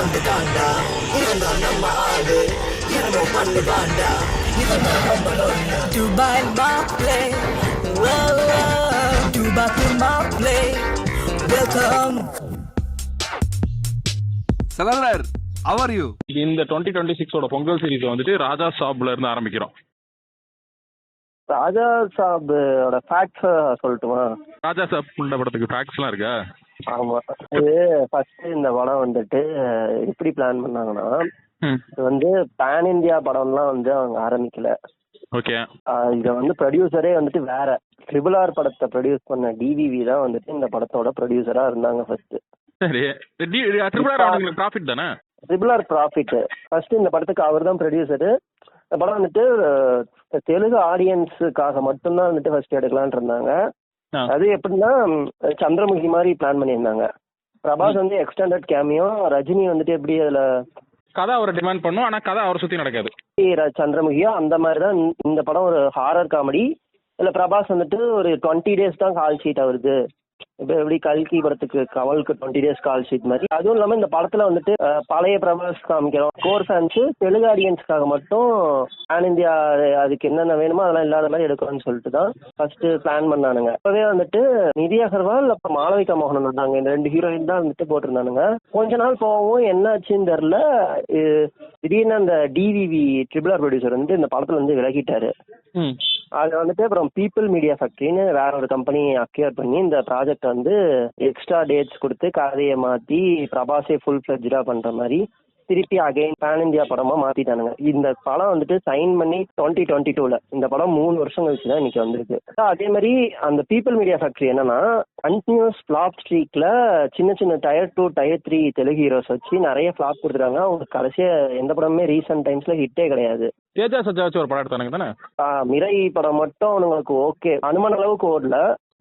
தாண்டா இவன் தான் நம்ம ஆளு என்னமோ பண்ணு தாண்டா இவன் தான் நம்மளோட Dubai Maple Dubai Maple welcome சகோதரர் how are you? இந்த 2026 பொங்கல் சீரீஸ் வந்துட்டு ராஜா சாப்ல இருந்து ஆரம்பிக்கிறோம். ராஜா சாபோட ஃபேக்ட்ஸ் சொல்லட்டுமா? ராஜா சாப் உள்ள படத்துக்கு ஃபேக்ட்ஸ் எல்லாம் இருக்கா? ஆமா, இது ஃபர்ஸ்ட் இந்த படம் வந்துட்டு எப்படி பிளான் பண்ணாங்கன்னா, இது வந்து பேன் இந்தியா படம்லாம் வந்து அவங்க ஆரம்பிக்கல. ஓகே. இத வந்து ப்ரொடியூசரே வந்துட்டு வேற RRR படத்தை ப்ரொடியூஸ் பண்ண டிவிவி தான் வந்துட்டு இந்த படத்தோட ப்ரொடியூசரா இருந்தாங்க ஃபர்ஸ்ட். சரி, RRR ப்ராஃபிட் தானே? RRR profit. ஃபர்ஸ்ட் இந்த படத்துக்கு அவர் தான் ப்ரொடியூசரு. இந்த படம் வந்துட்டு தெலுங்கு ஆடியன்ஸுக்காக மட்டும்தான் வந்துட்டு ஃபர்ஸ்ட் எடுக்கலான் இருந்தாங்க. அது எப்படின்னா சந்திரமுகி மாதிரி பிளான் பண்ணியிருந்தாங்க. பிரபாஸ் வந்து எக்ஸ்டெண்டட் கேமியோ, ரஜினி வந்துட்டு எப்படி அதுல கதை அவரை டிமாண்ட் பண்ணும், ஆனா கதை அவரை சுத்தி நடக்காது. சந்திரமுகியோ அந்த மாதிரி தான் இந்த படம் ஒரு ஹாரர் காமெடி. இல்ல பிரபாஸ் வந்துட்டு ஒரு 20 days தான் கால் ஷீட் ஆகுது. இப்போ எப்படி கல்கி படத்துக்கு கமலுக்கு 20 days கால் ஷீட் மாதிரி. அதுவும் இல்லாமல் இந்த படத்துல வந்துட்டு பழைய பிரபாஸ் காமிக்கிறோம். கோர் ஃபேன்ஸு தெலுங்கு ஆடியன்ஸ்க்காக மட்டும் பேன் இந்தியா அதுக்கு என்னென்ன வேணுமோ அதெல்லாம் இல்லாத மாதிரி எடுக்கணும்னு சொல்லிட்டு தான் ஃபர்ஸ்ட் பிளான் பண்ணானுங்க. அப்பவே வந்துட்டு நிதி அகர்வால் அப்புறம் மாளவிகா மோகனன் இருந்தாங்க. இந்த 2 ஹீரோயின் தான் வந்துட்டு போட்டிருந்தானுங்க. கொஞ்ச நாள் போகவும் என்ன ஆச்சுன்னு தெரியல, திடீர்னு அந்த டிவிவி RRR ப்ரொடியூசர் வந்து இந்த படத்துல வந்து விலகிட்டாரு. அது வந்துட்டு அப்புறம் பீப்புள் மீடியா ஃபேக்டரின்னு வேற ஒரு கம்பெனி அக்யூர் பண்ணி இந்த ப்ராஜெக்ட் வந்து எக்ஸ்ட்ரா டேட்ஸ் கொடுத்து கதையை மாத்தி பிரபாஸே ஃபுல் ஃபிளட்ஜா பண்ற மாதிரி திருப்பி அகைன் பேன் இந்தியா படமா மாத்திட்டானுங்க. இந்த படம் வந்துட்டு சைன் பண்ணி 2022ல இந்த படம் 3 வருஷம் கழிச்சு தான் இன்னைக்கு வந்திருக்கு. அதே மாதிரி அந்த பீப்புள் மீடியா ஃபேக்டரி என்னன்னா கண்டினியூஸ் ஃபிளாப் ஸ்ட்ரீக்ல சின்ன சின்ன Tier 2 Tier 3 தெலுங்கு ஹீரோஸ் வச்சு நிறைய ஃபிளாப் கொடுத்துருக்காங்க. அவங்க கடைசியா எந்த படமுமே ரீசெண்ட் டைம்ஸ்ல ஹிட்டே கிடையாது. தேஜா சஜா வச்சு ஒரு படம் எடுத்தானுங்க தானே? மிரை படம் மட்டும் அவங்களுக்கு ஓகே, அனுமன் அளவுக்கு ஓடல.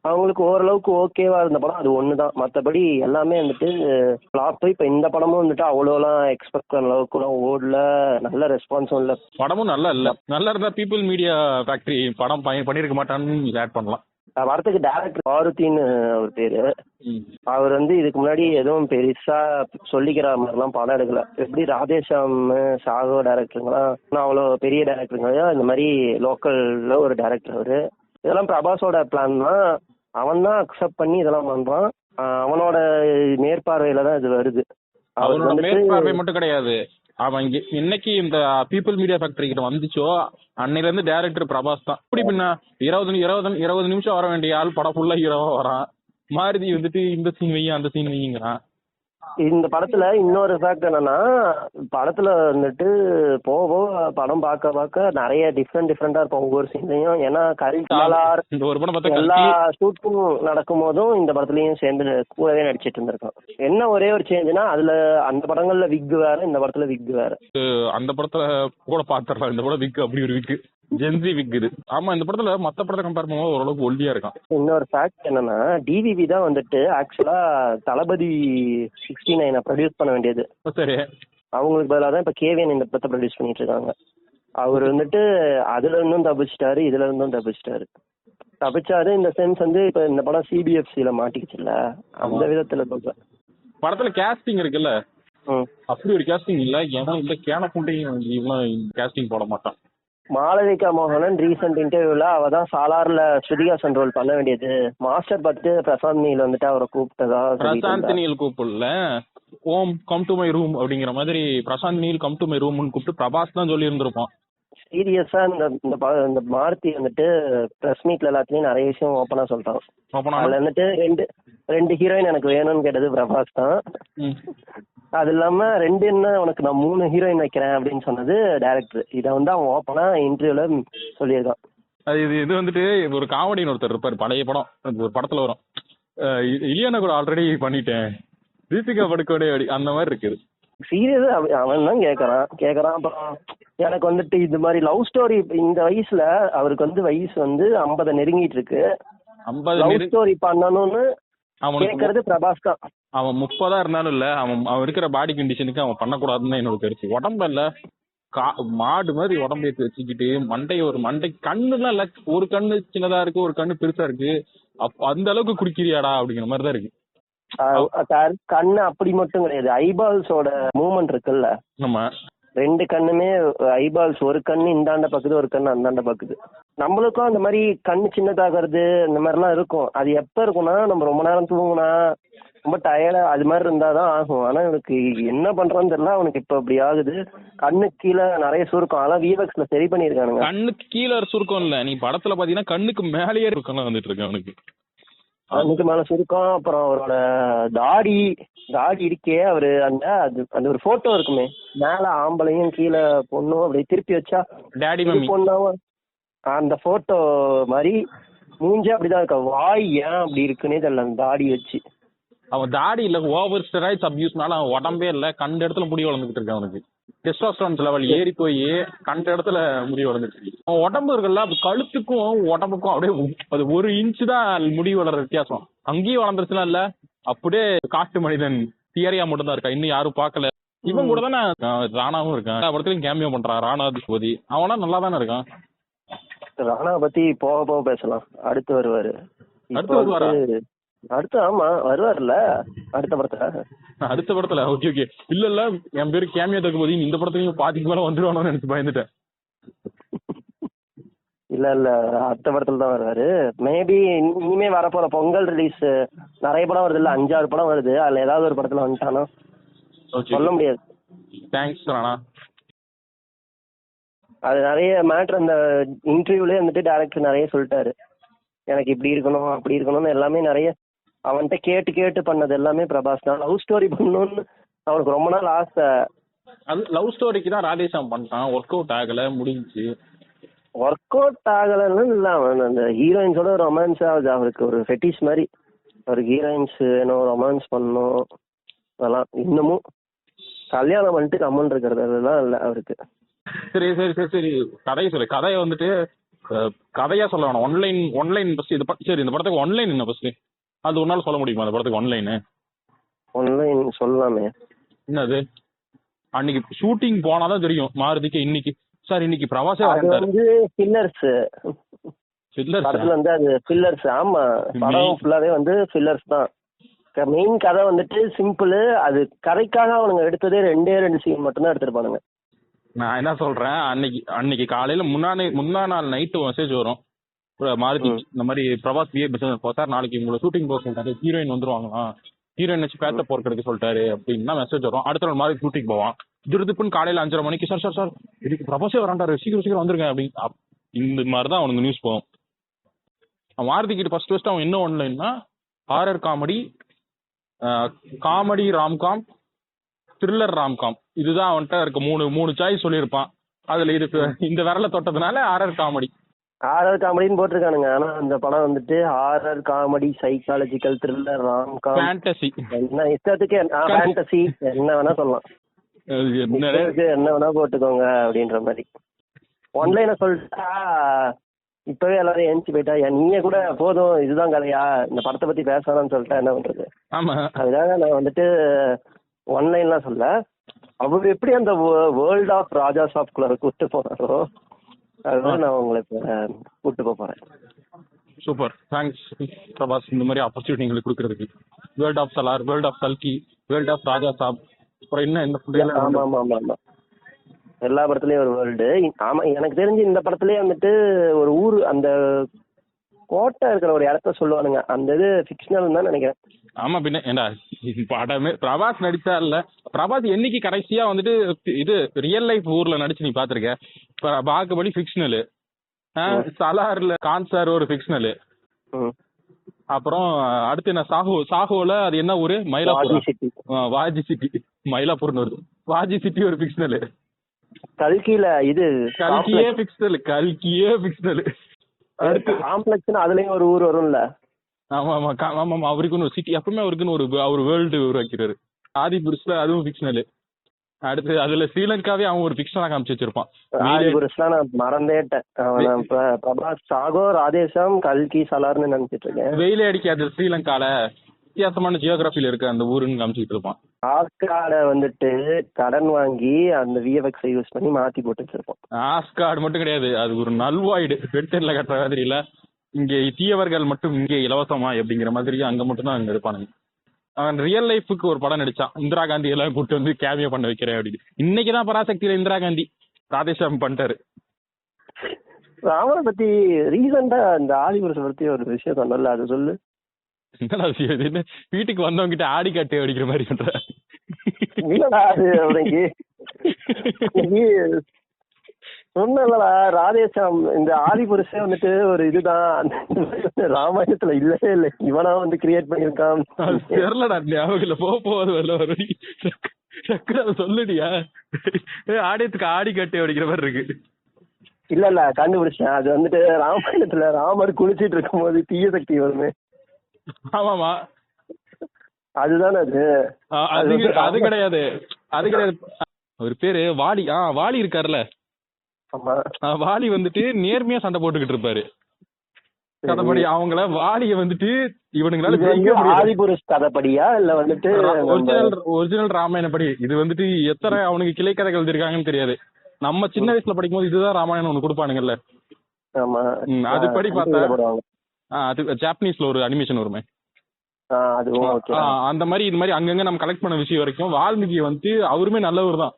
அவங்களுக்கு ஓரளவுக்கு ஓகேவா இருந்த படம் அது ஒண்ணுதான். மற்றபடி எல்லாமே வந்துட்டு ஃபிளாப். இப்ப இந்த படமும் வந்துட்டு அவ்வளோலாம் எக்ஸ்பெக்ட் பண்ண அளவுக்குலாம் ஓடல, நல்ல ரெஸ்பான்ஸும் இல்ல. படமும் நல்லா இல்ல. நல்லா இருந்தா பீப்புள் மீடியா ஃபேக்டரி படம் பண்ணிருக்க மாட்டான்னு ஆட் பண்ணலாம். படத்துக்கு டைரக்டர் மாருத்தின்னு அவர் பேரு. அவர் வந்து இதுக்கு முன்னாடி எதுவும் பெருசா சொல்லிக்கிற மாதிரிலாம் படம் எடுக்கல. எப்படி ராதேஷாம் சாகோ டைரக்டருங்களாம் அவ்வளோ பெரிய டைரக்டருங்க, இந்த மாதிரி லோக்கல்ல ஒரு டைரக்டர் அவரு. இதெல்லாம் பிரபாஸோட பிளான் தான். அவன் தான் அக்செப்ட் பண்ணி இதெல்லாம் பண்றான். அவனோட மேற்பார்வையில தான் இது வருது. அவனோட மேற்பார்வை மட்டும் கிடையாது, அவன் இன்னைக்கு இந்த பீப்புள் மீடியா ஃபேக்டரி கிட்ட வந்துச்சோ அன்னையில இருந்து டைரக்டர் பிரபாஸ் தான். இப்படி பின்ன 20 நிமிஷம் வர வேண்டிய ஆள் படம் ஃபுல்லா ஹீரோவா வரான். மாருதி வந்துட்டு இந்த சீன் வையும் அந்த சீன் வையுங்கிறான். இந்த படத்துல இன்னொரு ஃபேக்ட் என்னன்னா, படத்துல வந்துட்டு போக படம் பார்க்க நிறைய டிஃப்ரெண்டா இருக்கும் ஒவ்வொரு சீன்லயும். ஏன்னா எல்லா ஷூட்டிங் நடக்கும் போதும் இந்த படத்துலயும் சேர்ந்து கூடவே நடிச்சிட்டு இருந்திருக்கோம். என்ன ஒரே ஒரு சேஞ்சுனா அதுல அந்த படங்கள்ல விக் வேற, இந்த படத்துல விக் வேற. அந்த படத்துல கூட பாத்துறலாம், இந்த படம் விக் அப்படி ஒரு விக் ஜென்சி விக் இது. ஆமா, இந்த படத்துல மத்த படத்தை கம்பேர் பண்ணும்போது ஓரளவுக்கு ஒல்லியா இருக்கான். இன்னொரு ஃபேக்ட் என்னன்னா, டிவிவி தான் வந்துட்டு ஆக்சுவலா தளபதி 69 ப்ரொடியூஸ் பண்ண வேண்டியது. சரி, அவங்களுக்கு பதிலாக தான் இப்ப கேவிஎன் இந்த படத்தை ப்ரொடியூஸ் பண்ணிட்டு இருக்காங்க. அவர் வந்துட்டு அதுல இருந்தும் தப்பிச்சிட்டாரு, இதுல இருந்தும் தப்பிச்சாரு. இந்த சென்ஸ் வந்து இப்ப இந்த படம் CBFCல மாட்டிக்கிச்சுல்ல, அந்த விதத்துல சொல்றேன். படத்துல கேஸ்டிங் இருக்குல்ல, அப்படி ஒரு கேஸ்டிங் இல்ல. ஏன்னா இந்த கேன புண்டையும் இவன் கேஸ்டிங் போட மாட்டான். மாளவிகா மோகனன் ரீசெண்ட் இன்டர்வியூல அவ தான் சாலார்ல ஸ்ருதிஹாசன் ரோல் பண்ண வேண்டியது. மாஸ்டர் பார்த்துட்டு பிரசாந்த் நீல் வந்துட்டு அவரை கூப்பிட்டதா. பிரசாந்த் நீல் கூப்பிடல, ஓம் கம் டு மை ரூம் அப்படிங்கிற மாதிரி Prashanth Neel come to my ரூம்னு கூப்பிட்டு பிரபாஸ் தான் சொல்லி இருந்திருப்பான். சீரியஸா இந்த மாருதி வந்துட்டு பிரஸ் மீட்ல எல்லாத்துலயும் நிறைய விஷயம் ஓப்பனா சொல்றான். அதுல வந்துட்டு ரெண்டு ஹீரோயின் எனக்கு வேணும்னு கேட்டது பிரபாஸ் தான். அது இல்லாம 2 என்ன உனக்கு நான் 3 ஹீரோயின் வைக்கிறேன் அப்படின்னு சொன்னது டைரக்டர். இதை வந்து அவன் ஓப்பனா இன்டர்வியூல சொல்லியிருக்கான். இது வந்துட்டு ஒரு காமெடின்னு ஒருத்தர் இருப்பாரு, பழைய படம் ஒரு படத்துல வரும், இலியானா கூட ஆல்ரெடி பண்ணிட்டேன் தீபிகா படுக்கோட அந்த மாதிரி இருக்குது. சீரியஸா அவன் தான் கேக்குறான். அப்புறம் எனக்கு வந்துட்டு இது மாதிரி லவ் ஸ்டோரி இந்த வயசுல அவருக்கு வந்து வயசு வந்து 50 நெருங்கிட்டு இருக்கு. லவ் ஸ்டோரி பண்ணணும்னு கேக்குறது பிரபாஸ் தான். அவன் 30 இருந்தாலும் இல்ல, அவன் இருக்கிற பாடி கண்டிஷனுக்கு அவன் பண்ணக்கூடாதுன்னு என்னோட கருத்து. உடம்பு இல்ல மாடு மாதிரி உடம்பேத்து வச்சுக்கிட்டு மண்டை கண்ணுலாம் இல்ல, ஒரு கண்ணு சின்னதா இருக்கு ஒரு கண்ணு பெருசா இருக்கு, அந்த அளவுக்கு குடிக்கிறியாடா அப்படிங்கிற மாதிரிதான் இருக்கு. கண்ணு அப்படி மட்டும் கிடையாது, ஐபால்ஸோட மூவ்மெண்ட் இருக்குல்ல, நம்ம 2 கண்ணுமே ஐபால்ஸ், ஒரு கண்ணு இந்தாண்ட பாக்குது, ஒரு கண்ணு அந்தாண்ட பாக்குது. நம்மளுக்கும் அந்த மாதிரி கண்ணு சின்னதாகிறது இந்த மாதிரிலாம் இருக்கும். அது எப்ப இருக்கும்னா நம்ம ரொம்ப நேரம் தூங்குனா, ரொம்ப டயர்டா அது மாதிரி இருந்தாதான் ஆகும். ஆனா எனக்கு என்ன பண்றான்னு தெரியல, அவனுக்கு இப்ப அப்படி ஆகுது. கண்ணுக்கு கீழே நிறைய சுருக்கம், அதெல்லாம் விஎஃப்எக்ஸ்ல சரி பண்ணிருக்கானுங்க. கண்ணுக்கு கீழே சுருக்கம் இல்ல, நீ படத்துல பாத்தீங்கன்னா கண்ணுக்கு மேலேயே சுருக்கம் வந்துட்டு இருக்கு அவனுக்கு. கண்ணுக்கு மேல சுருக்கம். அப்புறம் அவரோட தாடி இருக்கே, அவரு அந்த ஒரு போட்டோ இருக்குமே, மேல ஆம்பளையும் கீழே பொண்ணும் அப்படி திருப்பி வச்சா டாடி மம்மி பொண்ணாவும், அந்த போட்டோ மாதிரி மூஞ்சே அப்படிதான் இருக்கா. வாய் ஏன் அப்படி இருக்குன்னே தெரியல அந்த தாடி வச்சு. அவன் தாடி இல்ல, ஓவர் ஸ்டெராய்ட்ஸ் அபியூஸ்னால அவன் உடம்பே இல்ல, கண்ட இடத்துல முடி வளர்ந்துட்டு இருக்கு அவனுக்கு. டெஸ்டோஸ்டெரான் லெவல் ஏறி போய் கண்ட இடத்துல முடி வளர்ந்துட்டு இருக்கு. அவன் உடம்பு இருக்குல்ல, கழுத்துக்கும் உடம்புக்கும் அப்படியே அது 1 இன்ச்சு தான் முடி வளர்ற வித்தியாசம். அங்கேயும் வளர்ந்துருச்சுன்னா இல்ல, அப்படியே காட்டு மனிதன் தியரியா மட்டும் தான் இருக்கா, இன்னும் யாரும் பாக்கல. இவன் கூட தானே ராணாவும் இருக்கான், படத்துலயும் கேமியோ பண்றான் ராணா திபதி. அவனா நல்லா தானே இருக்கான். ராணா பத்தி போக போக பேசலாம், அடுத்து வருவாரு. அடுத்து ஆமா வருவார்ல அடுத்த படத்துல. ஓகே இல்ல என் பேரு கேமியோ தகுபதி, இந்த படத்துலயும் பாதிக்கு மேல வந்துருவானோன்னு நினைச்சு பயந்துட்டேன். இல்ல அடுத்த படத்துல தான் வருவாரு. மேபி இனிமே வரப்போற பொங்கல் ரிலீஸ் நிறைய படம் வருது இல்ல, 5-6 படம் வருது, அதுல ஏதாவது ஒரு படத்துல வந்துட்டானோ சொல்ல முடியாது. தேங்க்ஸ் ராணா. அது நிறைய மேட்ரு அந்த இன்டர்வியூலயே வந்துட்டு டைரக்டர் நிறைய சொல்லிட்டாரு, எனக்கு இப்படி இருக்கணும் அப்படி இருக்கணும்னு. எல்லாமே நிறைய அவன்கிட்ட கேட்டு பண்ணது எல்லாமே பிரபாஸ் தான். லவ் ஸ்டோரி பண்ணணும்னு அவனுக்கு ரொம்ப நாள் ஆசை. அது லவ் ஸ்டோரிக்கு தான் ராதேஷாம் பண்ணிட்டான், ஒர்க் அவுட் ஆகல, முடிஞ்சு. ஒர்க் அவுட் ஆகலன்னு இல்லை, அவன் அந்த ஹீரோயின்ஸோட ரொமான்ஸ் ஆகுது அவருக்கு ஒரு ஃபெட்டிஷ் மாதிரி. அவருக்கு ஹீரோயின்ஸ் வேணும், ரொமான்ஸ் பண்ணணும், அதெல்லாம் இன்னமும் கல்யாணம் பண்ணிட்டு கம்மன் இருக்கிறது அதெல்லாம் இல்லை அவருக்கு. சரி கதையை சொல்லு. கதையை வந்துட்டு கதையா சொல்ல வேணும், ஒன்லைன் ஃபர்ஸ்ட். இது சரி, இந்த படத்துக்கு ஒன்லைன் என்ன ஃபர்ஸ்ட், அது ஒரு நாள் சொல்ல முடியுமா அந்த படத்துக்கு ஒன்லைன் சொல்லலாமே. என்னது, அன்னைக்கு ஷூட்டிங் போனாதான் தெரியும் மாருதிக்கு. இன்னைக்கு பிரவாசே வந்து ஃபில்லர்ஸ் படத்துல வந்து அது ஃபில்லர்ஸ். ஆமா, படம் ஃபுல்லாவே வந்து ஃபில்லர்ஸ் தான். மெயின் கதை வந்துட்டு சிம்பிள். அது கதைக்காக அவனுங்க எடுத்ததே 2 சீன் மட்டும்தான் எடுத்திருப்பானுங்க. நான் என்ன சொல்றேன், அன்னைக்கு காலையில முன்னா நாள் நைட்டு மெசேஜ் வரும் மாருதி, இந்த மாதிரி பிரபாஸ் சார் நாளைக்கு உங்களை ஷூட்டிங் போக சொல்லிட்டாரு, ஹீரோயின் வந்துருவாங்களாம், ஹீரோயின் வச்சு பேத்த போறதுக்கு சொல்லிட்டாரு அப்படின்னா மெசேஜ் வரும். அடுத்த நாள் மாதிரி ஷூட்டிங் போவான். திருப்புன்னு காலையில 5:30 மணிக்கு சார் இதுக்கு பிரபாஸே வராண்டாரு, சீக்கிரம் வந்துருங்க அப்படின்னு. இந்த மாதிரிதான் அவனுக்கு நியூஸ் போகும். மாருதி கிட்ட ஃபர்ஸ்ட் அவன் என்ன ஒன்லைன்னா, horror comedy romcom, thriller romcom, இதுதான் அவன்கிட்ட இருக்க மூணு சாய்ஸ் சொல்லியிருப்பான். அதுல இந்த விரல தொட்டதுனால ஹாரர் காமெடின்னு போட்டிருக்கானுங்க. ஆனா அந்த படம் வந்துட்டு horror comedy, psychological, thriller, romcom, fantasy, என்ன இஷ்டத்துக்கு ஃபேண்டசி என்ன வேணா சொல்லலாம், என்ன வேணா போட்டுக்கோங்க அப்படின்ற மாதிரி. ஒன்லைனை சொல்லிட்டா இப்பவே எல்லாரும் ஏஞ்சி போயிட்டா, நீங்க கூட போதும் இதுதான் கதையா, இந்த படத்தை பத்தி பேசலாம்னு சொல்லிட்டா என்ன பண்றது. அதுக்காக நான் வந்துட்டு ஒன்லைன்லாம் சொல்ல, அவர் எப்படி அந்த வேர்ல்ட் ஆஃப் ராஜா ஷாப்குள்ள கூட்டு போனாரோ அதுதான் நான் உங்களை கூட்டு போறேன். சூப்பர், தேங்க்ஸ் பிரபாஸ் இந்த மாதிரி ஆப்பர்ச்சுனிட்டி எங்களுக்கு கொடுக்கறதுக்கு. World of Salaar, world of கல்கி, வேர்ல்ட் ஆஃப் ராஜா சாப், அப்புறம் என்ன இந்த ஆமா எல்லா படத்துலயும் ஒரு வேர்ல்டு. ஆமா, எனக்கு தெரிஞ்சு இந்த படத்துலயே வந்துட்டு ஒரு ஊர், அந்த கோட்டை இருக்கிற ஒரு இடத்த சொல்லுவானுங்க, அந்த இது ஃபிக்ஷனல் தான் நினைக்கிறேன். ஆமா, பின்ன ஏண்டா படமே பிரபாஸ் நடிச்சா இல்ல, பிரபாஸ் என்னைக்கு கடைசியா வந்துட்டு இது ரியல் லைஃப் ஊர்ல நடிச்சு நீ பாத்திருக்க? பாகுபலி ஃபிக்ஷனலு, சலார்ல கான்சார் ஒரு ஃபிக்ஷனலு, அப்புறம் அடுத்து என்ன சாஹோல அது என்ன ஊரு, மயிலாப்பூர், வாஜி சிட்டி, மயிலாப்பூர்னு வருது, வாஜி சிட்டி ஒரு ஃபிக்ஷனலு. கல்கில இது கல்கியே ஃபிக்ஷனல். அடுத்து காம்ப்ளெக்ஸ்னா அதுலயும் ஒரு ஊர் வரும்ல. ஆமா அவருக்குன்னு ஒரு சிட்டி, எப்பவுமே அவருக்குன்னு ஒரு வேர்ல்டு உருவாக்கிறாரு. ஆதிபுருஷ்ல அதுவும் ஃபிக்ஷனல். அடுத்து அதுல ஸ்ரீலங்காவே அவன் ஒரு ஃபிக்ஷனா காமிச்சு வச்சிருப்பான். ஆதிபுருஷ்லாம் நான் மறந்தேட்டேன். பிரபாஸ் சாகோ, ராதேஷம், கல்கி, சலார்னு நினைச்சிட்டு இருக்கேன். வெயிலே அடிக்காது ஸ்ரீலங்கால, வித்தியாசமான ஜியோகிராபில இருக்கு அந்த ஊருன்னு காமிச்சிட்டு இருப்பான். ஆஸ்கார்ட வந்துட்டு கடன் வாங்கி அந்த விஎஃப்எக்ஸ் யூஸ் பண்ணி மாத்தி போட்டு வச்சிருப்பான். ஆஸ்கார்டு மட்டும் கிடையாது, அது ஒரு நல்வாய்டு வெட்டர்ல கட்டுற மாதிரி இல்ல, இங்க தீயவர்கள் மட்டும் இங்கே இலவசமா அப்படிங்கிற மாதிரி அங்க மட்டும் தான் அங்க இருப்பானுங்க. அவன் ரியல் லைஃபுக்கு ஒரு படம் நடிச்சான், இந்திரா காந்தி எல்லாம் கூட்டு வந்து கேமியோ பண்ண வைக்கிறேன் அப்படின்னு. இன்னைக்குதான் பராசக்தியில இந்திரா காந்தி ராதேஷாம் பண்ணிட்டாரு. ராமனை பத்தி ரீசெண்டா இந்த ஆதிபுருஷை பத்தி ஒரு விஷயம் சொன்னல, அது சொல்லு. என்னடா விஷயம் இது? என்ன வீட்டுக்கு வந்தவங்க கிட்ட ஆடி காட்டு அடிக்கிற மாதிரி பண்ற? இல்லடா அது அவனுக்கு சொன்னலடா ராதேஷாம் இந்த ஆதிபுருஷே வந்துட்டு ஒரு இதுதான் ராமாயணத்துல இல்லவே இல்லை, இவனா வந்து கிரியேட் பண்ணிருக்கான். தெரியலடா, ஞாபகம் இல்ல, போவது வரல வரும். சொல்லுடியா, ஆடியத்துக்கு ஆடி காட்டு அடிக்கிற மாதிரி இருக்கு. இல்ல கண்டுபிடிச்சேன், அது வந்துட்டு ராமாயணத்துல ராமர் குளிச்சிட்டு இருக்கும் போது தீய சக்தி வருமே. ஆமாமா, அதுதானே அது. அது கிடையாது, அது கிடையாது. ஒரு பேரு வாலி. வாலி இருக்காருல்ல, வாலி வந்துட்டு நேர்மையா சண்டை போட்டுக்கிட்டு இருப்பாரு. கதைப்படி அவங்கள வாலிய வந்துட்டு இவனுங்களால ஆதிபுருஷ் கதைப்படியா இல்ல வந்துட்டு ஒரிஜினல் ராமாயணப்படி. இது வந்துட்டு எத்தனை அவனுக்கு கிளை கதைகள் எழுதிருக்காங்கன்னு தெரியாது. நம்ம சின்ன வயசுல படிக்கும் போது இதுதான் ராமாயணம் ஒண்ணு கொடுப்பானுங்கல்ல, அது படி பார்த்தா அது ஜாப்பனீஸ்ல ஒரு அனிமேஷன் வருமே, அந்த மாதிரி இது மாதிரி அங்கங்க நம்ம கலெக்ட் பண்ண விஷயம் வரைக்கும் வால்மீகி வந்து அவருமே நல்லவர் தான்.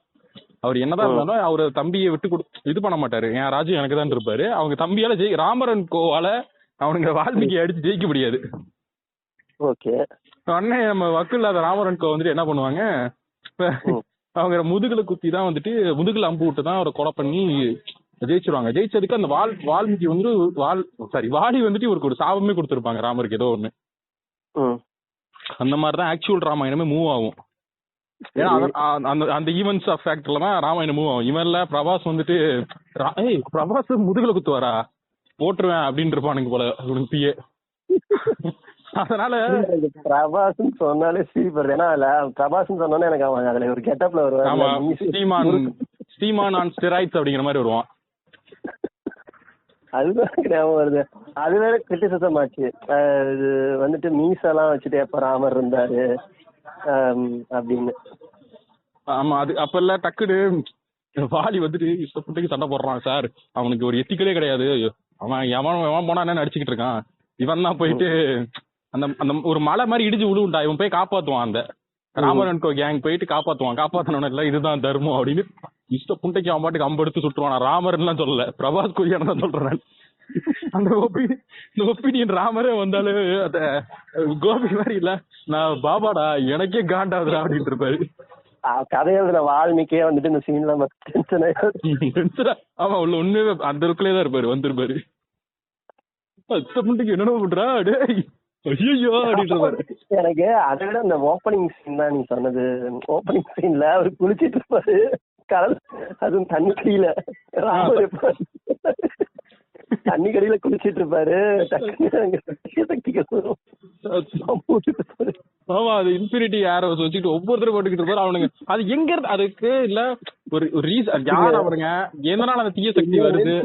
அவர் என்னதான் இருந்தாலும் அவர் தம்பியை விட்டு இது பண்ண மாட்டாரு. என் ராஜ்யம் எனக்கு தான் இருப்பாரு. அவங்க தம்பியால ராமரன் கோவால அவனுங்க வால்மீகி அடிச்சு ஜெயிக்க முடியாது. உடனே நம்ம வக்கு இல்லாத ராமரன் கோ வந்துட்டு என்ன பண்ணுவாங்க, அவங்க முதுகுல குத்தி தான் வந்துட்டு முதுகுல அம்பு விட்டு தான் அவரை கொலை பண்ணி ஜெயிச்சிருவாங்க. ஜெயிச்சதுக்கு அந்த வால்மீகி வந்து வாலி வந்துட்டு இவருக்கு ஒரு சாபமே கொடுத்துருப்பாங்க ராமருக்கு ஏதோ ஒண்ணு. அந்த மாதிரிதான் ஆக்சுவல் ராமாயணமே மூவ் ஆகும். ஏன்னா அந்த ஈவென்ட்ஸ் ஆஃப் ஃபேக்டர்ல தான் ராமாயணம் மூவ் ஆகும். இவன்ல பிரபாஸ் வந்துட்டு பிரபாஸ் முதுகுல குத்துவாரா போட்டுருவேன் அப்படின்னு இருப்பானுங்க போல இவனுக்கு பிஏ. அதனால பிரபாஸ் சொன்னாலே சிரிப்படுது. ஏன்னா பிரபாஸ் சொன்னோன்னே எனக்கு அதுல ஒரு கெட்டப்ல வருவான், ஸ்டீமான் ஆன் ஸ்டெராய்ட்ஸ் அப்படிங்கிற மாதிரி வருவான். அதுதான் ஞாபகம் வருது. அது வேற கிரிட்டிசிசம் ஆச்சு, இது வந்துட்டு மீசெல்லாம் வச்சுட்டு எப்ப ராமர் இருந்தாரு அப்படின்னு. ஆமா, அது அப்ப இல்ல டக்குனு வாலி வந்துட்டு இஷ்டப்பட்டுக்கு சண்டை போடுறான் சார், அவனுக்கு ஒரு எத்திக்கலே கிடையாது, அவன் எவன் போனா நடிச்சுக்கிட்டு இருக்கான், இவன் தான் போயிட்டு அந்த அந்த ஒரு மலை மாதிரி இடிச்சு விழுவுண்டா, இவன் போய் காப்பாத்துவான், அந்த ராமரன் கோ கேங் போயிட்டு காப்பாத்துவான். காப்பாத்தணும் இல்ல இதுதான் தர்மம் அப்படின்னு இஷ்ட புண்டைக்கு அவன் பாட்டுக்கு அம்பெடுத்து சுட்டுருவான். நான் ராமர்லாம் சொல்லல, பிரபாஸ் குரியான தான் சொல்றேன். அந்த ஒப்பீனியன் ராமரே வந்தாலும் அந்த கோபி மாதிரி இல்ல, நான் பாபாடா எனக்கே காண்டாதுடா அப்படின்ட்டு இருப்பாரு. கதையில வால்மீகியே வந்துட்டு இந்த சீன்ல ஆமா உள்ள உண்மையே அந்த இருக்குள்ளே தான் இருப்பாரு, வந்திருப்பாரு. என்னென்ன பண்றா ஐயோ அப்படின்ட்டு. எனக்கு அதை விட அந்த ஓப்பனிங் சீன் தான் நீ சொன்னது. ஓப்பனிங் சீன்ல அவர் குளிச்சிட்டு இருப்பாரு கடல், அதுவும் தண்ணி கடியில தண்ணி கடியில குளிச்சிட்டு இருப்பாரு. ஆமா, அது இன்ஃபினிட்டி ஏரோஸ் வச்சுட்டு ஒவ்வொருத்தரும் போட்டுக்கிட்டு இருப்பாரு அவனுங்க. அது எங்க இருந்து அதுக்கு இல்ல ஒரு ரீசன் யார் அவருங்க, எதனால அந்த தீய சக்தி வருது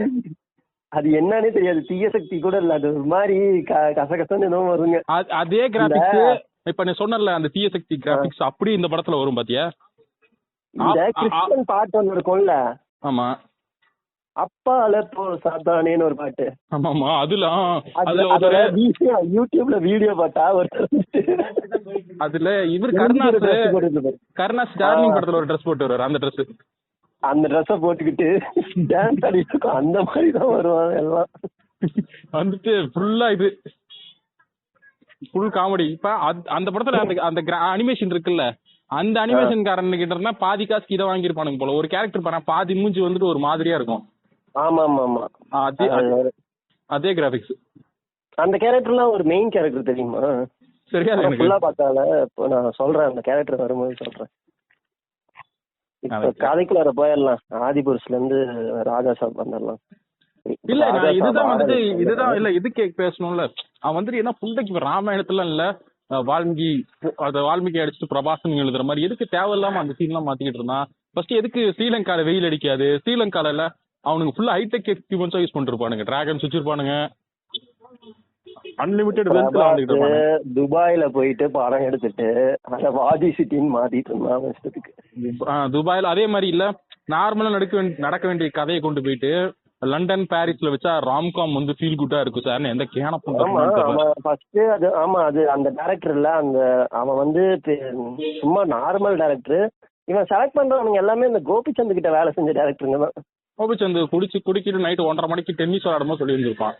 அது என்னன்னே தெரியாது. தீய சக்தி கூட இல்ல, அது ஒரு மாதிரி கசகசன்னு ஏதோ வருங்க. அதே கிராபிக்ஸ் இப்ப நீ சொன்னல அந்த தீய சக்தி கிராபிக்ஸ் அப்படி இந்த படத்துல வரும் பாத்தியா. இந்த கிறிஸ்டியன் பாட்டு ஒன்று இருக்கும்ல, ஆமா அப்பால போ சாத்தானேன்னு ஒரு பாட்டு. ஆமாமா, அதுல யூடியூப்ல வீடியோ பார்த்தா ஒரு அதுல இவர் கருணாஸ் டார்லிங் படத்துல ஒரு ட்ரெஸ் போட்டு வருவாரு, அந்த ட்ரெஸ்ஸ போட்டுக்கிட்டு டான்ஸ் ஆடிட்டு இருக்கோம். அந்த மாதிரி தான் வருவாங்க எல்லாம் வந்துட்டு ஃபுல்லா இது ஃபுல் காமெடி. இப்ப அந்த படத்துல அந்த அனிமேஷன் இருக்குல்ல, அந்த அனிமேஷன் காரன் கிட்ட இருந்தா பாதி காசுக்கு இதை வாங்கிருப்பானுங்க போல. ஒரு கேரக்டர் பண்ண பாதி மூஞ்சி வந்துட்டு ஒரு மாதிரியா இருக்கும். ஆமா ஆமா ஆமா, அதே கிராபிக்ஸ். அந்த கேரக்டர்லாம் ஒரு மெயின் கேரக்டர் தெரியுமா? சரியா ஃபுல்லா பார்த்தால இப்போ நான் சொல்றேன், அந்த கேரக்டர் வரும்போது சொல்றேன். இப்ப கதைக்குள்ள போயிடலாம், ஆதிபுருஷ்ல இருந்து ராஜாசாப் வந்துடலாம். இல்ல நான் இதுதான் வந்துட்டு இதுதான் இல்ல இது பேசணும்ல. அவன் வந்துட்டு என்ன புண்டைக்கு ராமாயணத்துல இல்ல வால்மீகி அடிச்சுட்டு பிரபாசன் எழுதுற மாதிரி எதுக்கு தேவையில்லாம அந்த சீன் எல்லாம் மாத்திக்கிட்டு இருந்தான். ஃபர்ஸ்ட் எதுக்கு ஸ்ரீலங்கால வெயில் அடிக்காது, ஸ்ரீலங்கால அவனுக்கு ஃபுல்லா ஹைடெக் எக்யூப்மெண்ட்ஸா யூஸ் பண்ணிருப்பானுங்க, டிராகன்ஸ் வச்சிருப்பானுங்க, அன்லிமிட்டெட் துபாயில போயிட்டு படம் எடுத்துட்டு அந்த வாதி சிட்டின்னு மாத்திட்டு இருந்தான். துபாயில அதே மாதிரி இல்ல, நார்மலா நடக்க வேண்டிய கதையை கொண்டு போயிட்டு லண்டன் பாரிஸ்ல வச்சா ராம்காம் வந்து ஃபீல் குட்டா இருக்கும் சார். எந்த கேன ஆமா அவன் ஃபர்ஸ்ட் அது ஆமா அது அந்த டைரக்டர் இல்ல அந்த அவன் வந்து சும்மா நார்மல் டைரக்டர். இவன் செலக்ட் பண்றவனுங்க எல்லாமே இந்த கோபிச்சந்த் கிட்ட வேலை செஞ்ச டைரக்டருங்க தான். கோபிச்சந்த் குடிக்கிட்டு நைட்டு 1:30 மணிக்கு டென்னிஸ் விளையாடும்போது சொல்லி இருந்திருப்பான்.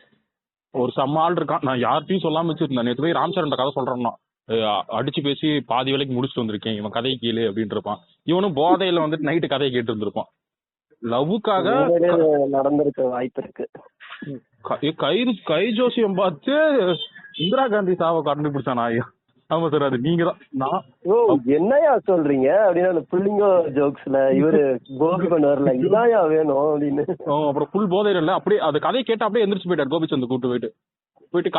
ஒரு செம்ம ஆள் இருக்கான், நான் யார்ட்டையும் சொல்லாம வச்சிருந்தேன். நேற்று போய் ராம்சரன் கதை சொல்றேன்னா அடிச்சு பேசி பாதி வேலைக்கு முடிச்சுட்டு வந்திருக்கேன், இவன் கதையை கேளு அப்படின்னு இருப்பான். இவனும் போதையில வந்துட்டு நைட்டு கதையை கேட்டு இருந்திருப்பான். லவ்வுக்காக நடந்திருக்க வாய்ப்பு இருக்கு. கை ஜோசியம் பார்த்து இந்திரா காந்தி சாவை கண்டுபிடிச்சான் ஐயா. ஆமா சார், அது நீங்க தான். நான் என்னையா சொல்றீங்க அப்படின்னா அந்த புள்ளிங்கோ ஜோக்ஸ்ல இவரு கோபி பண்ணுவார்ல இதாயா வேணும் அப்படின்னு. அப்புறம் ஃபுல் போதையில இல்ல அப்படியே அது கதையை கேட்டு அப்படியே எந்திரிச்சு போயிட்டார் கோபிச்சந்த். கூட்டு போயிட்டு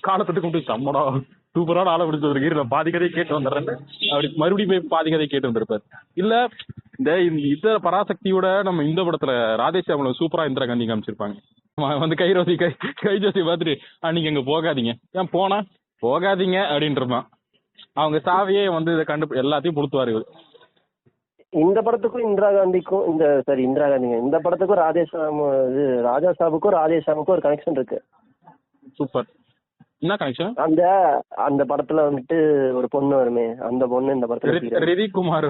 காலத்துட்டு கூப்பிட்டு சம்மடா சூப்பரான ஆளை பிடிச்சி வந்துருக்கு, நான் பாதி கதையை கேட்டு வந்துடுறேன் அப்படி மறுபடியும் போய் பாதி கதையை கேட்டு வந்திருப்பாரு. இல்ல இந்த இதர பராசக்தியோட நம்ம இந்த படத்துல ராதேஷாமில சூப்பரா இந்திரா காந்தி காமிச்சிருப்பாங்க. வந்து கை ஜோசி பார்த்துட்டு அன்னைக்கு அங்க போகாதீங்க, ஏன் போகாதீங்க அப்படின்றான். அவங்க சாவியே வந்து இதை எல்லாத்தையும் கொடுத்துவாரு. இந்த படத்துக்கும் இந்திரா காந்திக்கும் இந்த படத்துக்கும் ராஜா சாபுக்கும் ராதேஷாமுக்கும் ஒரு கனெக்ஷன் இருக்கு. சூப்பர். என்ன கனெக்ஷன்? அந்த படத்துல வந்துட்டு ஒரு பொண்ணு வருமே, அந்த பொண்ணு இந்த படத்துல ரவிக்குமார்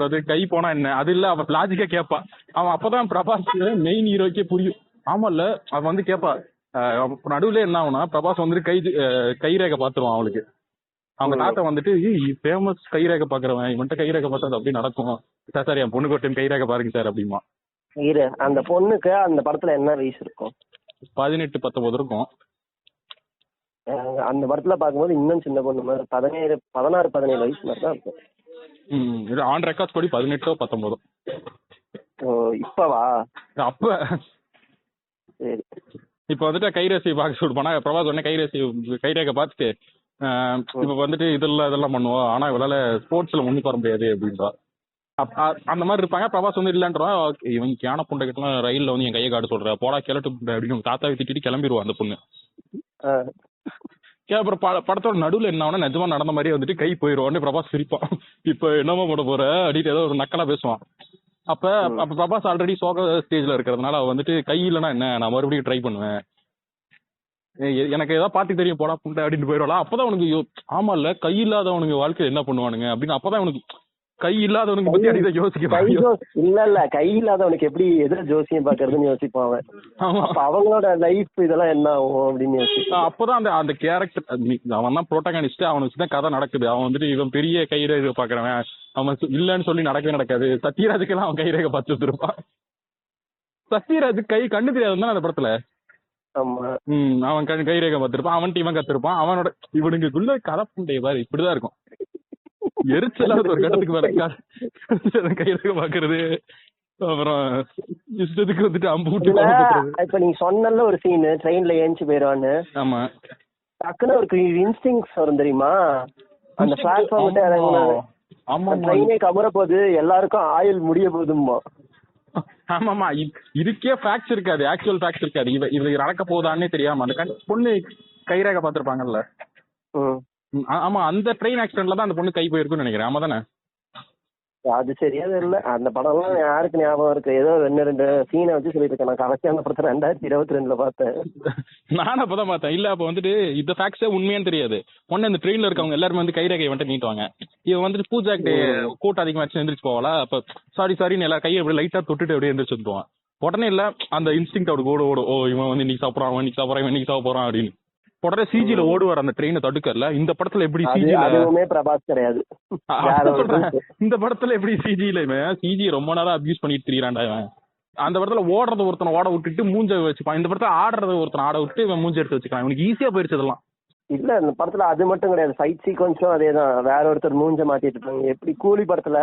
வந்து கை போனா என்ன அது இல்ல, அவன் லாஜிக்கா கேட்பா. அவன் அப்பதான் பிரபாஸ் மெயின் ஹீரோக்கே புரியும். ஆமா இல்ல அவன் வந்து கேட்பா. நடுவுல என்ன ஆகுனா பிரபாஸ் வந்துட்டு கைரேகை பாத்துருவான் அவளுக்கு. அவங்க தாத்தா வந்துட்டு ஃபேமஸ் கைரேகை பாக்குறவன், இவன்ட்ட கைரேகை பார்த்தா அப்படி நடக்கும் சார், என் பொண்ணுக்கு ஒரு டைம் கைரேகை பாருங்க சார் அப்படிமா. அந்த பொண்ணுக்கு அந்த படத்துல என்ன வயசு இருக்கும்? 18-19 இருக்கும். அந்த படத்துல பாக்கும்போது இன்னும் சின்ன பொண்ணு மாதிரி 16-17 வயசு மாதிரி தான் இருக்கும். ஆன் ரெக்கார்ட் படி 18-19. இப்பவா? அப்ப சரி. இப்ப வந்துட்டு கைரேசி பார்க்க ஷூட் பண்ணா பிரபாஸ் உடனே கைரேகை பார்த்துட்டு இப்ப வந்துட்டு இதெல்லாம் பண்ணுவோம், ஆனா இவளால ஸ்போர்ட்ஸ்ல முன்னுக்கு வர முடியாது அப்படின்றா. அந்த மாதிரி இருப்பாங்க. பிரபாஸ் வந்து இல்லன்றா, இவன் கேன புண்டை கிட்டலாம் ரயில்ல வந்து என் கையை காட்ட சொல்ற போடா கிளட்டு புண்டை அப்படின்னு தாத்தாவை திட்டிட்டு கிளம்பிடுவான் அந்த பொண்ணு. அப்புறம் படத்தோட நடுவுல என்ன ஆகுனா நிஜமா நடந்த மாதிரியே வந்துட்டு கை போயிடும். பிரபாஸ் சிரிப்பான், இப்ப என்னமா போட போற அப்படின்னு ஏதோ ஒரு நக்கலா பேசுவான். அப்ப பிரபாஸ் ஆல்ரெடி சோக ஸ்டேஜ்ல இருக்கிறதுனால அவ வந்துட்டு கை இல்லைன்னா என்ன, நான் மறுபடியும் ட்ரை பண்ணுவேன், எனக்கு ஏதாவது பாட்டு தெரியும் போடா புண்டை அப்படின்னு போயிடுவாளா. அப்பதான் உனக்கு ஆமா இல்ல கை இல்லாதவனுங்க வாழ்க்கையில என்ன பண்ணுவானுங்க அப்படின்னு அப்பதான் உனக்கு கை இல்லாதவனுக்கு பத்தி அடிக்க யோசிக்க இல்ல கை இல்லாதவனுக்கு எப்படி எதிர ஜோசியம் பாக்குறதுன்னு யோசிப்பான். அவங்களோட லைஃப் இதெல்லாம் என்ன ஆகும் அப்படின்னு யோசிப்பான். அப்பதான் அந்த கேரக்டர் அவன் தான் புரோட்டகானிஸ்ட், அவனை வச்சுதான் கதை நடக்குது. அவன் வந்துட்டு இவன் பெரிய கைரேகை பாக்குறவன், அவன் இல்லன்னு சொல்லி நடக்கவே நடக்காது. சத்யராஜுக்கெல்லாம் அவன் கைரேகை பார்த்து வச்சிருப்பான். சத்யராஜ் கண்ணு தெரியாதுன்னு அந்த படத்துல. அவன் கைரேகை பார்த்திருப்பான், அவன்ட்டு இவன் கத்திருப்பான். அவனோட இவனுக்குள்ள கதை புண்டைய பாரு இப்படிதான் இருக்கும். எரிச்சலா ஒரு கட்டத்துக்கு மேல கைரேகை பாக்குறது, அப்புறம் இஷ்டத்துக்கு வந்துட்டு அம்பு விட்டு. இப்ப நீங்க சொன்னல ஒரு சீன் ட்ரெயின்ல ஏஞ்சி போயிடுவான்னு. ஆமா, டக்குன்னு ஒரு இன்ஸ்டிங்ஸ் வரும் தெரியுமா, அந்த பிளாட்ஃபார்ம் விட்டு இறங்குனாரு. ட்ரெயினே கமர போகுது, எல்லாருக்கும் ஆயில் முடிய போகுதுமா. ஆமாமா, இதுக்கே ஃபேக்ட்ஸ் இருக்காது, ஆக்சுவல் ஃபேக்ட்ஸ் இருக்காது. இது நடக்க போதான்னே தெரியாம அந்த பொண்ணு கைரேகை பாத்திருப்பாங்கல்ல. ஆமா, அந்த ட்ரெயின் ஆக்சிடென்ட்ல தான் அந்த பொண்ணு கை போயிருக்குன்னு நினைக்கிறேன். ஆமா தானே? அது சரியா இல்ல, அந்த படம் எல்லாம் யாருக்கு ஞாபகம் இருக்கு? ஏதோ 2 சீனை வச்சு சொல்லிட்டு இருக்கேன். நான் கரெக்டா அந்த படத்தை 2022 பார்த்தேன். நானும் அப்பதான் பார்த்தேன். இல்ல அப்ப வந்துட்டு இந்த ஃபேக்ட்ஸே உண்மையான்னு தெரியாது. ஒன்னு இந்த ட்ரெயின்ல இருக்கவங்க எல்லாருமே வந்து கைரேகை வந்துட்டு நீட்டுவாங்க. இவன் வந்துட்டு பூஜா கூட்டம் அதிகமாச்சு எந்திரிச்சு போவாளா, அப்ப சாரின்னு எல்லாரும் கையை அப்படி லைட்டா தொட்டுட்டு அப்படியே எந்திரிச்சு வந்துருவான். உடனே இல்ல அந்த இன்ஸ்டிங் அவருக்கு ஓடும், ஓ இவன் வந்து இன்னைக்கு சாப்பிடறான், அவன் இன்னைக்கு சாப்பிடறான், இன்னைக்கு சாப்பிட போறான் அப்படின்னு. உடனே சிஜில ஓடுவார் அந்த ட்ரெயினை தடுக்கல. இந்த படத்துல எப்படி சிஜில பிரபாஸ் கிடையாது. இந்த படத்துல எப்படி சிஜி ரொம்ப நேரம் அபியூஸ் பண்ணிட்டு திரியறான்டா இவன். அந்த படத்துல ஓடுறது ஒருத்தனை ஓட விட்டுட்டு மூஞ்ச வச்சுப்பான். இந்த படத்துல ஆடுறது ஒருத்தனை ஆட விட்டு இவன் மூஞ்ச எடுத்து வச்சுக்கலாம். இவனுக்கு ஈஸியா போயிருச்சு அதெல்லாம். இல்ல இந்த படத்துல அது மட்டும் கிடையாது, ஃபைட் சீக்வன்ஸும் அதேதான். வேற ஒருத்தர் மூஞ்ச மாத்திட்டு இருப்பாங்க. எப்படி கூலி படத்துல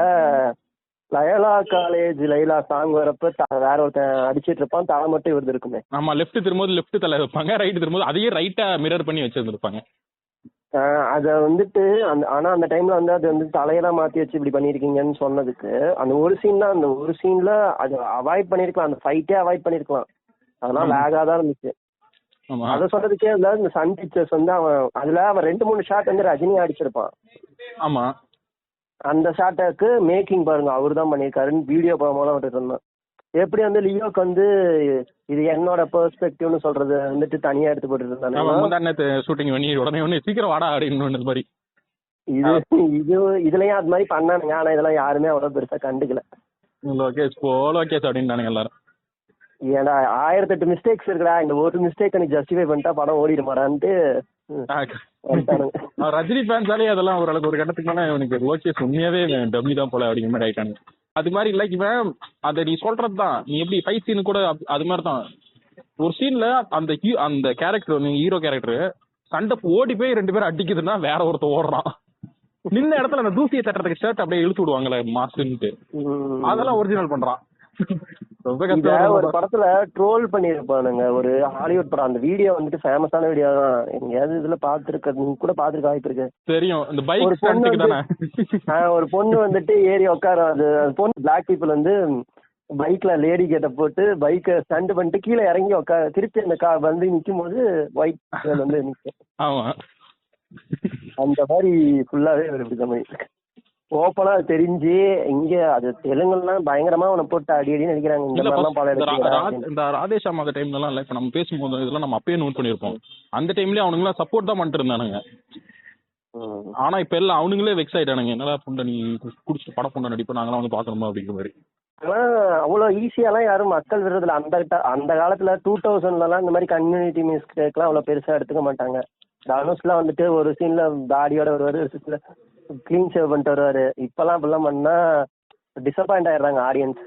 லயலா காலேஜ் லைலா சாங் வரப்ப வேற ஒருத்தன் அடிச்சிட்டு இருப்பான், தலை மட்டும் இவரு இருக்குமே. ஆமா, லெஃப்ட் திரும்போது லெஃப்ட் தலை வைப்பாங்க, ரைட் திரும்போது அதையே ரைட்டா மிரர் பண்ணி வச்சிருந்திருப்பாங்க. அத வந்துட்டு ஆனா அந்த டைம்ல வந்து அது வந்து தலையெல்லாம் மாத்தி வச்சு இப்படி பண்ணிருக்கீங்கன்னு சொன்னதுக்கு அந்த ஒரு சீன் தான், அந்த ஒரு சீன்ல அது அவாய்ட் பண்ணிருக்கலாம், அந்த ஃபைட்டே அவாய்ட் பண்ணிருக்கலாம். அதெல்லாம் லேகா தான் இருந்துச்சு. அத சொல்றதுக்கே இந்த சன் பிக்சர்ஸ் வந்து அவன் 2-3 ஷாட் வந்து ரஜினி அடிச்சிருப்பான். ஆமா, அந்த ஷாட்டுக்கு மேக்கிங் பாருங்க அவரு தான் பண்ணிருக்காருன்னு வீடியோ போகும்போது விட்டு சொன்னான். எப்படி வந்து லியோக்கு வந்து இது என்னோட பெர்ஸ்பெக்டிவ்னு சொல்றது வந்துட்டு தனியா எடுத்து போட்டு இருந்தாங்க. ஷூட்டிங் பண்ணி உடனே சீக்கிரம் வாடா அப்படின்னு மாதிரி இதுலயும் அது மாதிரி பண்ணானுங்க. ஆனா இதெல்லாம் யாருமே அவ்வளவு பெருசா கண்டுக்கல. லோகேஷ் அப்படின்னு எல்லாரும் ஏன்னா 1008 மிஸ்டேக்ஸ் இருக்குடா, இந்த ஒரு மிஸ்டேக் நீ ஜஸ்டிஃபை பண்ணிட்டா படம் ஓடிடுமாடான்ட்டு ரஜினி ஃபேன்ஸாலே அதெல்லாம் ஓரளவுக்கு ஒரு கட்டத்துக்கு மேல எனக்கு லோகேஷ் உண்மையாவே டம்மி தான் போல அப்படிங்கிற மாதிரி ஆயிட்டாங்க. அது மாதிரி இல்ல இவன் அதை நீ சொல்றதுதான், நீ எப்படி ஃபைட் சீனு கூட அது மாதிரி தான். ஒரு சீன்ல அந்த கேரக்டர் ஹீரோ கேரக்டர் சண்டை ஓடி போய் 2 பேரும் அடிக்குதுன்னா வேற ஒருத்தர் ஓடுறான். நின்ன இடத்துல அந்த தூசியை தட்டுறதுக்கு ஷர்ட் அப்படியே இழுத்து விடுவாங்களே மாசுன்ட்டு, அதெல்லாம் ஒரிஜினல் பண்றான். ஒரு படத்துல ட்ரோல் பண்ணிருப்பானுங்க ஒரு ஹாலிவுட் படம். அந்த வீடியோ வந்துட்டு ஃபேமஸான வீடியோ தான், எங்கேயாவது இதுல பாத்துருக்க நீ கூட பாத்துருக்க வாய்ப்பு இருக்கு. தெரியும், இந்த பைக் ஸ்டண்ட் தானே. ஒரு பொண்ணு வந்துட்டு ஏறி உட்கார, அது பொண்ணு பிளாக் பீப்புள் வந்து பைக்ல லேடி கேட்ட போட்டு பைக்கை ஸ்டண்ட் பண்ணிட்டு கீழே இறங்கி உட்கார, திருப்பி அந்த கார் வந்து நிக்கும் போது ஒயிட் வந்து நிக்கும். ஆமா, அந்த மாதிரி ஃபுல்லாவே ஒரு ஓப்பனா தெரிஞ்சு இங்க அது தெலுங்குலாம் பயங்கரமா அவனை போட்டு அடி அடி நடிக்கிறாங்க. இந்த மாதிரிலாம் பல இந்த ராதேஷாம் அந்த டைம்ல எல்லாம் இப்ப நம்ம பேசும்போது இதெல்லாம் நம்ம அப்பயே நோட் பண்ணிருப்போம். அந்த டைம்லயே அவனுங்க எல்லாம் சப்போர்ட் தான் பண்ணிட்டு இருந்தானுங்க. ஆனா இப்ப எல்லாம் அவனுங்களே வெக்ஸ் ஆயிட்டானுங்க. என்னடா புண்டை நீ குடிச்சிட்டு படம் புண்டை நடிப்போம், நாங்களாம் வந்து பாக்கணுமா அப்படிங்கிற மாதிரி. ஆனா அவ்வளவு ஈஸியாலாம் யாரும் மக்கள் விருதுல அந்த காலத்துல 2000 இந்த மாதிரி கம்யூனிட்டி மிஸ்டேக்லாம் அவ்வளவு பெருசா எடுத்துக்க மாட்டாங்க. தனுஷ்லாம் வந்துட்டு ஒரு சீன்ல தாடியோட வருவாரு, ஒரு சீன்ல கிளீன் ஷேவ் பண்ணிட்டு வருவாரு. இப்பெல்லாம் இப்பெல்லாம் பண்ணா டிசப்பாயிண்ட் ஆயிடுறாங்க ஆடியன்ஸ்.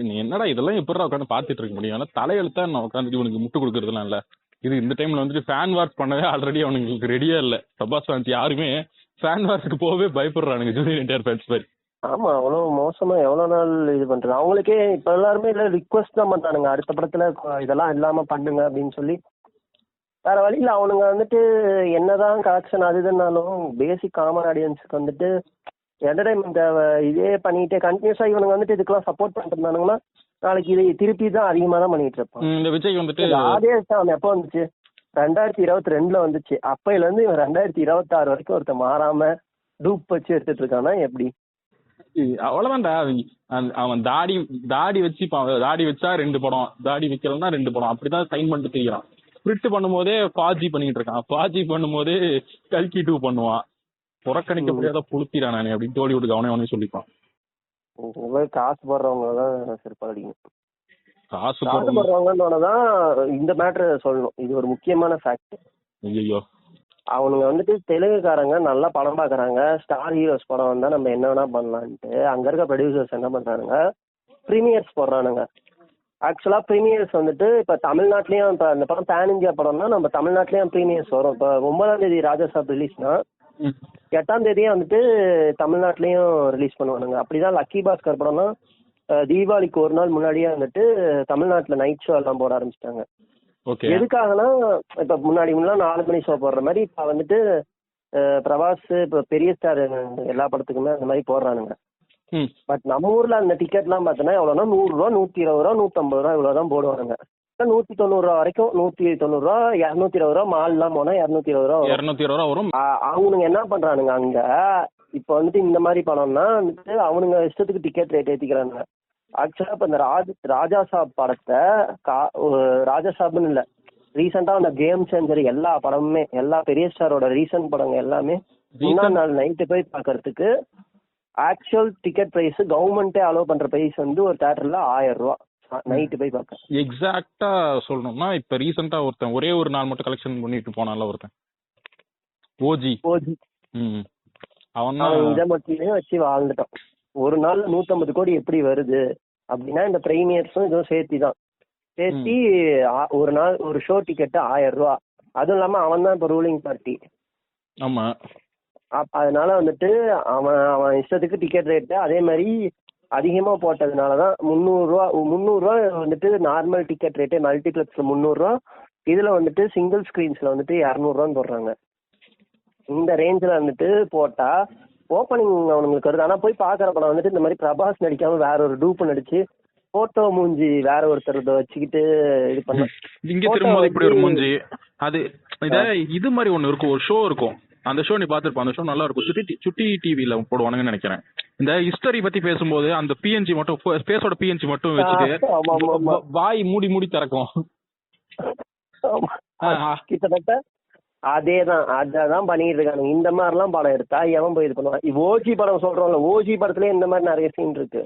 நீ என்னடா இதெல்லாம் எப்படி உட்காந்து பாத்துட்டு இருக்க முடியும்? தலையெழுத்தா நான் உட்காந்துட்டு உனக்கு முட்டு கொடுக்கறதுலாம் இல்ல. இது இந்த டைம்ல வந்துட்டு ஃபேன் வார்ஸ் பண்ணவே ஆல்ரெடி அவனுங்களுக்கு ரெடியா இல்ல. பிரபாஸ் ஃபேன்ஸ் யாருமே ஃபேன் வார்ஸ்க்கு போகவே பயப்படுறானுங்க ஜூனியர் என்டிஆர் ஃபேன்ஸ் மாதிரி. ஆமா, அவ்வளவு மோசமா எவ்வளவு நாள் இது பண்றது. அவங்களுக்கே இப்ப எல்லாருமே இல்ல ரிக்வஸ்ட் தான் பண்றானுங்க, அடுத்த படத்துல இதெல்லாம் இல்லாம பண்ணுங்க அப்படின்னு சொல்லி. வேற வழியில் அவனுங்க வந்துட்டு என்னதான் கலெக்ஷன் அதுதுன்னாலும் பேசிக் காமன் ஆடியன்ஸுக்கு வந்துட்டு என்டர்டைன்மெண்ட் இதே பண்ணிட்டு கண்டினியூஸா இவனுங்க வந்துட்டு இதுக்கெல்லாம் சப்போர்ட் பண்ணிட்டு இருந்தானுங்கன்னா நாளைக்கு இது திருப்பி தான் அதிகமா தான் பண்ணிட்டு இருப்பான். இந்த விஜய் வந்துட்டு ஆதேஷ் தான் எப்போ வந்துச்சு, 2022 வந்துச்சு. அப்பையில இருந்து இவன் 2026 வரைக்கும் ஒருத்தர் மாறாம டூப் வச்சு எடுத்துட்டு இருக்கானா எப்படி? அவ்வளவுதான்டா. அவன் தாடி வச்சு தாடி வச்சா 2 படம், தாடி வைக்கலன்னா 2 படம், அப்படிதான் சைன் பண்ணிட்டு தெரியுறான். ஸ்பிரிட் பண்ணும்போதே பாஜி பண்ணிட்டு இருக்கான், பாஜி பண்ணும்போதே கல்கி 2 பண்ணுவான். புறக்கணிக்க முடியாத புளுத்திரான் நானே அப்படின்னு டோலிவுட் அவனே சொல்லிப்பான். காசு போடுறவங்கதான் சிறப்பாடிக்கணும். காசு போடுறவங்கதான் இந்த மேட்டர் சொல்லணும். இது ஒரு முக்கியமான ஃபேக்ட். ஐயோ, அவனுங்க வந்துட்டு தெலுங்குக்காரங்க நல்லா படம் பாக்குறாங்க, ஸ்டார் ஹீரோஸ் படம் வந்தா நம்ம என்ன வேணா பண்ணலான்ட்டு அங்க இருக்க ப்ரொடியூசர்ஸ் என்ன பண்றானுங்க, ப்ரீமியர்ஸ் போடுறானுங்க. ஆக்சுவலா ப்ரீமியர்ஸ் வந்துட்டு இப்ப தமிழ்நாட்டிலயும் இப்ப அந்த படம் பேன் இந்தியா படம்னா நம்ம தமிழ்நாட்டிலயும் ப்ரீமியர்ஸ் வரும். இப்ப 9ஆம் தேதி ராஜா சாப் ரிலீஸ்னா 8ஆம் தேதியே வந்துட்டு தமிழ்நாட்டிலயும் ரிலீஸ் பண்ணுவானுங்க. அப்படிதான் லக்கி பாஸ்கர் படம்னா தீபாவளிக்கு ஒரு நாள் முன்னாடியே வந்துட்டு தமிழ்நாட்டுல நைட் ஷோ எல்லாம் போட ஆரம்பிச்சிட்டாங்க. எதுக்காகனா இப்ப முன்னாடி 4 மணி ஷோ போடுற மாதிரி இப்ப வந்துட்டு பிரபாஸ் இப்ப பெரிய ஸ்டார் எல்லா படத்துக்குமே அந்த மாதிரி போடுறானுங்க. பட் நம்ம ஊர்ல அந்த டிக்கெட் எல்லாம் பாத்தீங்கன்னா எவ்வளவுனா 100 ரூபா, 120 ரூபா, 150 ரூபா இவ்வளவுதான் போடுவானுங்க. 190 ரூபா வரைக்கும், 190 ரூபா, 220 ரூபா மால் எல்லாம் போனா 220 ரூபா வரும். அவனுங்க என்ன பண்றானுங்க அங்க இப்ப வந்துட்டு இந்த மாதிரி படம்னா வந்துட்டு அவனுங்க இஷ்டத்துக்கு டிக்கெட் ரேட் ஏத்திக்கிறாங்க. ஆக்சுவலா இப்ப இந்த ராஜா சாப் படத்தை ராஜா சாப்னு இல்ல, ரீசெண்டா அந்த கேம் சேஞ்சர் எல்லா படமுமே, எல்லா பெரிய ஸ்டாரோட ரீசெண்ட் படங்க எல்லாமே 3ஆம் நாள் நைட்டு போய் பாக்குறதுக்கு ஆக்சுவல் டிக்கெட் பிரைஸ் கவர்மெண்டே அலோவ் பண்ற பிரைஸ் வந்து ஒரு தியேட்டர்ல 1000 ரூபா நைட்டு போய் பார்க்க. எக்ஸாக்டா சொல்லணும்னா இப்ப ரீசெண்டா ஒருத்தன் ஒரே ஒரு நாள் மட்டும் கலெக்ஷன் பண்ணிட்டு போனால ஒருத்தன் ஓஜி. அவன் இதை மட்டுமே வச்சு வாழ்ந்துட்டான். ஒரு நாள் 150 கோடி எப்படி வருது அப்படின்னா இந்த பிரீமியர்ஸும் இதுவும் சேர்த்தி ஒரு நாள் ஒரு ஷோ டிக்கெட்டு 1000 ரூபா. அதுவும் இல்லாம அவன் தான் இப்ப ரூலிங் பார்ட்டி. ஆமா, அதனால வந்துட்டு அவன் இஷ்டத்துக்கு டிக்கெட் ரேட்டு அதே மாதிரி அதிகமா போட்டதுனாலதான் 300 ரூபா வந்துட்டு நார்மல் டிக்கெட் ரேட்டு, மல்டிபிளெக்ஸ்ல 300 ரூபா, இதுல வந்துட்டு சிங்கிள் ஸ்கிரீன்ஸ்ல வந்துட்டு 200 ரூபான்னு போடுறாங்க. இந்த ரேஞ்சில் வந்துட்டு போட்டா ஓப்பனிங் அவனுங்களுக்கு வருது. ஆனா போய் பாக்குற படம் வந்துட்டு இந்த மாதிரி பிரபாஸ் நடிக்காம வேற ஒரு டூப்பு நடிச்சு போட்டோ மூஞ்சி வேற ஒருத்தர் வச்சுக்கிட்டு இது பண்ண இங்க திரும்ப இப்படி ஒரு மூஞ்சி அது இது மாதிரி ஒண்ணு இருக்கும், ஒரு ஷோ இருக்கும். அந்த ஷோ நீ பாத்துருப்ப, அந்த ஷோ நல்லா இருக்கும். சுட்டி டிவில போடுவானுங்கன்னு நினைக்கிறேன். இந்த ஹிஸ்டரி பத்தி பேசும்போது அந்த பிஎன்ஜி மட்டும் பேஸோட பிஎன்ஜி மட்டும் வச்சுட்டு வாய் மூடி மூடி திறக்கும். கிட்டத்தட்ட அதேதான் அதான் பண்ணிட்டு இருக்காங்க. இந்த மாதிரி எல்லாம் படம் எடுத்தா எவன் போய் இது பண்ணுவான்? ஓஜி படம் சொல்றோம்ல, ஓஜி படத்துல இந்த மாதிரி நிறைய சீன் இருக்கு.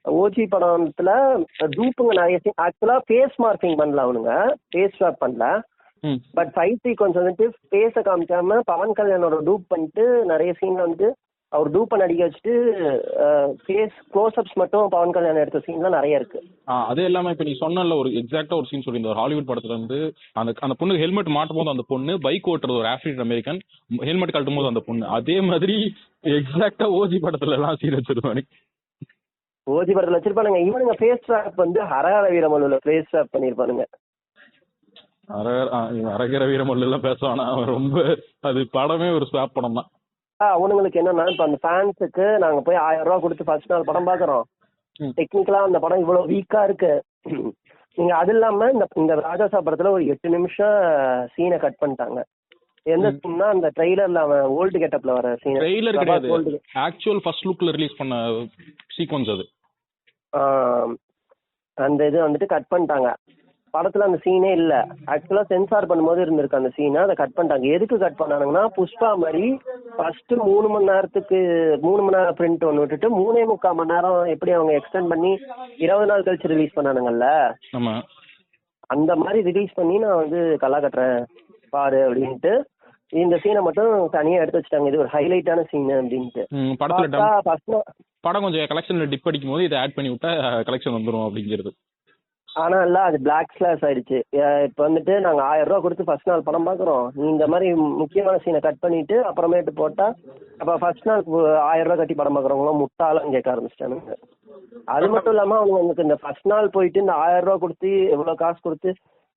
ஓஜி படத்துல டூப்புங்க நிறைய சீன். ஆக்சுவலா ஃபேஸ் மார்க்கிங் பண்ணல அவனுங்க, ஃபேஸ் ஸ்வாப் பண்ணல. பட் ஃபைட் சீக்வன்ஸ் வந்துட்டு ஃபேஸை காமிக்காம பவன் கல்யாணோட டூப் பண்ணிட்டு நிறைய சீன்ல வந்து அவர் டூப்பை நடிக்க வச்சுட்டு ஃபேஸ் க்ளோஸ்அப்ஸ் மட்டும் பவன் கல்யாணம் எடுத்த சீன்லாம் நிறைய இருக்கு. அது இல்லாம இப்ப நீ சொன்னல ஒரு எக்ஸாக்டா ஒரு சீன் சொல்லியிருந்த ஒரு ஹாலிவுட் படத்துல இருந்து அந்த பொண்ணு ஹெல்மெட் மாட்டும் போது அந்த பொண்ணு பைக் ஓட்டுறது ஒரு ஆப்பிரிக்கன் அமெரிக்கன், ஹெல்மெட் கழட்டும் போது அந்த பொண்ணு, அதே மாதிரி எக்ஸாக்டா ஓஜி படத்துல எல்லாம் சீன் வச்சிருவானு. ஓஜி படத்துல வச்சிருப்பானுங்க. இவனுங்க ஃபேஸ் ஸ்வாப் வந்து ஹரஹர வீரமல்லுல ஃபேஸ் ஸ்வாப் பண்ணிருப்பானுங்க. அரகர வீரமல்ல எல்லாம் பேசுவானா ரொம்ப, அது படமே ஒரு ஸ்வாப் படம் தான். அவனுங்களுக்கு என்னன்னா, இப்ப அந்த ஃபேன்ஸுக்கு நாங்க போய் 1000 ரூபா கொடுத்து ஃபர்ஸ்ட் நாள் படம் பாக்குறோம், டெக்னிக்கலா அந்த படம் இவ்வளவு வீக்கா இருக்கு. நீங்க அது இல்லாம இந்த ராஜாசா படத்துல ஒரு 8 நிமிஷம் சீனை கட் பண்ணிட்டாங்க. எந்த சீன்னா அந்த ட்ரெய்லர்ல அவன் ஓல்டு கெட்டப்ல வர சீன். ட்ரெய்லர் கிடையாது, ஆக்சுவல் ஃபர்ஸ்ட் லுக்ல ரிலீஸ் பண்ண சீக்வென்ஸ் அது. அந்த இது வந்துட்டு கட் பண்ணிட்டாங்க. படத்துல அந்த சீனே இல்ல. ஆக்சுவலா சென்சார் பண்ணும்போது இருந்திருக்கு அந்த சீனை, அதை கட் பண்ணிட்டாங்க. எதுக்கு கட் பண்ணானுங்கன்னா, புஷ்பா மாதிரி ஃபர்ஸ்ட் 3 மணி நேரம் பிரிண்ட் ஒன்று விட்டுட்டு 3.25 மணி நேரம் எப்படி அவங்க எக்ஸ்டெண்ட் பண்ணி 20 நாள் கழிச்சு ரிலீஸ் பண்ணானுங்கல்ல, அந்த மாதிரி ரிலீஸ் பண்ணி நான் வந்து கலா கட்டுறேன் பாரு அப்படின்ட்டு இந்த சீனை மட்டும் தனியா எடுத்து வச்சுட்டாங்க. இது ஒரு ஹைலைட்டான சீன் அப்படின்ட்டு. படம் கொஞ்சம் கலெக்ஷன்ல டிப் அடிக்கும் போது இதை ஆட் பண்ணி விட்டா கலெக்ஷன் வந்துடும் அப்படிங்கிறது. ஆனா இல்ல, அது பிளாக் ஸ்லாஷ் ஆயிடுச்சு. இப்ப வந்துட்டு நாங்க 1000 ரூபா கொடுத்து ஃபர்ஸ்ட் நாள் படம் பாக்குறோம், நீ இந்த மாதிரி முக்கியமான சீனை கட் பண்ணிட்டு அப்புறமேட்டு போட்டா அப்ப ஃபர்ஸ்ட் நாள் 1000 ரூபா கட்டி படம் பாக்குறவங்களும் முட்டாளம் கேட்க ஆரம்பிச்சிட்டானுங்க. அது மட்டும் இல்லாம அவனுங்களுக்கு இந்த ஃபர்ஸ்ட் நாள் போயிட்டு இந்த 1000 ரூபா கொடுத்து எவ்வளவு காசு கொடுத்து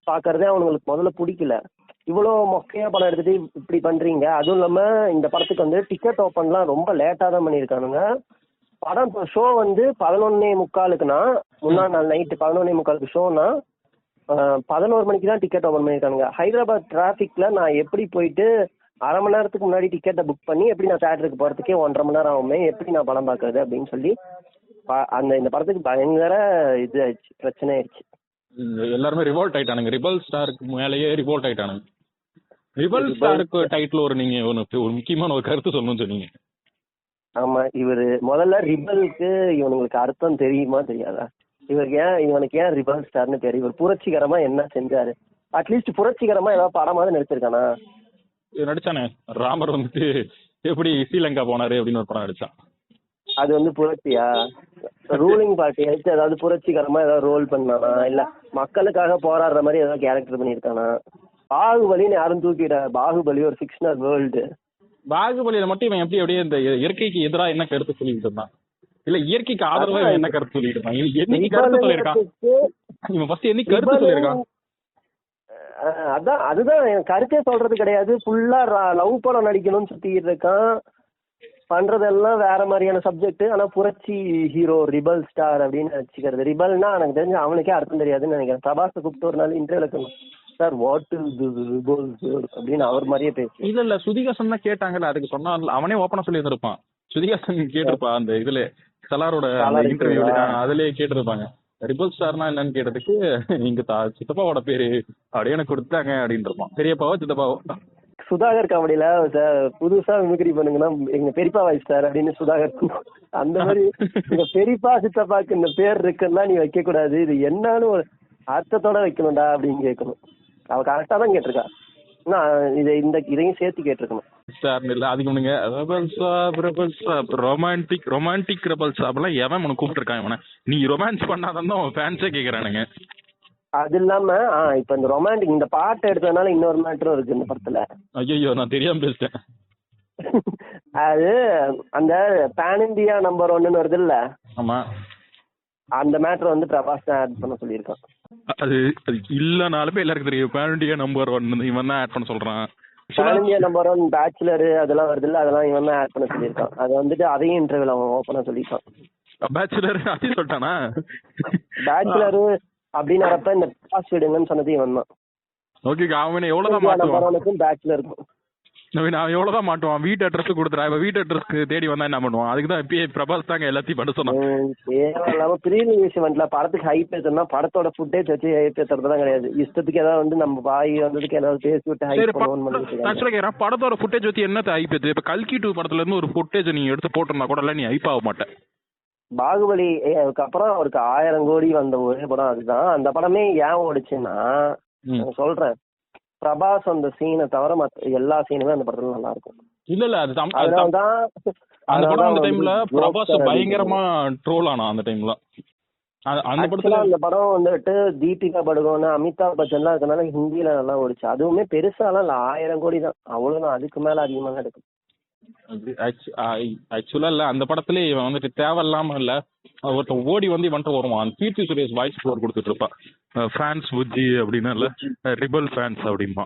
பாக்குறதே அவங்களுக்கு முதல்ல பிடிக்கல. இவ்வளவு மொக்கையா படம் எடுத்துட்டு இப்படி பண்றீங்க. அதுவும் இல்லாம இந்த படத்துக்கு வந்து டிக்கெட் ஓப்பன்லாம் ரொம்ப லேட்டா தான் பண்ணிருக்கானுங்க. படம் ஷோ வந்து 11:45க்குனா முன்னாள் நாள் நைட்டு 11:45 ஷோனா 11 மணிக்கு தான் டிக்கெட் ஓப்பன் பண்ணியிருக்கானுங்க. ஹைதராபாத் டிராஃபிக்ல நான் எப்படி போயிட்டு அரை மணி நேரத்துக்கு முன்னாடி டிக்கெட்டை புக் பண்ணி எப்படி நான் தியேட்டருக்கு போறதுக்கே 1.5 மணி நேரம் ஆகுமே, எப்படி நான் படம் பார்க்கறது அப்படின்னு சொல்லி இந்த படத்துக்கு பயங்கர இது ஆயிடுச்சு, பிரச்சனை ஆயிடுச்சு. எல்லாருமே ரிவோல்ட் ஆயிட்டானுங்க. ரிபல் ஸ்டாருக்கு மேலேயே ரிவோல்ட் ஆயிட்டானுங்க. ரிபல் ஸ்டாருக்கு டைட்டில் ஒரு நீங்க ஒரு முக்கியமான ஒரு கருத்து சொல்லணும்னு சொன்னீங்க. ஆமா, இவரு முதல்ல ரிபலுக்கு இவனுங்களுக்கு அர்த்தம் தெரியுமா தெரியாதா? இவனுக்கு ஏன் ரிபல் ஸ்டார்னு பேரு? இவர் புரட்சிகரமா என்ன செஞ்சாரு? அட்லீஸ்ட் புரட்சிகரமா ஏதாவது படமாவது நடிச்சிருக்கானா? நடிச்சானே, ராமர் வந்துட்டு எப்படி ஸ்ரீலங்கா போனாரு அப்படின்னு ஒரு படம் நடிச்சான். அது வந்து புரட்சியா? ரூலிங் பார்ட்டி ஆயிடுச்சு. ஏதாவது புரட்சிகரமா ஏதாவது ரோல் பண்ணானா? இல்ல மக்களுக்காக போராடுற மாதிரி ஏதாவது கேரக்டர் பண்ணிருக்கானா? பாகுபலின்னு யாரும் தூக்கிட, பாகுபலி ஒரு ஃபிக்ஷனல் வேர்ல்டு. பாகுபலியில மட்டும் இவன் அப்படியே இந்த இயற்கைக்கு எதிராக என்ன கருத்து சொல்லிட்டு இருந்தான், இல்ல இயற்கைக்கு ஆதரவா என்ன கருத்து சொல்லிட்டு இருக்கான்? என்னைக்கு கருத்து சொல்லியிருக்கான் இவன்? ஃபர்ஸ்ட் என்னைக்கு கருத்து சொல்லியிருக்கான்? அதுதான் கருத்தே சொல்றது கிடையாது. ஃபுல்லா லவ் படம் நடிக்கணும்னு சுத்திட்டு இருக்கான். பண்றதெல்லாம் வேற மாதிரியான சப்ஜெக்ட். ஆனா புரட்சி ஹீரோ ரிபல் ஸ்டார் அப்படின்னு வச்சுக்கிறது. ரிபல்னா எனக்கு தெரிஞ்சு அவனுக்கே அர்த்தம் தெரியாதுன்னு நினைக்கிறேன். பிரபாஸை கூப்பிட்டு ஒரு நாள் இன்டர்வியூல சார் வாட் இஸ் ரிபல் அப்படின்னு அவர் மாதிரியே பேசு. இல்ல சுதிகாசன் தான் கேட்டாங்கல்ல, அதுக்கு சொன்னா அவனே ஓப்பனா சொல்லி இருந்திருப்பான். சுதிகாசன் கேட்டிருப்பா அந்த இதுல சலாரோட இன்டர்வியூல, அதுலயே கேட்டிருப்பாங்க ரிபல் ஸ்டார்னா என்னன்னு கேட்டதுக்கு இங்க சித்தப்பாவோட பேரு அப்படியே எனக்கு கொடுத்தாங்க அப்படின்னு இருப்பான். பெரியப்பாவோ சித்தப்பாவோ. சுதாகர் காமெடியில புதுசா மிமிக்ரி பண்ணுங்கன்னா எங்க பெரியப்பா வாய்ஸ் சார் அப்படின்னு சுதாகர். அந்த மாதிரி எங்க பெரியப்பா சித்தப்பாக்கு இந்த பேர் இருக்குன்னா நீ வைக்க கூடாது, இது என்னன்னு ஒரு அர்த்தத்தோட வைக்கணும்டா அப்படின்னு கேட்கணும். அவ கரெக்டா தான் கேட்டிருக்கா. இதையும் சேர்த்து கேட்டிருக்கணும். ரொமான்டிக் ரெபல்ஸ் அப்படிலாம் எவன் உனக்கு கூப்பிட்டு இருக்கான்? இவனை நீ ரொமான்ஸ் பண்ணாதான் அவன் ஃபேன்ஸே கேக்குறானுங்க. அது இல்லாம இப்ப இந்த ரொமான்டிக் இந்த பாட்டு எடுத்ததுனால இன்னொரு மேட்டரும் இருக்கு இந்த படத்துல. ஐயோ நான் தெரியாம பேசிட்டேன். அது அந்த பேன் இந்தியா நம்பர் 1 வருது இல்ல, ஆமா, அந்த மேட்டர் வந்து பிரபாஸ் தான் ஆட் பண்ண சொல்லியிருக்கான். அது இல்லனாலுமே எல்லாருக்கும் தெரியும் பேன் இந்தியா நம்பர் 1 இவன் தான் ஆட் பண்ண சொல்றான். பேன் இந்தியா நம்பர் 1 பேச்சுலர் அதெல்லாம் வருது இல்ல, அதெல்லாம் இவன் தான் ஆட் பண்ண சொல்லியிருக்கான். அது வந்துட்டு அதையும் இன்டர்வியூல அவன் ஓப்பனா சொல்லியிருக்கான். பேச்சுலர் அதையும் சொல்லிட்டானா? பேச்சுலர் அப்படின்னு வரப்ப இந்த பாஸ் விடுங்கன்னு சொன்னது இவன் தான். ஓகே, அவன் எவ்வளவுதான் மாத்துவான்? பேச்சுலருக்கும் அவன் எவ்வளவுதான் மாட்டுவான், வீட்டு அட்ரஸ் கொடுத்துறா. இப்ப வீட்டு அட்ரஸ்க்கு தேடி வந்தா என்ன பண்ணுவான்? அதுக்குதான் இப்பயே பிரபாஸ் தாங்க எல்லாத்தையும் பண்ண சொன்னான். தேவையில்லாம ப்ரீலியஸ் இவெண்ட்ல படத்துக்கு ஹைப் ஏத்தனா படத்தோட ஃபுட்டேஜ் வச்சு ஹைப் ஏத்துறதுலாம் கிடையாது. இஷ்டத்துக்கு ஏதாவது வந்து நம்ம வாய் வந்ததுக்கு ஏதாவது பேசி விட்டு ஹைப் பண்ணுவோம். படத்தோட ஃபுட்டேஜ் வச்சு என்ன ஹைப் ஏத்து? இப்ப கல்கி 2 படத்துல இருந்து ஒரு ஃபுட்டேஜ் நீ எடுத்து போட்டிருந்தா கூட நீ ஹைப் ஆக மாட்டேன். பாகுபலி அதுக்கப்புறம் அவருக்கு 1000 கோடி வந்த ஒரே படம் அதுதான். அந்த படமே ஏன் ஓடிச்சுன்னா சொல்றேன், பிரபாஸ் அந்த சீனை தவிர மத்த எல்லா சீனுமே அந்த படத்துல நல்லா இருக்கும். இல்ல அதனாலதான் அந்த படம் அந்த டைம்ல பிரபாஸ் பயங்கரமா ட்ரோல் ஆனா அந்த டைம்ல. அந்த படத்துல அந்த படம் வந்துட்டு தீபிகா படுகோன், அமிதாப் பச்சன்லாம் இருக்கனால ஹிந்தியில நல்லா ஓடிச்சு. அதுவுமே பெருசாலாம் இல்ல, 1000 கோடி தான், அவ்வளவுதான். அதுக்கு மேல அதிகமா தான் எடுக்கும். ஆக்சுவலா இல்ல அந்த படத்துல இவன் வந்துட்டு தேவையில்லாம இல்ல ஒருத்தன் ஓடி வந்து இவன்ட்டு வருவான். கீர்த்தி சுரேஷ் வாய்ஸ் ஓவர் கொடுத்துட்டு இருப்பான், ஃபேன்ஸ் புஜ்ஜி அப்படின்னா இல்ல ரிபல் ஃபேன்ஸ் அப்படின்பா.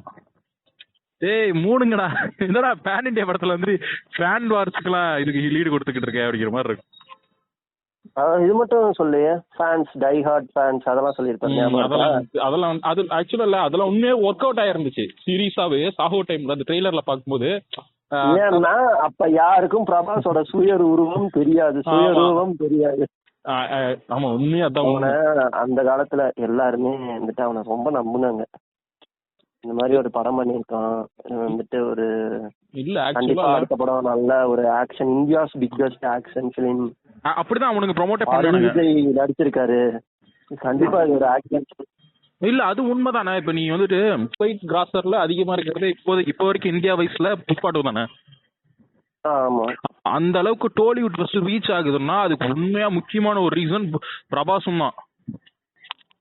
ஏய் மூணுங்கடா, என்னடா பேன் இண்டியா படத்துல வந்து ஃபேன் வார்ஸ்க்குலாம் இதுக்கு லீடு கொடுத்துக்கிட்டு இருக்கேன் அப்படிங்கிற மாதிரி இருக்கும். இது மட்டும் சொல்லு, ஃபேன்ஸ் டை ஹார்ட் ஃபேன்ஸ் அதெல்லாம் சொல்லியிருப்பாங்க. அதெல்லாம் அது ஆக்சுவலா இல்ல, அதெல்லாம் உண்மையே ஒர்க் அவுட் ஆயிருந்துச்சு சீரியஸாவே. சாஹோ டைம்ல அந்த ட்ரெய்லர்ல பாக்கும்போது ஏன்னா அப்ப யாருக்கும் பிரபாஸோட சுயரூபம் தெரியாது, சுயரூபம் தெரியாது. ஆமா உண்மையா அதான். அந்த காலத்துல எல்லாருமே வந்துட்டு அவனை ரொம்ப நம்புனாங்க. இந்த மாதிரி ஒரு படம் பண்ணிருக்கான் வந்துட்டு ஒரு இல்ல கண்டிப்பா அடுத்த படம் நல்ல ஒரு action, India's biggest action film அப்படிதான் அவனுக்கு ப்ரோமோட் பண்ணானுங்க. நடிச்சிருக்காரு, கண்டிப்பா இது ஒரு ஆக்ஷன். இல்ல அது உண்மைதானே. இப்ப நீ வந்துட்டு ஃபைட் கிராசர்ல அதிகமா இருக்கிறது இப்போ வரைக்கும் இந்தியா வைஸ்ல புஷ்பாட்டு தானே. ஆமா, அந்த அளவுக்கு டோலிவுட் ஃபர்ஸ்ட் ரீச் ஆகுதுன்னா அதுக்கு உண்மையா முக்கியமான ஒரு ரீசன் பிரபாஸும் தான்.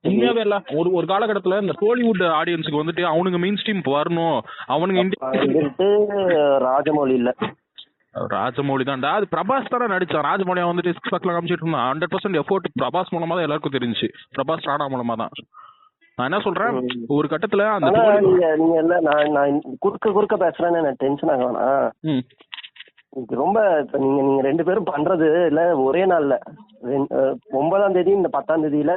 உண்மையாவே இல்ல ஒரு காலகட்டத்துல இந்த டோலிவுட் ஆடியன்ஸுக்கு வந்துட்டு அவனுங்க மெயின் ஸ்ட்ரீம் வரணும், அவனுங்க ராஜமௌலி இல்ல ராஜமௌலி தான்டா, அது பிரபாஸ் தானே நடிச்சான். ராஜமௌலியா வந்துட்டு காமிச்சிட்டு இருந்தான். 100% எஃபோர்ட் பிரபாஸ் மூலமா தான் எல்லாருக்கும் தெரிஞ்சு, பிரபாஸ் ராணா மூலமா தான். நான் என்ன சொல்றேன், ஒரு கட்டத்துல அந்த நீங்க இல்ல நான் குறுக்க பேசுறேன்னு எனக்கு டென்ஷன் ஆகவேனா. ரொம்ப இப்ப நீங்க 2 பேரும் பண்றது இல்ல ஒரே நாள்ல 9ஆம் தேதி இந்த 10ஆம் தேதியில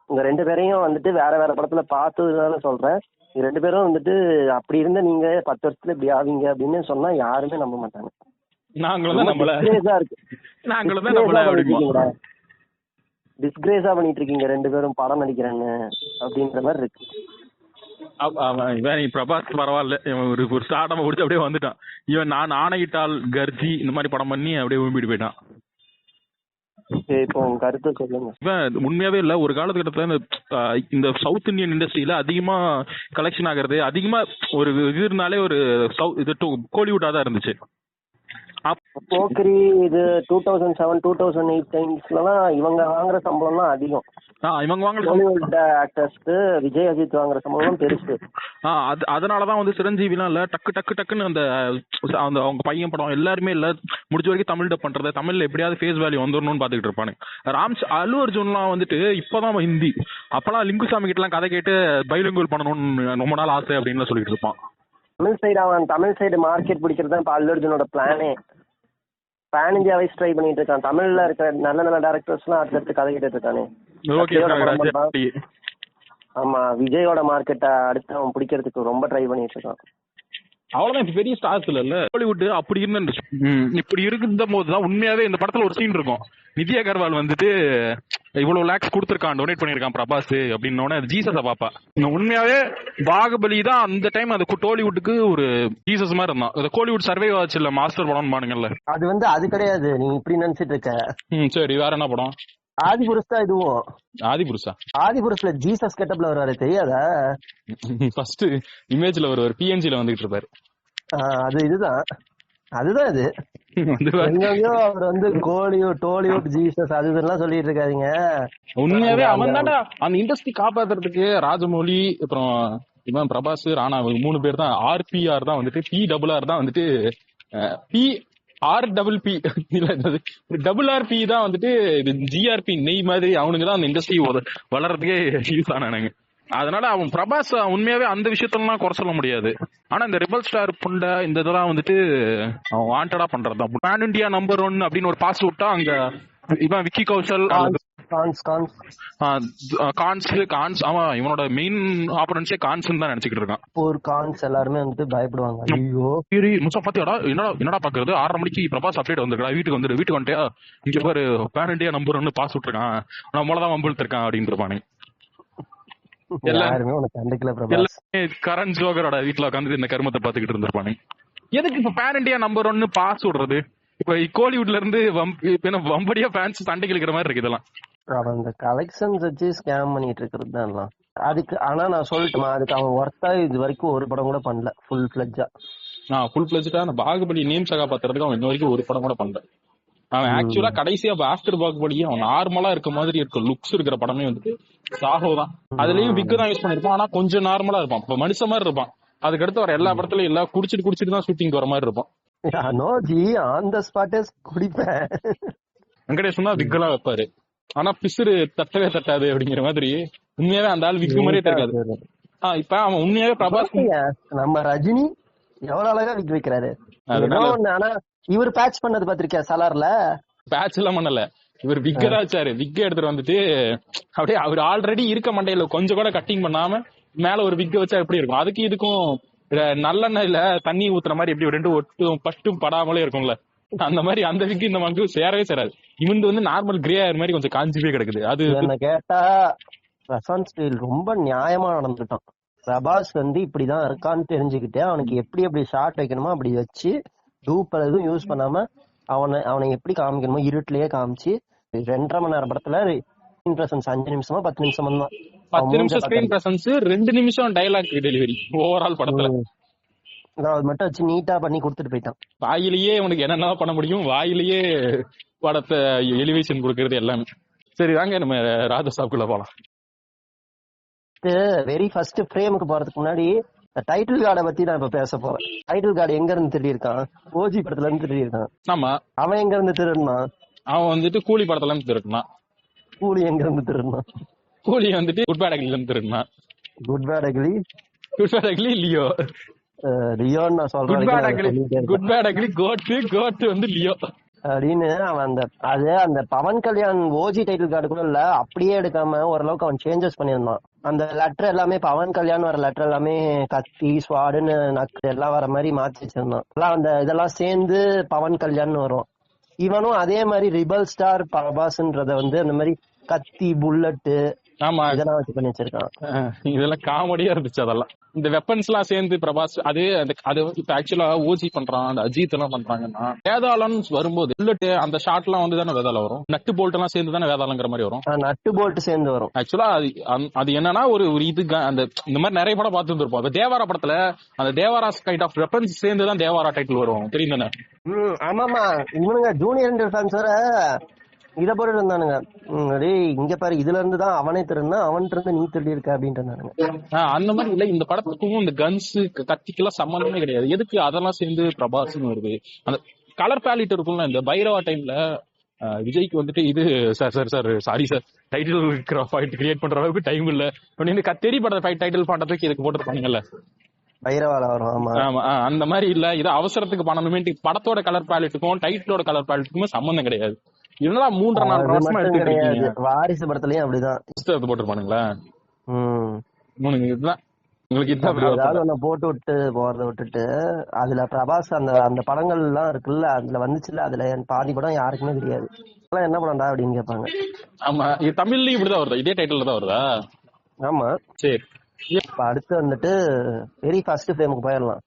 உங்க 2 பேரையும் வந்துட்டு வேற வேற படத்துல பார்த்ததுனால சொல்றேன். 2 பேரும் வந்துட்டு அப்படி இருந்த நீங்க 10 வருஷத்துல இப்படி ஆவீங்க அப்படின்னு சொன்னா யாருமே நம்ப மாட்டாங்க. நாங்களும் தான் நம்பல, நாங்களும் தான் நம்பல அப்படிங்களா. டிஸ்கிரேஸா பண்ணிட்டு இருக்கீங்க 2 பேரும் படம் நடிக்கிறேன்னு அப்படின்ற மாதிரி இருக்கு. இவன் பிரபாஸ் பரவாயில்ல, இவன் ஒரு ஸ்டார்டம் முடிச்சு அப்படியே வந்துட்டான். இவன் நான் ஆணையிட்டால் கர்ஜி இந்த மாதிரி படம் பண்ணி அப்படியே ஊம்பிட்டு போயிட்டான். இப்போ கருத்து சொல்லுங்க. இவன் உண்மையாவே இல்ல ஒரு காலகட்டத்துல இந்த சவுத் இந்தியன் இண்டஸ்ட்ரியில அதிகமா கலெக்ஷன் ஆகிறது அதிகமா ஒரு இது இருந்தாலே ஒரு இது கோலிவுட்டா தான் இருந்துச்சு. போக்கரி இது 2007 2008 டைம்ஸ்லாம் இவங்க வாங்குற சம்பளம்லாம் அதிகம். இவங்க வாங்குற பாலிவுட் ஆக்டர்ஸ்க்கு விஜய் அஜித் வாங்குற சம்பளம் பெருசு. அதனாலதான் வந்து சிரஞ்சீவிலாம் இல்ல டக்குன்னு அந்த அவங்க பையன் படம் எல்லாருமே இல்ல முடிஞ்ச வரைக்கும் தமிழ் டப் பண்றது, தமிழ்ல எப்படியாவது ஃபேஸ் வேல்யூ வந்துடணும்னு பாத்துக்கிட்டு இருப்பானு. அல்லு அர்ஜுன்லாம் வந்துட்டு இப்பதான் ஹிந்தி, அப்பெல்லாம் லிங்குசாமி கிட்ட எல்லாம் கதை கேட்டு பைலிங்குவல் பண்ணணும்னு ரொம்ப நாள் ஆசை அப்படின்னு சொல்லிட்டு இருப்பான். தமிழ் சைடு மார்க்கெட் பிடிக்கிறது தான் அல்லு அர்ஜுனோட பிளானே. பேன் இந்தியா வைஸ் ட்ரை பண்ணிட்டு இருக்கான். தமிழ்ல இருக்கிற நல்ல டைரக்டர்ஸ்லாம் அடுத்தடுத்து கதை கேட்டு இருக்கானே. ஆமா, விஜயோட மார்க்கெட்டை அடுத்து அவன் பிடிக்கிறதுக்கு ரொம்ப ட்ரை பண்ணிட்டு இருக்கான். அவ்வளவுதான். இப்ப பெரிய ஸ்டார்ஸ் இல்ல பாலிவுட் அப்படி இருந்துச்சு. இப்படி இருந்த போதுதான் உண்மையாவே இந்த படத்துல ஒரு சீன் இருக்கும். நிதி அகர்வால் வந்துட்டு இவ்வளவு லேக்ஸ் கொடுத்துருக்கான், டொனேட் பண்ணிருக்கான் பிரபாஸ் அப்படின்னோட ஜீசஸ பாப்பா. உண்மையாவே பாகுபலி தான் அந்த டைம் அது டோலிவுட்டுக்கு ஒரு ஜீசஸ் மாதிரி இருந்தான். அந்த கோலிவுட் சர்வே ஆச்சு இல்ல மாஸ்டர் படம் பானுங்கல்ல, அது கிடையாது. நீ இப்படி நினைச்சிட்டு இருக்க. சரி வேற என்ன படம்? ஆதிபுருஷ் தான் இதுவும். ஆதிபுருஷ்ல ஜீசஸ் கெட்டப்ல வருவாரு தெரியாதா? ஃபர்ஸ்ட் இமேஜ்ல வருவாரு, பிஎன்ஜில வந்துட்டு இருப்பாரு. அதுதான் இது. அவர் வந்து டோலிவுட் ஜீசஸ் அது இதெல்லாம் சொல்லிட்டு இருக்காதீங்க. உண்மையாவே அவன் தான்டா அந்த இண்டஸ்ட்ரி காப்பாத்துறதுக்கு. ராஜமௌலி அப்புறம் இவன் பிரபாஸ் ராணா 3 பேர் தான். RPR தான் வந்துட்டு PRR தான் வந்துட்டு RPP RRP தான் வந்துட்டு GRP நெய் மாதிரி அவனுங்க தான் அந்த இண்டஸ்ட்ரி வளர்றதுக்கே யூஸ் ஆனானுங்க. அதனால அவன் பிரபாஸ் உண்மையாவே அந்த விஷயத்தெல்லாம் குறை சொல்ல முடியாது. ஆனா இந்த ரிபல் ஸ்டார் புண்டை இந்த இதெல்லாம் வந்துட்டு அவன் வாண்டடா பண்றதுதான். பேன் இண்டியா நம்பர் 1 அப்படின்னு ஒரு பாஸ் விட்டா அங்க இவன் விக்கி கௌசல் கான்ஸ் அவன் இவனோட மெயின் ஆப்பரன்ஸே கான்ஸ் தான் நினைச்சுக்கிட்டு இருக்கான். ஒரு கான்ஸ் எல்லாருமே வந்துட்டு பயப்படுவாங்க. ஐயோ முசா பாத்தியாடா, என்னடா பாக்குறது, 6:30 மணிக்கு பிரபாஸ் அப்டேட் வந்துருக்கா, வீட்டுக்கு வந்துட்டியா, இங்க பாரு பேன் இண்டியா நம்பர் 1 பாஸ் விட்டுருக்கான், நம்மளதான் வம்பிழுத்து இருக்கான் அப்படின்னு இருப்பானு. யாருமே உனக்கு கண்டுக்கல பிரபாஸ். கரண் ஜோகரோட வீட்டுல உட்காந்து இந்த கருமத்தை பாத்துக்கிட்டு இருந்திருப்பானு. எதுக்கு இப்ப பேன் இண்டியா நம்பர் 1 பாஸ் விடுறது? இப்ப கோலிவுட்ல இருந்து வம்படியா ஃபேன்ஸ் சண்டைக்கு இருக்கிற மாதிரி இருக்கு இதெல்லாம். அவன் அந்த கலெக்ஷன்ஸ் வச்சு ஸ்கேம் பண்ணிட்டு இருக்கிறது தான் அதுக்கு. ஆனா நான் சொல்லட்டுமா, அதுக்கு அவன் ஒர்த்தா இது வரைக்கும் ஒரு படம் கூட பண்ணல ஃபுல் ஃபிளட்ஜா. ஃபுல் ஃபிளட்ஜா அந்த பாகுபலி நேம் சகா பாத்துறதுக்கு அவன் இன்ன வரைக்கும் ஒரு படம் கூட பண்ணல. அவன் ஆக்சுவலா கடைசியா ஆஃப்டர் பாகுபலியே அவன் நார்மலா இருக்க மாதிரி இருக்க லுக்ஸ் இருக்கிற படமே வந்துட்டு சாஹோ தான். அதுலயும் விக்கு தான் யூஸ் பண்ணிருப்பான், ஆனா கொஞ்சம் நார்மலா இருப்பான், இப்ப மனுஷ மாதிரி இருப்பான். அதுக்கடுத்து வர எல்லா படத்துலயும் எல்லாம் குடிச்சிட்டு தான் ஷூட்டிங் வர மாதிரி இருப்பான். ஆன் த ஸ்பாட் குடிப்பேன் வெங்கடேஷ் தான் விக்கெல்லாம் வைப்பாரு, ஆனா பிசுறு தட்டவே தட்டாது அப்படிங்கிற மாதிரி. உண்மையாவே அந்த ஆள் விக்கு மாதிரியே இருக்காது. இப்ப அவன் உண்மையாவே பிரபாஸ் நம்ம ரஜினி எவ்வளவு அழகா விக்கு வைக்கிறாரு. ஆனா இவர் பேட்ச் பண்ணது பாத்திருக்கியா சலார்ல? பேட்ச் எல்லாம் பண்ணல, இவர் விக்க தான் வச்சாரு. விக்க எடுத்துட்டு வந்துட்டு அப்படியே அவர் ஆல்ரெடி இருக்க மண்டையில கொஞ்சம் கூட கட்டிங் பண்ணாம மேல ஒரு விக்க வச்சா எப்படி இருக்கும்? அதுக்கு இதுக்கும் நல்லெண்ணெயில தண்ணி ஊத்துற மாதிரி எப்படி 2 ஒட்டும் பட்டும் படாமலே இருக்கும்ல, அந்த மாதிரி அந்த விக்கு இந்த மங்கு சேரவே சேராது. இவன் வந்து நார்மல் கிரே ஆர் மாதிரி கொஞ்சம் காஞ்சிவே கிடக்குது. அது என்ன கேட்டா பிரசாந்த் ஸ்டைல் ரொம்ப நியாயமா நடந்துட்டான். பிரபாஸ் வந்து இப்படிதான் இருக்கான்னு தெரிஞ்சுக்கிட்டு அவனுக்கு எப்படி ஷார்ட் வைக்கணுமோ அப்படி வச்சு டூப் எதுவும் யூஸ் பண்ணாம அவனை எப்படி காமிக்கணுமோ இருட்டிலேயே காமிச்சு 2.5 மணி நேரம் படத்துல பிரசன்ஸ் 5 நிமிஷமா 10 நிமிஷம் தான். 10 நிமிஷம் ஸ்கிரீன் பிரசன்ஸ், 2 நிமிஷம் டயலாக் டெலிவரி ஓவரால் படத்துல. அது மட்டும் வச்சு நீட்டா பண்ணி கொடுத்துட்டு போயிட்டான். வாயிலேயே உனக்கு என்னென்ன பண்ண முடியும், வாயிலேயே படத்தை எலிவேஷன் கொடுக்கறது எல்லாமே. சரி வாங்க நம்ம ராஜசாப்குள்ள போலாம். வெரி ஃபர்ஸ்ட் ஃப்ரேமுக்கு போறதுக்கு முன்னாடி டைட்டில் கார்டை பத்தி நான் இப்ப பேச போறேன். டைட்டில் கார்டு எங்க இருந்து திருடி இருக்கான்? ஓஜி படத்துல இருந்து திருடி இருக்கான். ஆமா, அவன் எங்க இருந்து திருடினான்? அவன் வந்துட்டு கூலி படத்துல இருந்து திருடினான். கூலி எங்க இருந்து திருடினான்? கூலி வந்துட்டு குட் பேட் அக்லில இருந்து திருடினான். Good bad ugly Leo. லியோன்னு நான் சொல்றேன். குட் பேட் அக்லி கோட் வந்து லியோ அப்படின்னு அவன் அந்த Pawan Kalyan OG title card கூட இல்ல, அப்படியே எடுக்காம ஓரளவுக்கு அவன் சேஞ்சஸ் பண்ணியிருந்தான். அந்த லெட்டர் எல்லாமே பவன் கல்யாண் வர லெட்டர் எல்லாமே கத்தி ஸ்வாடுன்னு நக்கு எல்லாம் வர மாதிரி மாத்தி வச்சிருந்தான். அந்த இதெல்லாம் சேர்ந்து பவன் கல்யாண் வரும். இவனும் அதே மாதிரி ரிபல் ஸ்டார் பிரபாஸ்ன்றத வந்து அந்த மாதிரி கத்தி புல்லட்டு இதெல்லாம் வச்சு பண்ணி வச்சிருக்கான். இதெல்லாம் காமெடியா இருந்துச்சு. அதெல்லாம் இந்த வெப்பன்ஸ் எல்லாம் சேர்ந்து பிரபாஸ் அது இப்ப ஆக்சுவலா ஓஜி பண்றான், அந்த அஜித் எல்லாம் பண்றாங்கன்னா வேதாளம் வரும்போது புல்லட் அந்த ஷாட் எல்லாம் வந்து தானே வேதாளம் வரும், நட்டு போல்ட் எல்லாம் சேர்ந்து தானே வேதாளங்கிற மாதிரி வரும். நட்டு போல்ட் சேர்ந்து வரும். ஆக்சுவலா அது என்னன்னா ஒரு இது அந்த இந்த மாதிரி நிறைய படம் பார்த்து இருந்திருப்போம். அந்த தேவாரா படத்துல அந்த தேவாரா கைண்ட் ஆஃப் வெப்பன்ஸ் சேர்ந்து தான் தேவாரா டைட்டில் வரும், தெரியும் தானே? ஆமாமா, இவனுங்க ஜூனியர் ஃபேன்ஸ் வேற இத போட்டு இருந்தானுங்க, இங்க பாரு இதுல இருந்து தான் அவனே திருந்தா அவன் இருந்து நீ திருடி இருக்க அப்படின்ட்டு. அந்த மாதிரி இல்ல, இந்த படத்துக்கும் இந்த கன்ஸ் கத்திக்கெல்லாம் சம்பந்தமே கிடையாது. எதுக்கு அதெல்லாம் சேர்ந்து பிரபாஸ்னு வருது? அந்த கலர் பேலட் இருக்கும்ல, இந்த பைரவா டைம்ல விஜய்க்கு வந்துட்டு இது sorry sir title fight create பண்ற அளவுக்கு டைம் இல்ல அப்படின்னு கத்தேரி பட ஃபைட் டைட்டில் பண்றதுக்கு இதுக்கு போட்டுருப்பானுங்கல்ல, பைரவால வரும். ஆமா, அந்த மாதிரி இல்ல, இது அவசரத்துக்கு பண்ணணுமே. படத்தோட கலர் பேலட்டுக்கும் டைட்டிலோட கலர் பேலட்டுக்குமே சம்பந்தம் கிடையாது. இதெல்லாம் 3.5 வருஷமா எடுத்துக்கிட்டு வாரிசு படத்துலயும் அப்படிதான் போட்டுருப்பானுங்களா? போட்டு விட்டு போறத விட்டுட்டு அதுல பிரபாஸ் அந்த படங்கள் எல்லாம் இருக்குல்ல, அதுல வந்துச்சுல, அதுல பாதி படம் யாருக்குமே தெரியாது. என்ன படம்டா அப்படின்னு கேட்பாங்க. ஆமா, இது தமிழ்லயும் இப்படிதான் வருதா? இதே டைட்டில் தான் வருதா? ஆமா. சரி, அடுத்து வந்துட்டு வெரி ஃபர்ஸ்ட் ஃப்ரேமுக்கு போயிடலாம்.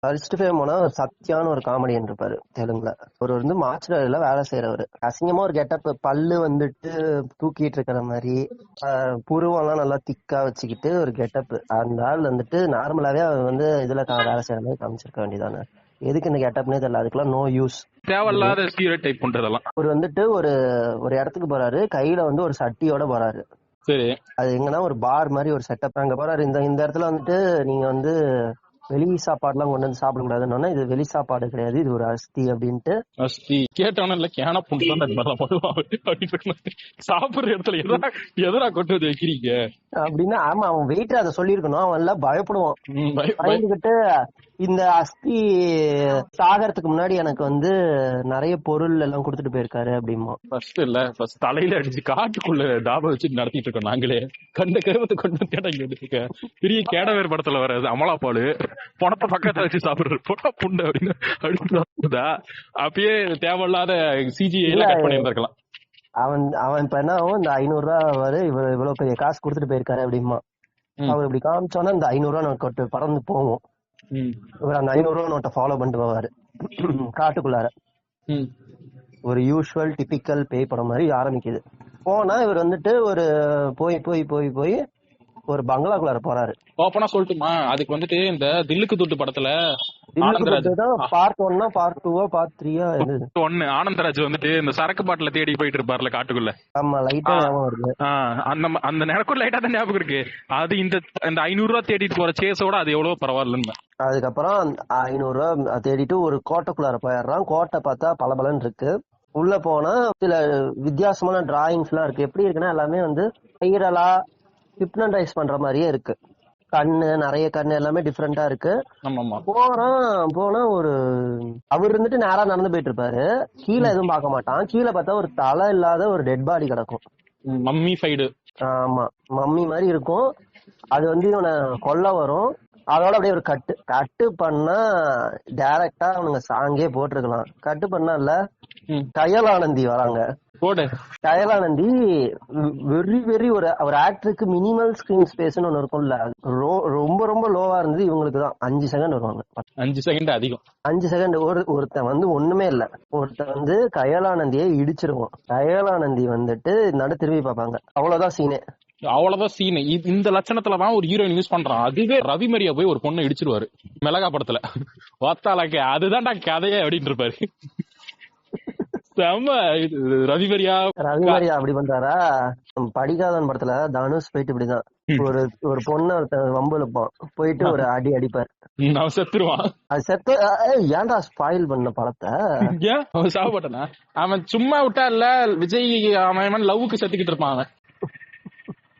ஃபர்ஸ்ட் ஃப்ரேம் போனா சத்யான்னு ஒரு காமெடியன் இருப்பாரு தெலுங்குல. அவர் வந்து மாச்சுரல வேலை செய்யறவரு. அசிங்கமா ஒரு கெட்டப், பல்லு வந்துட்டு தூக்கிட்டு இருக்கிற மாதிரி, புருவம் எல்லாம் நல்லா திக்கா வச்சுக்கிட்டு ஒரு கெட்டப். அந்த ஆள் வந்துட்டு நார்மலாவே அவர் வந்து இதுல வேலை செய்யற மாதிரி காமிச்சிருக்க வேண்டியதானே. எதுக்கு இந்த கெட்டப்னே தெரியல, அதுக்கெல்லாம் நோ யூஸ், தேவையில்லாத ஸ்டீரியோடைப் பண்றதெல்லாம். அவர் வந்துட்டு ஒரு இடத்துக்கு போறாரு, கையில வந்து ஒரு சட்டியோட போறாரு. சரி, அது எங்கன்னா ஒரு பார் மாதிரி ஒரு செட்டப் அங்க போறாரு. இந்த இடத்துல வந்துட்டு நீங்க வந்து வெளி சாப்பாடுலாம் கொண்டு வந்து சாப்பிடக்கூடாதுன்னு, இது வெளி சாப்பாடு கிடையாது, இது ஒரு அஸ்தி அப்படின்ட்டு. அஸ்தி கேட்டவன இல்ல, கேன சாப்பிடுற இடத்துல எதனா கொண்டு வந்து வைக்கிறீங்க அப்படின்னா. ஆமா, அவன் வெயிட்டர் அதை சொல்லியிருக்கணும். அவன் எல்லாம் பயப்படுவான், பயந்துகிட்டு இந்த அஸ்தி சாகறதுக்கு முன்னாடி எனக்கு வந்து நிறைய பொருள் எல்லாம் கொடுத்துட்டு போயிருக்காரு அப்படிமா. ஃபர்ஸ்ட் தலையில அடிச்சு காட்டுக்குள்ள டாபா வச்சு நடத்திட்டு இருக்கோம் நாங்களே. கண்ட கருவத்தை கொண்டு கேட்ட இருக்க பெரிய கேடவேர் படத்துல வர்றது அமலா பாலு பணத்தை பக்கத்துல வச்சு சாப்பிடுறது பொட்டா புண்டை அப்படின்னு அப்படின்னு அப்பயே தேவையில்லாத சிஜிஐ எல்லாம் கட் பண்ணி இருந்திருக்கலாம். அவன் இப்ப என்ன ஆகும், இந்த 500 ரூபா இவ்வளவு பெரிய காசு கொடுத்துட்டு போயிருக்காரு அப்படிமா. அவர் இப்படி காமிச்சோன்னா இந்த 500 ரூபா நோட்டு பறந்து போகும். இவர் அந்த 500 ரூபா நோட்டை ஃபாலோ பண்ணிட்டு போவாரு காட்டுக்குள்ளார. ஒரு யூஸ்வல் டிபிக்கல் பேய் படம் மாதிரி ஆரம்பிக்குது. போனா இவர் வந்துட்டு ஒரு போய் போய் போய் போய் ஒரு பங்களாக்குள்ளார போறாரு. ஓப்பனா சொல்லட்டுமா, அதுக்கு வந்துட்டு இந்த தில்லுக்கு துட்டு படத்துல பார்ட் 1 பார்ட் 2 பார்ட் 3 ஆனந்தராஜ் வந்துட்டு இந்த சரக்கு பாட்டில தேடி போயிட்டு இருப்பார்ல காட்டுக்குள்ள. ஆமா, லைட்டா ஞாபகம் வருது. அந்த நேரக்கும் லைட்டா தான் ஞாபகம் இருக்கு. அது இந்த 500 ரூபா தேடிட்டு போற சேஸோட அது எவ்வளவு பரவாயில்லன்னு. அதுக்கப்புறம் 500 ரூபா தேடிட்டு ஒரு கோட்டைக்குள்ளார போயிடுறான். கோட்டை பார்த்தா பளபளன்னு இருக்கு. உள்ள போனா சில வித்தியாசமான டிராயிங்ஸ் எல்லாம் இருக்கு. எப்படி இருக்குன்னா எல்லாமே வந்து ஸ்பைரலா ஹிப்னடைஸ் பண்ற மாதிரியே இருக்கு. நிறைய கண்ணு எல்லாமே டிஃப்ரெண்டா இருக்கு. போனா ஒரு அவர் இருந்துட்டு நேரா நடந்து போயிட்டு இருப்பாரு. கீழே எதுவும் பார்க்க மாட்டான். கீழே பார்த்தா ஒரு தலை இல்லாத ஒரு டெட் பாடி கிடக்கும். மம்மி ஃபைடு. ஆமா, மம்மி மாதிரி இருக்கும். அது வந்து இவனை கொல்ல வரும். அதோட அப்படியே ஒரு கட்டு பண்ணா டைரக்டா அவனுங்க சாங்கே போட்டிருக்கலாம். கட்டு பண்ணா இல்ல, கயலானந்தி வராங்க. கயலானந்தி வெரி ஒரு ஆக்டருக்கு மினிமல் ஸ்கிரீன் ஸ்பேஸ் ஒன்னு இருக்கும்ல, ரொம்ப ரொம்ப லோவா இருந்தது. இவங்களுக்கு தான் 5 செகண்ட் வருவாங்க. 5 செகண்ட் அதிகம். 5 செகண்ட் ஒருத்தன் வந்து ஒண்ணுமே இல்ல, ஒருத்தன் வந்து கயலானந்தியை இடிச்சிருவான். கயலானந்தி வந்துட்டு நடு திரும்பி பார்ப்பாங்க. அவ்வளவுதான் சீனே. இந்த லட்சணத்துலதான் ஒரு ஹீரோயின் யூஸ் பண்றான். அதுவே ரவி மரியா போய் ஒரு பொண்ணை இடிச்சிருவாரு மிளகா படத்துல. வாத்தாலாக்க அதுதான்டா கதையே அப்படின்னு இருப்பாரு. ரவிமரியா அப்படி பண்றாரா? படிக்காதவன் படத்துல தனுஷ் போயிட்டு இப்படிதான் ஒரு பொண்ணு வம்பு இழுப்பான், போயிட்டு ஒரு அடி அடிப்பாரு, செத்துருவான். அது செத்து ஏன்டா ஸ்பாயில் பண்ண படத்தை? அவன் சாவப்பட்டனா? அவன் சும்மா விட்டா இல்ல, விஜய் அவன் லவ்வுக்கு செத்துக்கிட்டு இருப்பான் அவன்.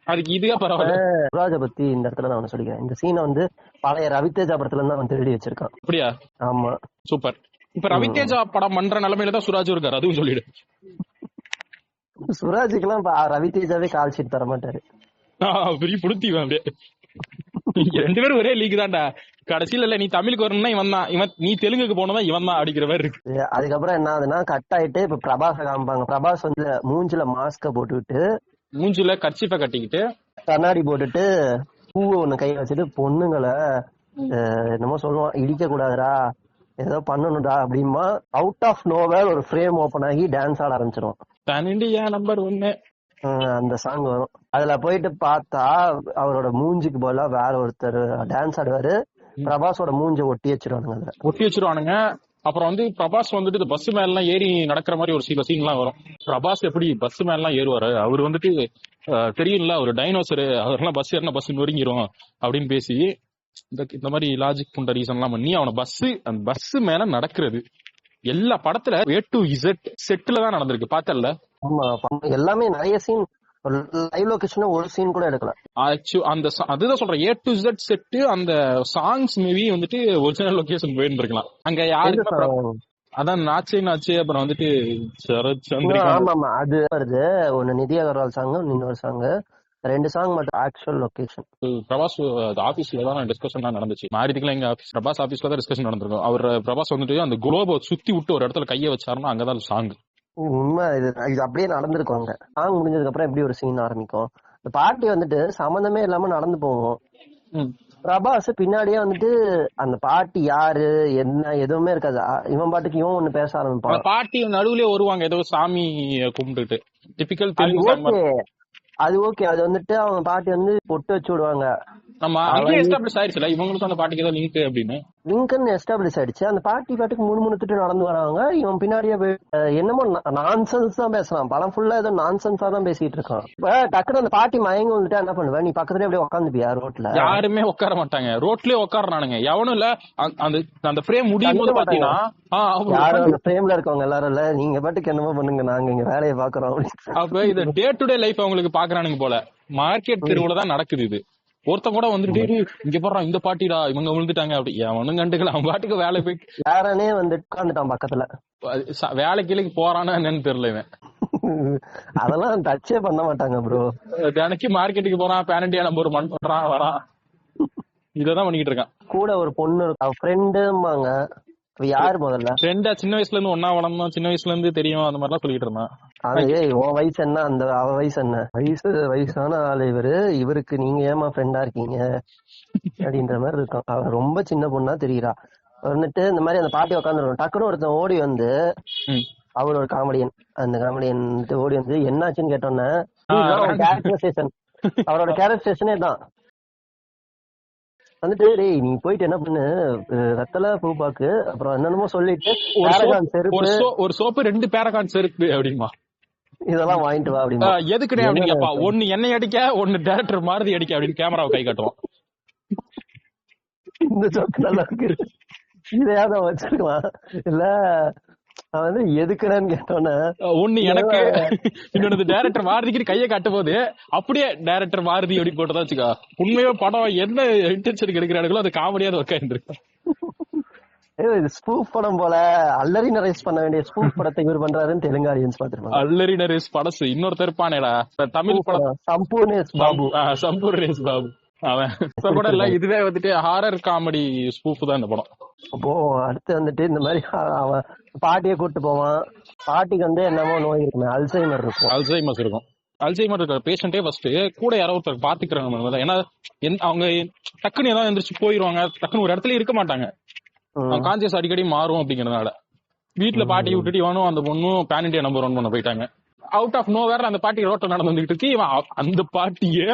அதுக்கு இதுவே பரவாயில்ல. சுராஜ பத்தி இந்த இடத்துல நான் சொல்லிக்கிறேன். இந்த சீனை வந்து பழைய ரவிதேஜா படத்துல இருந்து அவன் திருடி வச்சிருக்கான். அப்படியா? ஆமா, சூப்பர். இப்ப ரவிதேஜா படம் பண்ற நிலைமையில தான் சுராஜ் இருக்காரு, அதுவும் சொல்லிடு. சுராஜுக்கெல்லாம் ரவிதேஜாவே கால் ஷீட் தர மாட்டாரு. பெரிய புடுத்திவன் அப்படியே. 2 பேரும் ஒரே லீக் தான்டா. கடைசியில இல்ல, நீ தமிழுக்கு வரணும்னா இவன் தான், இவன் நீ தெலுங்குக்கு போனதான் இவன் தான் அடிக்கிற மாதிரி இருக்கு. அதுக்கப்புறம் என்ன ஆகுதுன்னா, கட் ஆயிட்டு இப்ப பிரபாஸ காமிப்பாங்க. பிரபாஸ் வந்து மூஞ்சில மாஸ்க போட்டுக்கிட்டு, மூஞ்சில கர்ச்சீஃபை கட்டிக்கிட்டு, கண்ணாடி போட்டுட்டு, பூவை ஒண்ணு கை வச்சுட்டு, பொண்ணுங்களை என்னமோ சொல்லுவான், இடிக்க கூடாதுரா, ஏதோ பண்ணணும்டா அப்படிமா. அவுட் ஆஃப் நோவேர் ஒரு ஃப்ரேம் ஓபன் ஆகி டான்ஸ் ஆட ஆரம்பிச்சிடும். நம்பர் 1 அந்த சாங் வரும். அதுல போயிட்டு பார்த்தா அவரோட மூஞ்சிக்கு போல வேற ஒருத்தர் டான்ஸ் ஆடுவாரு. பிரபாஸோட மூஞ்ச ஒட்டி வச்சிருவானுங்க. அப்புறம் வந்து பிரபாஸ் வந்துட்டு பஸ் மேல எல்லாம் ஏறி நடக்கிற மாதிரி ஒரு சில சீன் எல்லாம் வரும். பிரபாஸ் எப்படி பஸ் மேல எல்லாம் ஏறுவாரு, அவரு வந்துட்டு தெரியும்ல, ஒரு டைனோசரு, அவரெல்லாம் பஸ் ஏறினா பஸ் நொறுங்கிரும் அப்படின்னு பேசி இந்த மாதிரி லாஜிக் புண்ட ரீசன் எல்லாம் பண்ணி அவனை அந்த பஸ் மேல நடக்கிறது எல்லா படத்துல A to Z செட்ல தான் நடந்திருக்கு. பார்த்தல? ஆமா, எல்லாமே நிறைய சீன் லைவ் லொகேஷன்ல ஒரு சீன் கூட எடுக்கல. அந்த அதுதான் சொல்றேன், A to Z செட். அந்த சாங்ஸ் மேபி வந்துட்டு ஒரிஜினல் லொகேஷன் போயிருந்திருக்கலாம். அங்க யாரு அதான் நாச்சே அப்புறம் வந்துட்டு சரத் சந்திரிகா. ஆமா, அது வருது. ஒன்னு நிதி அகர்வால் சாங், இன்னொரு சாங், 2 சாங் மட்டும் ஆக்சுவல் லொகேஷன். பிரபாஸ் ஆபீஸ்ல தான் டிஸ்கஷன் நடந்துச்சு. மாரிதிக்குலாம் எங்க ஆபீஸ் பிரபாஸ் ஆபீஸ்ல தான் டிஸ்கஷன் நடந்திருக்கும். அவர் பிரபாஸ் வந்துட்டு அந்த குளோபை சுத்தி விட்டு ஒரு இடத்துல கைய வச்சாருன்னா அங்கதான் சாங். உண்மை, இது அப்படியே நடந்திருக்கும். அங்க சாங் முடிஞ்சதுக்கு அப்புறம் எப்படி ஒரு சீன் ஆரம்பிக்கும், இந்த பாட்டி வந்துட்டு சம்பந்தமே இல்லாம நடந்து போவோம். பிரபாஸ் பின்னாடியே வந்துட்டு அந்த பாட்டி யாரு என்ன எதுவுமே இருக்காது. இவன் பாட்டுக்கு இவன் ஒண்ணு பேச ஆரம்பிப்பான். பாட்டி நடுவுலயே வருவாங்க ஏதோ சாமி கும்பிட்டுட்டு. டிபிக்கல் அது ஓகே. அது வந்துட்டு அவங்க பாட்டி வந்து பொட்டு வச்சு விடுவாங்க. நம்ம அங்கேயே எஸ்டாப்லிஷ் ஆயிடுச்சுல, இவங்களுக்கு அந்த பாட்டிக்கு ஏதோ லிங்க் அப்படின்னு லிங்க்னு எஸ்டாப்லிஷ் ஆயிடுச்சு. அந்த பாட்டி பாட்டுக்கு முணுமுணுத்துட்டு நடந்து வராங்க. இவன் பின்னாடியே என்னமோ நான்சென்ஸ் தான் பேசுறான். படம் ஃபுல்லா ஏதோ நான்சென்ஸா தான் பேசிட்டு இருக்கான். இப்ப டக்குனு அந்த பாட்டி மயங்க வந்துட்டு என்ன பண்ணுவேன், நீ பக்கத்துலயே அப்படியே உட்காந்துப்பியா ரோட்ல? யாருமே உட்கார மாட்டாங்க, ரோட்லயே உட்காரானுங்க. எவனும் இல்ல. அந்த ஃப்ரேம் முடியும் போது பாத்தீங்கன்னா யாரும் அந்த ஃப்ரேம்ல இருக்கவங்க எல்லாரும் இல்ல, நீங்க பாட்டுக்கு என்னமோ பண்ணுங்க, நாங்க இங்க வேலையை பாக்குறோம். அப்ப இது டே டு டே லைஃப் அவங்களுக்கு பாக்குறானுங்க போல. மார்க்கெட் தெருவுல தான் நடக்குது இது. ஒருத்தன் கூட வந்துட்டு இங்க போடுறான் இந்த பாட்டிடா இவங்க விழுந்துட்டாங்க அப்படி அவனும் கண்டுக்கல அவன் பாட்டுக்கு வேலை போய் யாரனே வந்து உட்காந்துட்டான் பக்கத்துல. வேலைக்கு போறானா என்னன்னு தெரியல இவன். அதெல்லாம் டச்சே பண்ண மாட்டாங்க ப்ரோ. தினைக்கு மார்க்கெட்டுக்கு போறான், பேரண்டியா நம்பர் மண் பண்றான் வரான், இததான் பண்ணிக்கிட்டு இருக்கான். கூட ஒரு பொண்ணு இருக்கா, ஃப்ரெண்டும்பாங்க. யாரு முதல்ல ஃப்ரெண்டா? சின்ன வயசுல இருந்து ஒன்னா வளர்ந்தோம், சின்ன வயசுல இருந்து தெரியும், அந்த மாதிரிலாம் சொல்லிட்டு இருந்தான். அது உன் வயசு என்ன, அந்த அவ வயசு என்ன? வயசான ஆளு இவருக்கு நீங்க ஏமா ஃப்ரெண்டா இருக்கீங்க அப்படின்ற மாதிரி இருக்கும். அவ ரொம்ப சின்ன பொண்ணா தெரியுறா. வந்துட்டு இந்த மாதிரி அந்த பாட்டி உட்காந்துருக்கோம். டக்குன்னு ஒருத்தன் ஓடி வந்து, அவர் ஒரு காமெடியன், அந்த காமெடியன் ஓடி வந்து என்னாச்சுன்னு கேட்டோன்னே அவரோட கேரக்டரைசேஷனே தான் வந்துட்டு, டேய் நீ போயிட்டு என்ன பண்ணு, வெத்தலை பூ பாக்கு அப்புறம் என்னென்னமோ சொல்லிட்டு ஒரு சோப்பு 2 பேரகான் செருப்பு அப்படிமா இதெல்லாம் வாங்கிட்டு வா அப்படிமா. எதுக்குனே அப்படின்னு கேப்பா. ஒன்னு எண்ணெய் அடிக்க, ஒன்னு டேரக்டர் மாருதி அடிக்க அப்படின்னு கேமராவை கை காட்டுவான். இந்த சோக்கு நல்லா இருக்கு, இதையாவது வச்சிருக்கலாம். இல்ல அவன் வந்து எதுக்குறான்னு கேட்டோன்னே, ஒண்ணு எனக்கு இன்னொன்னு டேரக்டர் மாருதிக்கு கையை காட்டும் போது அப்படியே டேரக்டர் மாருதி அப்படி போட்டுதான் வச்சுக்கா. உண்மையா படம் என்ன இன்டென்ஷனுக்கு எடுக்கிறாங்களோ அது காமெடியா உட்காந்துருக்கு. இது ஸ்பூஃப் படம் போல. அல்லரி நரேஷ் பண்ண வேண்டிய ஸ்பூஃப் படத்தை இவர் பண்றாருன்னு தெலுங்கு ஆடியன்ஸ் பாத்துருப்பாங்க. அல்லரி நரேஷ் படசு இன்னொருத்தர் இருப்பானேடா தமிழ் படம், சம்பூர்ணேஷ் பாபு. சம்பூர்ணேஷ் பாபு அவன் இப்ப கூட இல்ல. இதுவே வந்துட்டு ஹாரர் காமெடி ஸ்பூஃப் தான் இந்த படம். அப்போ அடுத்து வந்துட்டு இந்த மாதிரி அவன் பாட்டியை கூட்டு போவான். பாட்டிக்கு வந்து என்னமோ நோய் இருக்குமே, அல்சைமர் இருக்கும். அல்சைமஸ் இருக்கும். அல்சைமர் இருக்கிற பேஷண்டே ஃபர்ஸ்ட் கூட யாரோ ஒருத்தர் பாத்துக்கிறாங்க. ஏன்னா அவங்க டக்குன்னு ஏதாவது எந்திரிச்சு போயிருவாங்க, டக்குன்னு ஒரு இடத்துல இருக்க மாட்டாங்க. கான்சியஸ் அடிக்கடி மாறும் அப்படிங்கறதுனால வீட்டுல பாட்டியை விட்டுட்டு இவனும் அந்த பொண்ணும் பேன் இண்டியா நம்பர் 1 பண்ண போயிட்டாங்க. அவுட் ஆஃப் நோ வேற அந்த பாட்டி ரோட்ல நடந்து வந்துகிட்டு இருக்கு. இவன் அந்த பாட்டியே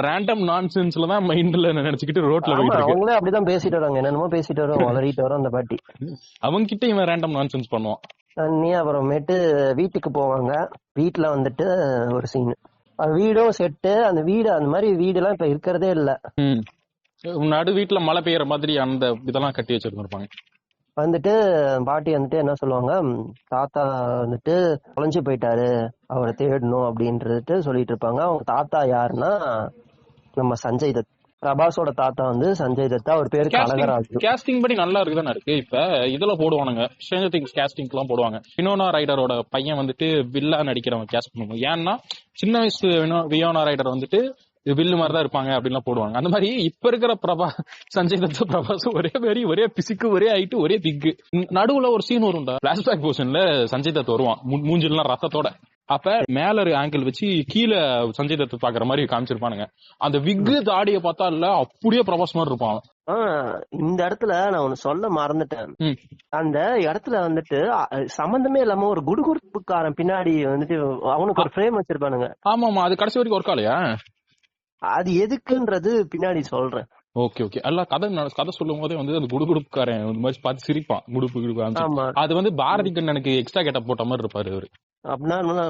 ரேண்டம் நான்சென்ஸ்ல தான் மைண்ட்ல நினைச்சுக்கிட்டு ரோட்ல போயிட்டு இருக்கு. அவங்களே அப்படிதான் பேசிட்டு வராங்க, என்னென்னமோ பேசிட்டு வரோம், வளரிட்டு வரோம் அந்த பாட்டி. அவங்க கிட்ட இவன் ரேண்டம் நான்சென்ஸ் பண்ணுவான். நீ அப்புறமேட்டு வீட்டுக்கு போவாங்க. வீட்டுல வந்துட்டு ஒரு சீன், வீடும் செட்டு. அந்த வீடு அந்த மாதிரி வீடு எல்லாம் இப்ப இருக்கிறதே இல்ல. நடு வீட்டுல மழை பெய்யற மாதிரி அந்த இதெல்லாம் கட்டி வச்சிருந்திருப்பாங்க. வந்துட்டு பாட்டி வந்துட்டு என்ன சொல்லுவாங்க, தாத்தா வந்துட்டு தொலைஞ்சு போயிட்டாரு, அவரை தேடணும் அப்படின்றது சொல்லிட்டு இருப்பாங்க. அவங்க தாத்தா யாருன்னா நம்ம சஞ்சய் தத், பிரபாஸோட தாத்தா வந்து சஞ்சய் தத்தா. அவர் பேரு கனகராஜ். கேஸ்டிங் படி நல்லா இருக்குதானே இருக்கு. இப்ப இதுல போடுவானுங்க, ஸ்ட்ரேஞ்சர் திங்ஸ் கேஸ்டிங் எல்லாம் போடுவாங்க. வினோனா ரைடரோட பையன் வந்துட்டு வில்லா நடிக்கிறவங்க கேஸ்ட் பண்ணுவாங்க. ஏன்னா சின்ன வயசு வினோனா ரைடர் வந்துட்டு வில்லு மாதிரிதான் இருப்பாங்க அப்படின்லாம் போடுவாங்க. அந்த மாதிரி இப்ப இருக்கிற சஞ்சய் தத் பிரபாஸ் ஒரே மாதிரி, ஒரே பிசிக்கு, ஒரே ஹைட்டு, ஒரே திக்கு. நடுவுல ஒரு சீன் வரும்டா, பிளாஷ்பேக் போர்ஷன்ல சஞ்சய் தத் வருவான் மூஞ்சிலாம் ரத்தத்தோட. அப்ப மேல ஒரு ஆங்கிள் வச்சு கீழே சஞ்சய் தத் பாக்குற மாதிரி காமிச்சிருப்பானுங்க. அந்த விக்கு தாடியை பார்த்தா இல்ல அப்படியே பிரபாஸ் மாதிரி இருப்பான். இந்த இடத்துல நான் ஒண்ணு சொல்ல மறந்துட்டேன். அந்த இடத்துல வந்துட்டு சம்பந்தமே இல்லாம ஒரு குடுகுடுப்புக்காரன் பின்னாடி வந்துட்டு அவனுக்கு ஒரு ஃப்ரேம் வச்சிருப்பானுங்க. ஆமா, அது கடைசி வரைக்கும் ஒர்க் ஆலையா? அது எதுக்குன்றது பின்னாடி சொல்றேன். Okay okay. அல்ல கதை சொல்லும் போதே வந்து அந்த குடுகுடுப்புக்காரன் இந்த மாதிரி பார்த்து சிரிப்பான். குடுப்பு அது வந்து பாரதி கண்ணனுக்கு எக்ஸ்ட்ரா கேட்ட போட்ட மாதிரி இருப்பாரு அவரு. அப்படின்னா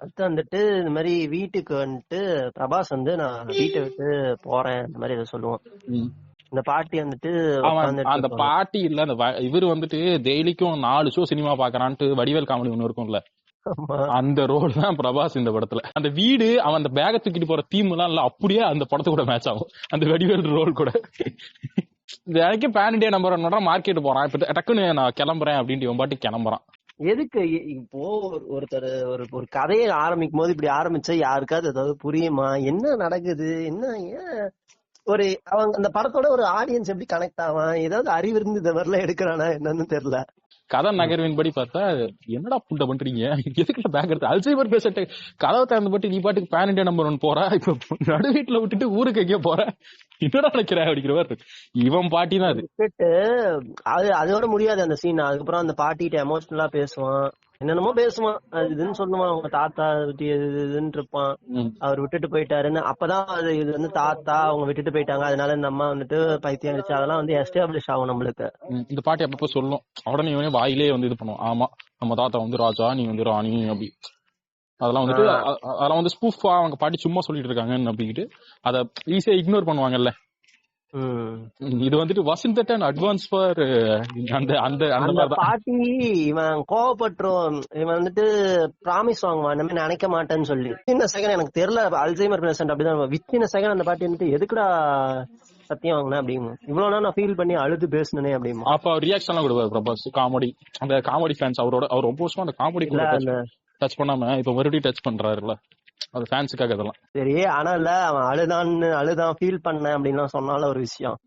அடுத்து வந்துட்டு இந்த மாதிரி வீட்டுக்கு வந்துட்டு பிரபாஸ் வந்து நான் வீட்டை விட்டு போறேன் இந்த மாதிரி ஏதோ சொல்லுவான். இந்த பாட்டி வந்துட்டு அந்த பாட்டி இல்ல, அந்த இவரு வந்துட்டு டெய்லிக்கும் 4 ஷோ சினிமா பாக்குறான்ட்டு வடிவேல் காமெடி ஒண்ணு இருக்கும்ல, அந்த ரோல் தான் பிரபாஸ் இந்த படத்துல. அந்த வீடு அவன் அந்த பேக தூக்கிட்டு போற தீம் எல்லாம் இல்ல, அப்படியே அந்த படத்து கூட மேட்ச் ஆகும் அந்த வடிவேல் ரோல் கூட. எனக்கு பேன் இண்டியா நம்பர் 1 மார்க்கெட் போறான். இப்ப டக்குன்னு நான் கிளம்புறேன் அப்படின்ட்டு இவன் பாட்டு கிளம்புறான். எதுக்கு இப்போ ஒருத்தர் ஒரு கதையை ஆரம்பிக்கும் போது இப்படி ஆரம்பிச்சா யாருக்காவது ஏதாவது புரியுமா, என்ன நடக்குது, என்ன ஒரு அவங்க அந்த படத்தோட ஒரு ஆடியன்ஸ் எப்படி கனெக்ட் ஆவான், ஏதாவது அறிவு இருந்து இந்த மாதிரிலாம் எடுக்கிறானா என்னன்னு தெரியல. கதை நகர்வின் படி பார்த்தா என்னடா புண்ட பண்றீங்க, எதுக்குள்ள பேக் எடுத்து அல்சைமர் பேசிட்டு கதவை திறந்து போட்டு நீ பாட்டுக்கு பேன் இண்டியா நம்பர் 1 போற, இப்ப நடு வீட்டுல விட்டுட்டு ஊருக்கு எங்கேயோ போற, என்னடா நினைக்கிற அப்படிங்கிற மாதிரி இவன் பாட்டி தான் அது. அதோட முடியாது அந்த சீன். அதுக்கப்புறம் அந்த பாட்டிகிட்ட எமோஷனலா பேசுவான், என்னென்னமோ பேசுவான், அது இதுன்னு சொல்லுவான், அவங்க தாத்தா இதுன்னு இருப்பான், அவர் விட்டுட்டு போயிட்டாருன்னு. அப்பதான் அது இது வந்து தாத்தா அவங்க விட்டுட்டு போயிட்டாங்க, அதனால இந்த அம்மா வந்துட்டு பைத்தியம் அடிச்சு அதெல்லாம் வந்து எஸ்டாப்ளிஷ் ஆகும் நம்மளுக்கு. இந்த பாட்டி அப்பப்போ சொல்லும், உடனே இவனே வாயிலே வந்து இது பண்ணுவோம், ஆமா நம்ம தாத்தா வந்து ராஜா, நீ வந்து ராணி அப்படி. அதெல்லாம் வந்துட்டு அதெல்லாம் வந்து ஸ்பூஃபா அவங்க பாட்டி சும்மா சொல்லிட்டு இருக்காங்கன்னு அப்படின்ட்டு அதை ஈஸியா இக்னோர் பண்ணுவாங்கல்ல. இது வந்துட்டு வாஷிங்டன் அண்ட் அட்வான்ஸ் ஃபார் அந்த அந்த அந்த அந்த மாதிரிதான். பாட்டி இவன் கோவப்பட்டுரும், இவன் வந்துட்டு ப்ராமிஸ் வாங்குவான் இந்த மாதிரி நினைக்க மாட்டேன்னு சொல்லி. வித்தின் செகண்ட் எனக்கு தெரியல, அல்சைமர் பேஷண்ட் அப்படிதான். வித்தின் செகண்ட் அந்த பாட்டி வந்துட்டு எதுக்குடா சத்தியம் வாங்கினேன் அப்படிங்க, இவ்வளவு நாள் நான் ஃபீல் பண்ணி அழுது பேசணுனே அப்படிமா. அப்ப ரியாக்ஷன் எல்லாம் கொடுப்பாரு பிரபாஸ். காமெடி, அந்த காமெடி ஃபேன்ஸ் அவர் ரொம்ப வருஷமா அந்த காமெடி டச் பண்ணாம இப்ப மறுபடியும் டச் பண்றாருல்ல, அது ஃபேன்ஸுக்காக இதெல்லாம். சரி, ஆனா இல்ல அவன் அழுதான் ஃபீல் பண்ண அப்படின்னு சொன்னால ஒரு விஷயம்.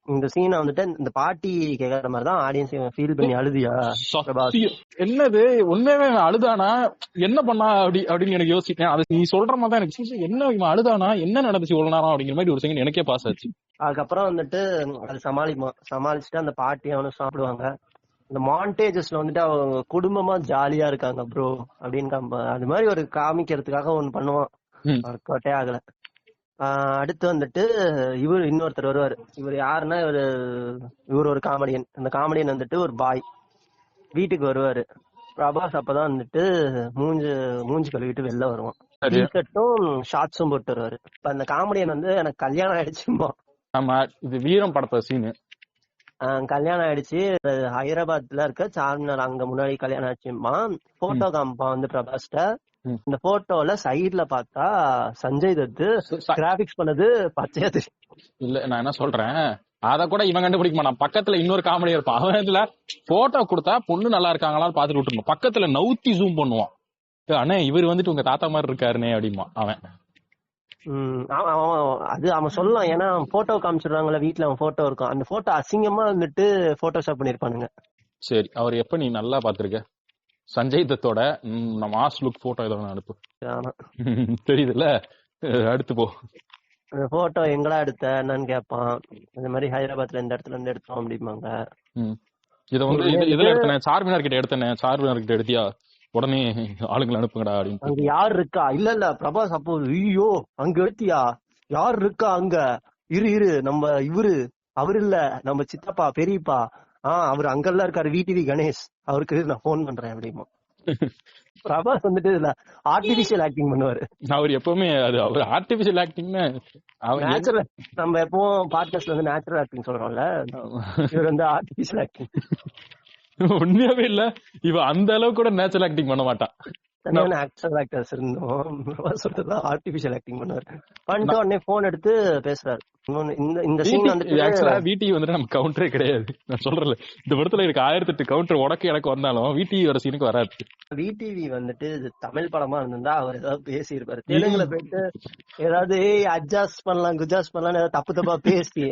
இந்த சீனை வந்துட்டு இந்த பாட்டி கேக்குற மாதிரிதான் ஆடியன்ஸ் ஃபீல் பண்ணி அழுதியா என்னது உண்மையாவே அழுதானா என்ன பண்ணா அப்படின்னு எனக்கு யோசிச்சேன். அது நீ சொல்ற மாதிரி தான் எனக்கு என்ன இவன் அழுதானா என்ன நடந்துச்சு இவ்வளவு நேரம் அப்படிங்கிற மாதிரி ஒரு செகண்ட் எனக்கே பாஸ் ஆச்சு. அதுக்கப்புறம் வந்துட்டு அது சமாளிச்சுட்டு அந்த பாட்டி அவனு சாப்பிடுவாங்க. இந்த மாண்டேஜஸ்ல வந்துட்டு அவங்க குடும்பமா ஜாலியா இருக்காங்க ப்ரோ அப்படின்னு அது மாதிரி ஒரு காமிக்கிறதுக்காக ஒண்ணு பண்ணுவான். கோட்டே ஆகல. அடுத்து வந்துட்டு இன்னொருத்தர் வருவாரு. இவர் யாருன்னா இவர் ஒரு காமெடியன். அந்த காமெடியன் வந்துட்டு ஒரு பாய் வீட்டுக்கு வருவாரு. பிரபாஸ் அப்பதான் வந்துட்டு மூஞ்சி கழுவிட்டு வெளில வருவான். டிஷர்ட்டும் ஷார்ட்ஸும் போட்டு வருவாரு. இப்ப அந்த காமெடியன் வந்து எனக்கு கல்யாணம் ஆயிடுச்சுமா. ஆமா, இது வீரம் படத்த சீனு. கல்யாணம் ஆயிடுச்சு, ஹைதராபாத்ல இருக்க சார்மினார் அங்க முன்னாடி கல்யாணம் ஆச்சுமா. போட்டோ காமிப்பான் வந்து பிரபாஸ்ட. இந்த போட்டோல சைடுல பார்த்தா சஞ்சய் தத்து கிராபிக்ஸ் பண்ணது பச்சையா தெரியும். இல்ல நான் என்ன சொல்றேன், அத கூட இவன் கண்டுபிடிக்க மாட்டான். பக்கத்துல இன்னொரு காமெடி இருப்பான். அவன் இதுல போட்டோ கொடுத்தா பொண்ணு நல்லா இருக்காங்களான்னு பாத்துட்டு விட்டுருப்பான். பக்கத்துல நவுத்தி ஜூம் பண்ணுவான். அண்ணே இவர் வந்துட்டு உங்க தாத்தா மாதிரி இருக்காருனே அப்படிமா அவன். அது அவன் சொல்லலாம், ஏன்னா போட்டோ காமிச்சிடுறாங்கல்ல வீட்டுல, அவன் போட்டோ இருக்கும். அந்த போட்டோ அசிங்கமா வந்துட்டு போட்டோஷாப் பண்ணிருப்பானுங்க. சரி, அவர் எப்ப நீ நல்லா பாத்திருக்க சஞ்சய் தத்தோட மாஸ் லுக் போட்டோ ஏதோ அனுப்பு. தெரியுதுல்ல, அடுத்து போ. போட்டோ எங்கடா எடுத்த என்னன்னு கேட்பான். இந்த மாதிரி ஹைதராபாத்ல இந்த இடத்துல இருந்து எடுத்தோம் அப்படிம்பாங்க. இத வந்து இதுல எடுத்தேன், சார்மினார் கிட்ட எடுத்தேன். சார்மினார் கிட்ட எடுத்தியா, உடனே ஆளுங்களை அனுப்புங்கடா அப்படின்னு. அங்க யார் இருக்கா? இல்ல பிரபாஸ் அப்போ ஐயோ அங்க எடுத்தியா, யார் இருக்கா அங்க, இரு நம்ம அவரு இல்ல நம்ம சித்தப்பா பெரியப்பா, அவரு அங்கெல்லாம் இருக்காரு, விடிவி கணேஷ், அவருக்கு நான் போன் பண்றேன் அப்படிமா. பிரபாஸ் வந்துட்டு இதுல ஆர்டிபிஷியல் ஆக்டிங் பண்ணுவாரு. அவர் எப்பவுமே அவர் ஆர்டிபிஷியல் ஆக்டிங்னு நேச்சுரல். நம்ம எப்பவும் பாட்காஸ்ட்ல வந்து நேச்சுரல் ஆக்டிங் சொல்றோம்ல, இவர் வந்து ஆர்டிபிஷியல் ஆக்டிங். உண்மையாவே இல்ல, இவ அந்த அளவுக்கு கூட நேச்சுரல் ஆக்டிங் பண்ண மாட்டான். ஆக்டர் ஆக்டர்ஸ் இருந்தோம், ஆர்டிபிஷியல் ஆக்டிங் பண்ணுவாரு. பண்ணிட்டு உடனே போன் எடுத்து பேசுறாரு. இந்த சீன் வந்துட்டு விடி வந்துட்டு நம்ம கவுண்டரே கிடையாது. நான் சொல்றேன், இந்த படத்துல எனக்கு 1008 கவுண்டர் உடக்கு எனக்கு வந்தாலும் விடியோட சீனுக்கு வராது. விடிவி வந்துட்டு தமிழ் படமா இருந்தா அவர் ஏதாவது பேசி இருப்பாரு. தெலுங்குல போயிட்டு ஏதாவது அட்ஜஸ்ட் பண்ணலாம் குஜாஸ்ட் பண்ணலாம் ஏதாவது தப்பா பேசி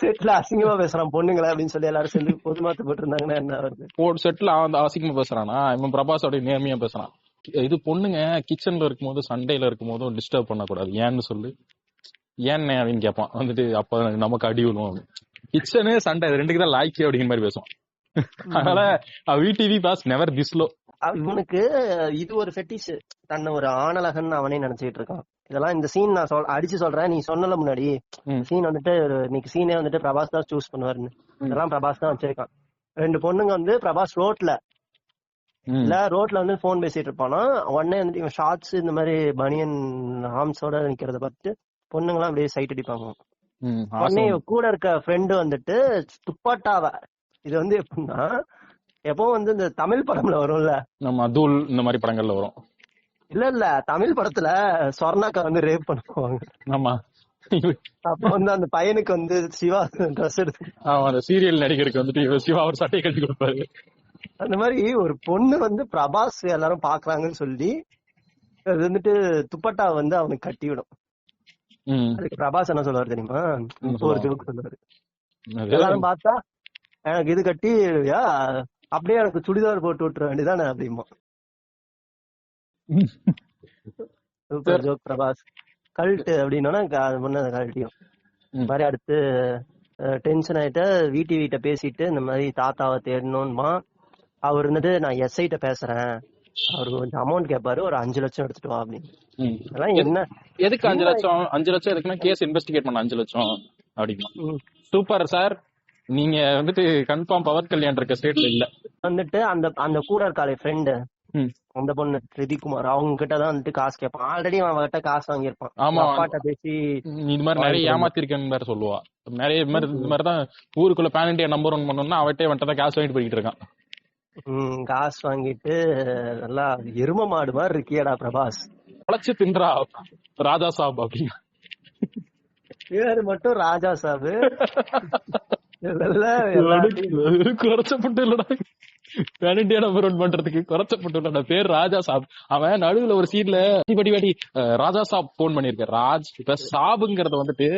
செட்ல அசிங்கமா பேசுறான் பொண்ணுங்களா அப்படின்னு சொல்லி எல்லாரும் சேர்ந்து பொதுமாத்து போட்டு இருந்தாங்கன்னா என்ன வருது. செட்ல அசிங்கமா பேசுறானா இவன் பிரபாஸ் அப்படியே நேர்மையா பேசுறான். இது பொண்ணுங்க கிச்சன்ல இருக்கும் போது சண்டையில இருக்கும் போதும் டிஸ்டர்ப் பண்ண கூடாது ஏன்னு சொல்லு, ஏன்னு அப்படின்னு கேட்பான். வந்துட்டு அப்ப நமக்கு அடி விழுவோம். கிச்சனு சண்டை ரெண்டுக்கு தான் லாய்க்கு அப்படிங்கிற மாதிரி பேசுவான். அதனால VTV boss never this low. இவனுக்கு இது ஒரு ஃபெட்டிஷ், தன்னை ஒரு ஆணழகன் அவனே நினைச்சிட்டு இருக்கான். இதெல்லாம் இந்த சீன் நான் அடிச்சு சொல்றேன், நீ சொன்னல முன்னாடி சீன் வந்துட்டு இன்னைக்கு சீனே வந்துட்டு பிரபாஸ் தான் சூஸ் பண்ணுவாருன்னு. இதெல்லாம் பிரபாஸ் தான் வச்சிருக்கான். 2 பொண்ணுங்க வந்து பிரபாஸ் ரோட்ல வந்து போன் பேசிட்டு இருப்பானா, உடனே வந்துட்டு இவன் ஷார்ட்ஸ் இந்த மாதிரி பனியன் ஆர்ம்ஸோட நிக்கிறத பார்த்துட்டு பொண்ணுங்களாம் அப்படியே சைட் அடிப்பாங்க. உடனே கூட இருக்க ஃப்ரெண்டு வந்துட்டு துப்பாட்டாவ, இது வந்து எப்படின்னா எப்பவும் வந்து இந்த தமிழ் படம்ல வரும்ல, நம்ம அதுல் இந்த மாதிரி படங்கள்ல வரும். இல்ல தமிழ் படத்துல சொர்ணாக்கா வந்து ரேப் பண்ணுவாங்க. ஆமா, அப்ப வந்து அந்த பையனுக்கு வந்து சிவா ட்ரெஸ் எடுத்து அந்த சீரியல் நடிகருக்கு வந்துட்டு சிவா ஒரு சட்டை கட்டி கொடுப்பாரு. அந்த மாதிரி ஒரு பொண்ணு வந்து பிரபாஸ் எல்லாரும் பாக்குறாங்கன்னு சொல்லி அது வந்துட்டு துப்பட்டா வந்து அவனுக்கு கட்டி விடும். அதுக்கு பிரபாஸ் என்ன சொல்லுவாரு தெரியுமா, ஒரு ஜோக் சொல்லுவாரு, எல்லாரும் பார்த்தா எனக்கு இது கட்டி அப்படியே எனக்கு சுடிதார் போட்டு விட்டுற வேண்டியதானே அப்படிமா. Super joke Prabhas. கல்ட்டு அப்படின்னா முன்ன கல்ட்டியும் மாதிரி. அடுத்து டென்ஷன் ஆயிட்ட வீட்டை பேசிட்டு இந்த மாதிரி தாத்தாவை தேடணும்மா. அவர் இருந்துட்டு நான் எஸ்ஐட்ட பேசுறேன், அவருக்கு கொஞ்சம் அமௌண்ட் கேட்பாரு, ஒரு 5 லட்சம் எடுத்துட்டு வா அப்படின்னு. என்ன எதுக்கு 5 லட்சம்? 5 லட்சம் எதுக்குன்னா கேஸ் இன்வெஸ்டிகேட் பண்ண 5 லட்சம் அப்படிமா. சூப்பர் சார், நீங்க வந்துட்டு கன்ஃபார்ம் பவர் கல்யாணம் இருக்க ஸ்டேட்ல இல்ல. வந்துட்டு அந்த கூட இருக்காளே ஃப்ரெண்டு, ம். அந்த பொண்ணு ரிதிகுமார் அவங்க கிட்டதான் வந்துட்டு காசு கேட்பான். ஆல்ரெடி அவன் அவர்கிட்ட காசு வாங்கியிருப்பான். ஆமா. அப்பாட்ட பேசி இது மாதிரி நிறைய ஏமாத்திருக்கேன்னு வேற சொல்லுவா. நிறைய இது மாதிரிதான் ஊருக்குள்ள பேன் இண்டியா நம்பர் 1 பண்ணணும்னா அவட்டே வந்துட்டு தான் காசு வாங்கிட்டு போய்கிட்டு இருக்கான். காசு வாங்கிட்டு நல்லா எரும மாடு மாதிரி இருக்கியடா பிரபாஸ். உழைச்சு தின்றா ராஜா சாப் அப்படின்னு பேரு மட்டும் ராஜா சாபு. குறைச்சப்பட்டு இல்லடா பேன் இண்டியா நம்பர் 1 பண்றதுக்கு குறைச்சப்பட்டு இல்லடா. பேர் ராஜா சாப். அவன் நடுவுல ஒரு சீன்ல வாட்டி ராஜா சாப் போன் பண்ணிருக்க. ராஜ் இப்ப சாபுங்கிறத வந்துட்டு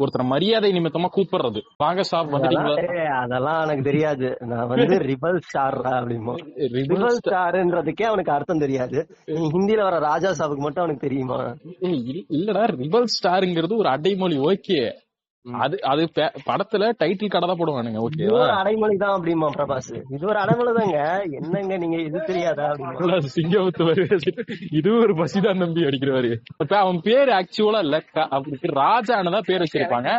ஒருத்தர் மரியாதை நிமித்தமா கூப்பிடுறது. வாங்க சாப் வந்துட்டீங்களா? அதெல்லாம் எனக்கு தெரியாது. நான் வந்து ரிபல் ஸ்டார் அப்படிமா. ரிபல் ஸ்டார்ன்றதுக்கே அவனுக்கு அர்த்தம் தெரியாது. ஹிந்தில வர ராஜா சாபுக்கு மட்டும் அவனுக்கு தெரியுமா? இல்லடா ரிபல் ஸ்டாருங்கிறது ஒரு அடைமொழி. ஓகே அது படத்துல டைட்டில் கடை தான் போடுவானுங்க. ஓகேவா அடைமொழி தான் அப்படிமா பிரபாஸ். இது ஒரு அடைமொழி தாங்க. என்னங்க நீங்க இது தெரியாதா? சிங்கத்து இது ஒரு பசிதான் நம்பி அடிக்கிறவாரு. அவன் பேரு ஆக்சுவலா இல்ல அவருக்கு ராஜானதான் பேர் வச்சிருப்பாங்க.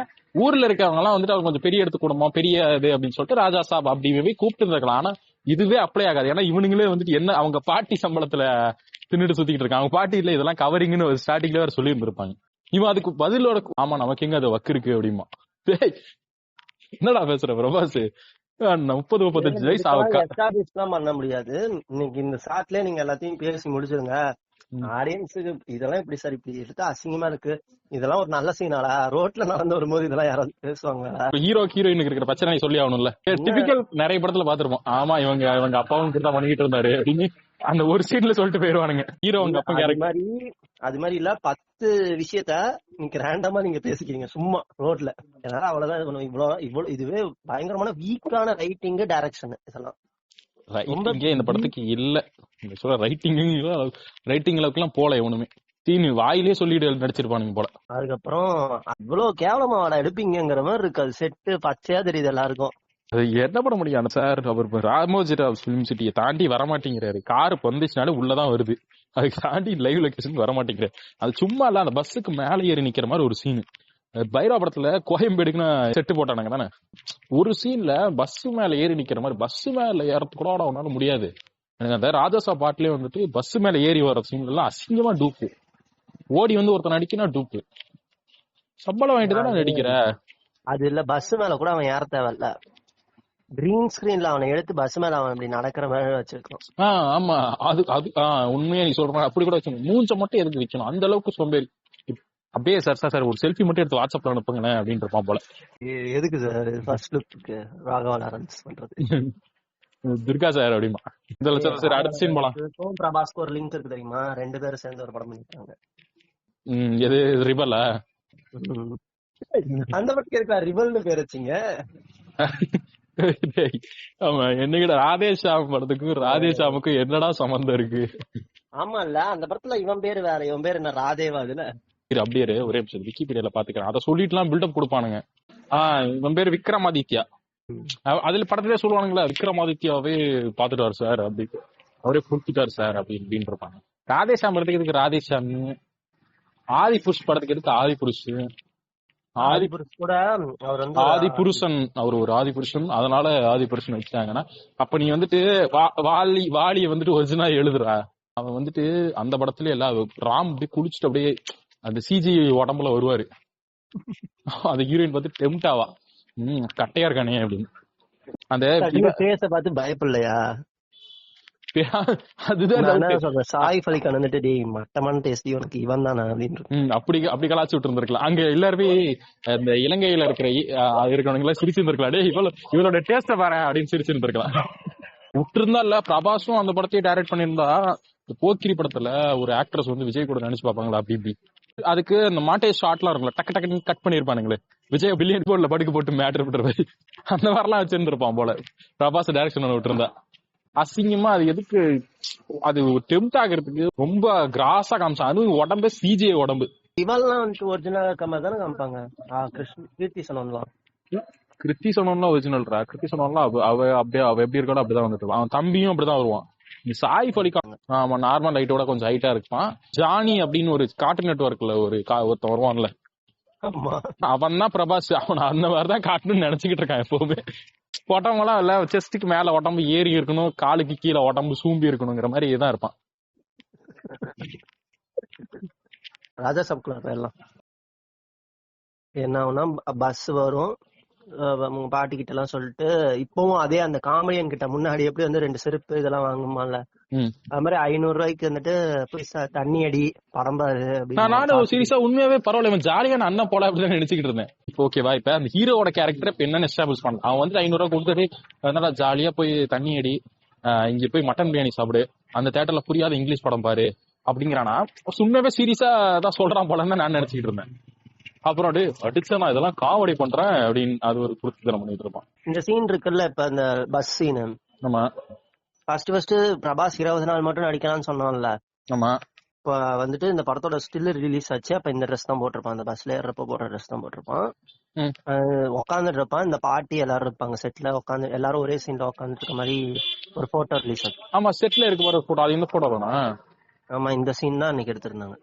ஊர்ல இருக்கவங்க எல்லாம் வந்துட்டு அவங்க கொஞ்சம் பெரிய இடத்து குடும்பம் பெரிய இது அப்படின்னு சொல்லிட்டு ராஜா சாப் அப்படி கூப்பிட்டு இருக்கலாம். ஆனா இதுவே அப்ளை ஆகாது. ஏன்னா இவனுங்களே வந்துட்டு என்ன அவங்க பாட்டி சம்பளத்துல தின்னுட்டு சுத்திட்டு இருக்காங்க. அவங்க பாட்டி இல்ல இதெல்லாம் கவரிங்னு ஸ்டார்டிங்ல வேற சொல்லி இருந்திருப்பாங்க. இவன் அதுக்கு பதிலோட ஆமா நமக்கு எங்க அது வக்கு இருக்கு அப்படிமா. என்னடா பேசுற பிரபாஸ்? 30-35 வயசு எஸ்டாபிஷ்லாம் பண்ண முடியாது. இன்னைக்கு இந்த ஷாட்லயே நீங்க எல்லாத்தையும் பேசி முடிச்சிருங்க. ஆடியன்ஸுக்கு இதெல்லாம் இப்படி சார் இப்படி எடுத்து அசிங்கமா இருக்கு. இதெல்லாம் ஒரு நல்ல சீனாடா? ரோட்ல நடந்து வரும்போது இதெல்லாம் யாராவது பேசுவாங்க? ஹீரோ ஹீரோயினுக்கு இருக்கிற பிரச்சனை சொல்லி ஆகணும்ல. டிபிக்கல் நிறைய படத்துல பாத்துருப்போம். ஆமா இவங்க அப்பாவும் கிட்ட பண்ணிட்டு இருந்தாரு அப்படின்னு அந்த ஒரு சீன்ல சொல்லிட்டு போயிருவானுங்க. ஹீரோ அவங்க அப்பா அது மாதிரி இல்ல 10 விஷயத்த நீங்க ரேண்டமா நீங்க பேசிக்கிறீங்க சும்மா ரோட்ல. ஏன்னா அவ்வளவுதான். இவ்வளவு இதுவே பயங்கரமான வீக்கான ரைட்டிங் டைரக்ஷன். இதெல்லாம் இந்த படத்துக்கு இல்ல. ரைட்டிங் அளவுக்கு எல்லாம் போல எவனுமே. தீனி வாயிலே சொல்லிட்டு நடிச்சிருப்பானுங்க போல. அதுக்கப்புறம் அவ்வளவு கேவலமா வாடா எடுப்பீங்கிற மாதிரி இருக்கு. அது செட்டு பச்சையா தெரியுது எல்லாருக்கும். அது என்ன பண்ண முடியும் சார்? அவர் ராமோஜிராவ் பிலிம் சிட்டியை தாண்டி வரமாட்டேங்கிறாரு. கார் வந்துச்சுனாலே உள்ளதான் வருது. அதுக்கு தாண்டி லைவ் லொகேஷன் வரமாட்டேங்கிறாரு. அது சும்மா இல்ல அந்த பஸ்ஸுக்கு மேல ஏறி நிக்கிற மாதிரி ஒரு சீனு. பைரா படத்துல கோயம்பேடுக்குன்னு செட்டு போட்டானுங்க தானே. ஒரு சீன்ல பஸ் மேல ஏறி நிக்கிற மாதிரி. பஸ் மேல ஏறது கூட அவனால முடியாது. எனக்கு அந்த ராஜாசா பாட்டிலே வந்துட்டு பஸ் மேல ஏறி வர சீன்ல எல்லாம் அசிங்கமா டூப்பு. ஓடி வந்து ஒருத்தன் அடிக்கணும் டூப்பு. சம்பளம் வாங்கிட்டு தானே நடிக்கிற. அது இல்ல பஸ் மேல கூட அவன் ஏற தேவையில்ல. கிரீன் ஸ்கிரீன்ல அவனை எடுத்து பஸ் மேல அவன் இப்படி நடக்கிற மாதிரி வச்சிருக்கான். ஆமா அது உண்மையா நீ சொல்ற அப்படி கூட வச்சு மூஞ்ச மட்டும் எதுக்கு வைக்கணும்? அந்த அளவுக்கு சோம்பேறி. அப்படியே சார் ஒரு செல்ஃபி மட்டும் எடுத்து வாட்ஸ்அப்ல அனுப்புங்க அப்படின்னு இருப்பான் போல. எதுக்கு sir first look Raghava Lawrence பண்றது? துர்கா சார் அப்படிமா. இந்த லட்சம் சரி அடுத்த சீன் போலாம். பிரபாஸ்க்கு ஒரு லிங்க் இருக்கு தெரியுமா? 2 பேரும் சேர்ந்து ஒரு படம் பண்ணிட்டாங்க. எது ரிபலா? அந்த படத்துக்கு இருக்கா ரிபல்னு பேர் வச்சீங்க? ஆமா என்னகிட்ட ராதேஷாம் படத்துக்கும் ராதேஷாமுக்கும் என்னடா சம்பந்தம் இருக்கு? ஆமா இல்ல அந்த படத்துல இவன் பேரு வேற, இவன் பேரு என்ன ராதேவா? அதுல அப்படியே ஒரே நிமிஷம் விக்கிபீடியால பாத்துக்கிறேன். அதை சொல்லிட்டு எல்லாம் பில்டப் கொடுப்பானுங்க. இவன் பேரு விக்ரமாதித்யா. அதுல படத்திலே சொல்லுவானுங்களா விக்ரமாதித்யாவே பாத்துட்டாரு சார் அப்படி அவரே புடிச்சிட்டாரு சார் அப்படின்னு இருப்பாங்க. ராதேஷாம் படத்துக்கு எதுக்கு ராதேஷாம்? ஆதி புருஷ் படத்துக்கு எதுக்கு ஆதி புருஷ்? ஆதி கூட அவர் வந்து ஆதி புருஷன். அவர் ஒரு ஆதி புருஷன். அதனால ஆதி புருஷன் வச்சுட்டாங்கன்னா அப்ப நீ வந்துட்டு வாலிய வந்துட்டு ஒரிஜினலா எழுதுறா. அவன் வந்துட்டு அந்த படத்துல எல்லாம் ராம் அப்படியே குளிச்சுட்டு அப்படியே அந்த சிஜி உடம்புல வருவாரு. அந்த ஹீரோயின் பார்த்து டெம்ட் ஆவா. கட்டையா இருக்கானே அப்படின்னு. அந்த பேச பார்த்து பயப்படலையா? அதுதான் சாயிஃப் அலி கான் வந்துட்டு டேய் மட்டமான டேஸ்டி உனக்கு இவன் தானா அப்படின்னு அப்படி கலாச்சு விட்டு இருந்திருக்கலாம். அங்க எல்லாருமே இந்த இலங்கையில இருக்கிறவங்க சிரிச்சு இருந்திருக்கலாம். டே இவளோட டேஸ்ட பாரு அப்படின்னு சிரிச்சு இருந்திருக்கலாம். விட்டு இருந்தா இல்ல பிரபாஸும் அந்த படத்தையே டைரக்ட் பண்ணியிருந்தா போக்கிரி படத்துல ஒரு ஆக்ட்ரஸ் வந்து விஜய் கூட நினைச்சு பாப்பாங்களா அப்படி இப்படி. அதுக்கு இந்த மாட்டே ஷார்ட்லாம் இருக்கும்ல டக்கு டக்குன்னு கட் பண்ணிருப்பானுங்களே. விஜய் பில்லியன் போர்ட்ல படுக்க போட்டு மேட்டர் பண்றது அந்த மாதிரிலாம் வச்சிருந்திருப்பான் போல. பிரபாஸ் டைரக்ஷன் விட்டு இருந்தா அசிங்கமா. அது எதுக்கு? அது டெம்ட் ஆகிறதுக்கு ரொம்ப கிராஸா காமிச்சா. அதுவும் உடம்பு சிஜே உடம்பு. இவெல்லாம் வந்துட்டு ஒரிஜினல் கம்மா தானே காமிப்பாங்க. கிருத்தி சனோன்லாம் கிருத்தி சனோன்லாம் ஒரிஜினல்ரா. கிருத்தி சனோன்லாம் அவ எப்படி இருக்கானோ அப்படிதான் வந்துட்டு. அவன் தம்பியும் அப்படிதான் வருவான். சாயிஃப் அலி கான் ஆமா நார்மல் லைட்டோட கொஞ்சம் ஹைட்டா இருப்பான். ஜானி அப்படின்னு ஒரு கார்ட்டூன் நெட்வொர்க்ல ஒருத்தன் வருவான்ல, அவன் தான் பிரபாஸ். அவன் அந்த மாதிரிதான் காட்டணும்னு நினைச்சுக்கிட்டு இருக்கான் எப்பவுமே. உடம்பு எல்லாம் இல்ல, செஸ்டுக்கு மேல உடம்பு ஏறி இருக்கணும், காலுக்கு கீழே உடம்பு சூம்பி இருக்கணுங்கிற மாதிரி தான் இருப்பான். ராஜா சாப்குள்ள போயிடலாம். என்ன ஆகும்னா பஸ் வரும், உங்க பாட்டி கிட்ட எல்லாம் சொல்லிட்டு, இப்பவும் அதே அந்த காமெடியன் கிட்ட முன்னாடி எப்படி வந்து 2 செருப்பு இதெல்லாம் வாங்குமால, அது மாதிரி 500 ரூபாய்க்கு வந்துட்டு போய் தண்ணி அடி படம் பாரு அப்படின்னு. நானும் சீரியஸா உண்மையாவே பரவாயில்ல, இவன் ஜாலியான அண்ணன் போல அப்படின்னு நினைச்சுக்கிட்டு இருந்தேன். இப்போ ஓகேவா, இப்ப அந்த ஹீரோட கேரக்டர் இப்ப என்னன்னு எஸ்டாபிஷ் பண்ண, அவன் வந்து 500 ரூபாய் கொடுத்துட்டு அதனால ஜாலியா போய் தண்ணி அடி, இங்க போய் மட்டன் பிரியாணி சாப்பிடு, அந்த தேட்டர்ல புரியாத இங்கிலீஷ் படம் பாரு அப்படிங்கிறானா, உண்மையாவே சீரியஸா தான் சொல்றான் போலன்னு நான் நினைச்சுக்கிட்டு இருந்தேன். அப்புறம் அடிச்சா நான் இதெல்லாம் காமெடி பண்றேன் அப்படின்னு அது ஒரு குருத்தனம் பண்ணிட்டு இருப்பான். இந்த சீன் இருக்குல்ல, இப்ப அந்த பஸ் சீன், ஆமா ஃபர்ஸ்ட் பிரபாஸ் 20 நாள் மட்டும் நடிக்கலாம்னு சொன்னான்ல. ஆமா. இப்ப வந்துட்டு இந்த படத்தோட ஸ்டில் ரிலீஸ் ஆச்சு. அப்ப இந்த ட்ரெஸ் தான் போட்டிருப்பான், அந்த பஸ்ல ஏறப்ப போடுற ட்ரெஸ் தான் போட்டிருப்பான். உட்காந்துட்டு இருப்பான், இந்த பாட்டி எல்லாரும் இருப்பாங்க செட்ல உட்காந்து, எல்லாரும் ஒரே சீன்ல உட்காந்துட்டு இருக்க மாதிரி ஒரு போட்டோ ரிலீஸ் ஆச்சு. ஆமா, செட்ல இருக்க போற போட்டோ, அது இந்த போட்டோ தானா? ஆமா, இந்த சீன் தான் அன்னைக்கு எடுத்திருந்தாங்க.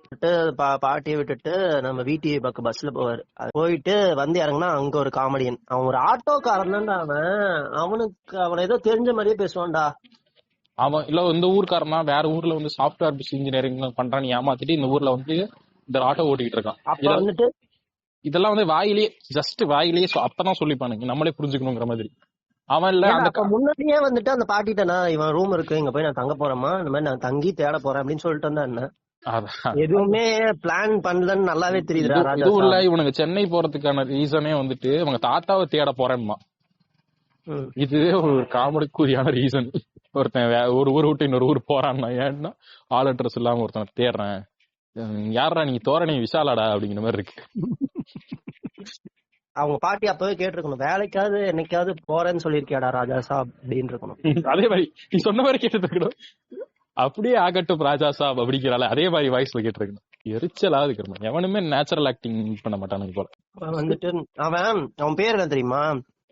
பாட்டியை விட்டுட்டு நம்ம VTA பக்கம் பஸ்ல போவாரு. போயிட்டு வந்து இறங்குனா அங்க ஒரு காமெடியன், அவன் ஒரு ஆட்டோக்காரன் தான்டா. அவனை ஏதோ தெரிஞ்ச மாதிரியே பேசுவான்டா. அவன் இல்ல இந்த ஊருக்காரனா, வேற ஊர்ல வந்து சாப்ட்வேர் இன்ஜினியரிங் பண்றான்னு ஏமாத்திட்டு இந்த ஊர்ல வந்து இந்த ஆட்டோ ஓட்டிட்டு இருக்கான். அப்ப வந்துட்டு இதெல்லாம் வந்து வாயிலேயே ஜஸ்ட் வாயிலேயே அப்பதான் சொல்லிப்பானுங்க, நம்மளே புரிஞ்சுக்கணுங்கிற மாதிரி. அவன் இல்ல அந்த முன்னாடியே வந்துட்டு அந்த பாட்டிட்டனா, இவன் ரூம் இருக்கு இங்க போய் நான் தங்க போறேமா, இந்த மாதிரி நான் தங்கி தேட போறேன் அப்படின்னு சொல்லிட்டு வந்தா என்ன, எதுவுமே பிளான் பண்ணலன்னு நல்லாவே தெரியுதுடா. இதுவும் இல்ல, இவனுங்க சென்னை போறதுக்கான ரீசனே வந்துட்டு அவங்க தாத்தாவை தேட போறேன்மா. இதுவே ஒரு காமெடிக்குரியான ரீசன். ஒருத்தன் ஒரு ஊர் விட்டு இன்னொரு ஊர் போறான்னா, ஏன்னா ஆல் அட்ரஸ் இல்லாம ஒருத்தன் தேடுறேன், யாரா நீ தோரணை விஷாலாடா அப்படிங்கிற மாதிரி இருக்கு. அவங்க பாட்டி அப்பவே கேட்டிருக்கணும், வேலைக்காவது என்னைக்காவது போறேன்னு சொல்லிருக்கியாடா ராஜா சாப் அப்படின்னு இருக்கணும். அதே மாதிரி நீ சொன்ன மாதிரி கேட்டுருக்கணும், அப்படியே ஆகட்டும் ராஜா சாப் அப்படிங்கிறால அதே மாதிரி வாய்ஸ்ல கேட்டிருக்கணும். எரிச்சலாவது இருக்கணும், எவனுமே நேச்சுரல் ஆக்டிங் பண்ண மாட்டானுங்க போல. வந்துட்டு அவன் பேர் என்ன தெரியுமா,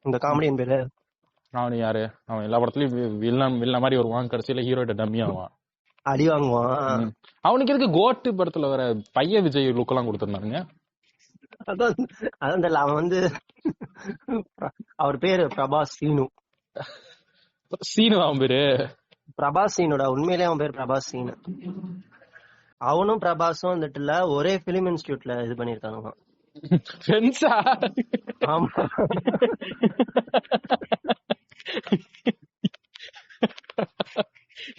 இந்த காமெடியன் பேரு? அவனு யாரு? அவன் எல்லா படத்துலயும் வில்ல மாதிரி வருவான், கடைசியில ஹீரோட்ட டம்மி ஆவான், அடி வாங்குவான். அவனுக்கு இருக்கு கோட்டு படத்துல வர பைய விஜய் லுக் எல்லாம் கொடுத்துருந்தானுங்க. அதான் அவன் வந்து அவர் பேரு பிரபாஸ் சீனு. சீனு அவன் பேரு பிரபாஸ் சீனுடா, உண்மையிலேயே அவன் பேர் பிரபாஸ் சீனு. அவனும் பிரபாஸும் வந்துட்டுல ஒரே பிலிம் இன்ஸ்டிடியூட்ல இது பண்ணிருக்காங்க. ஆமா,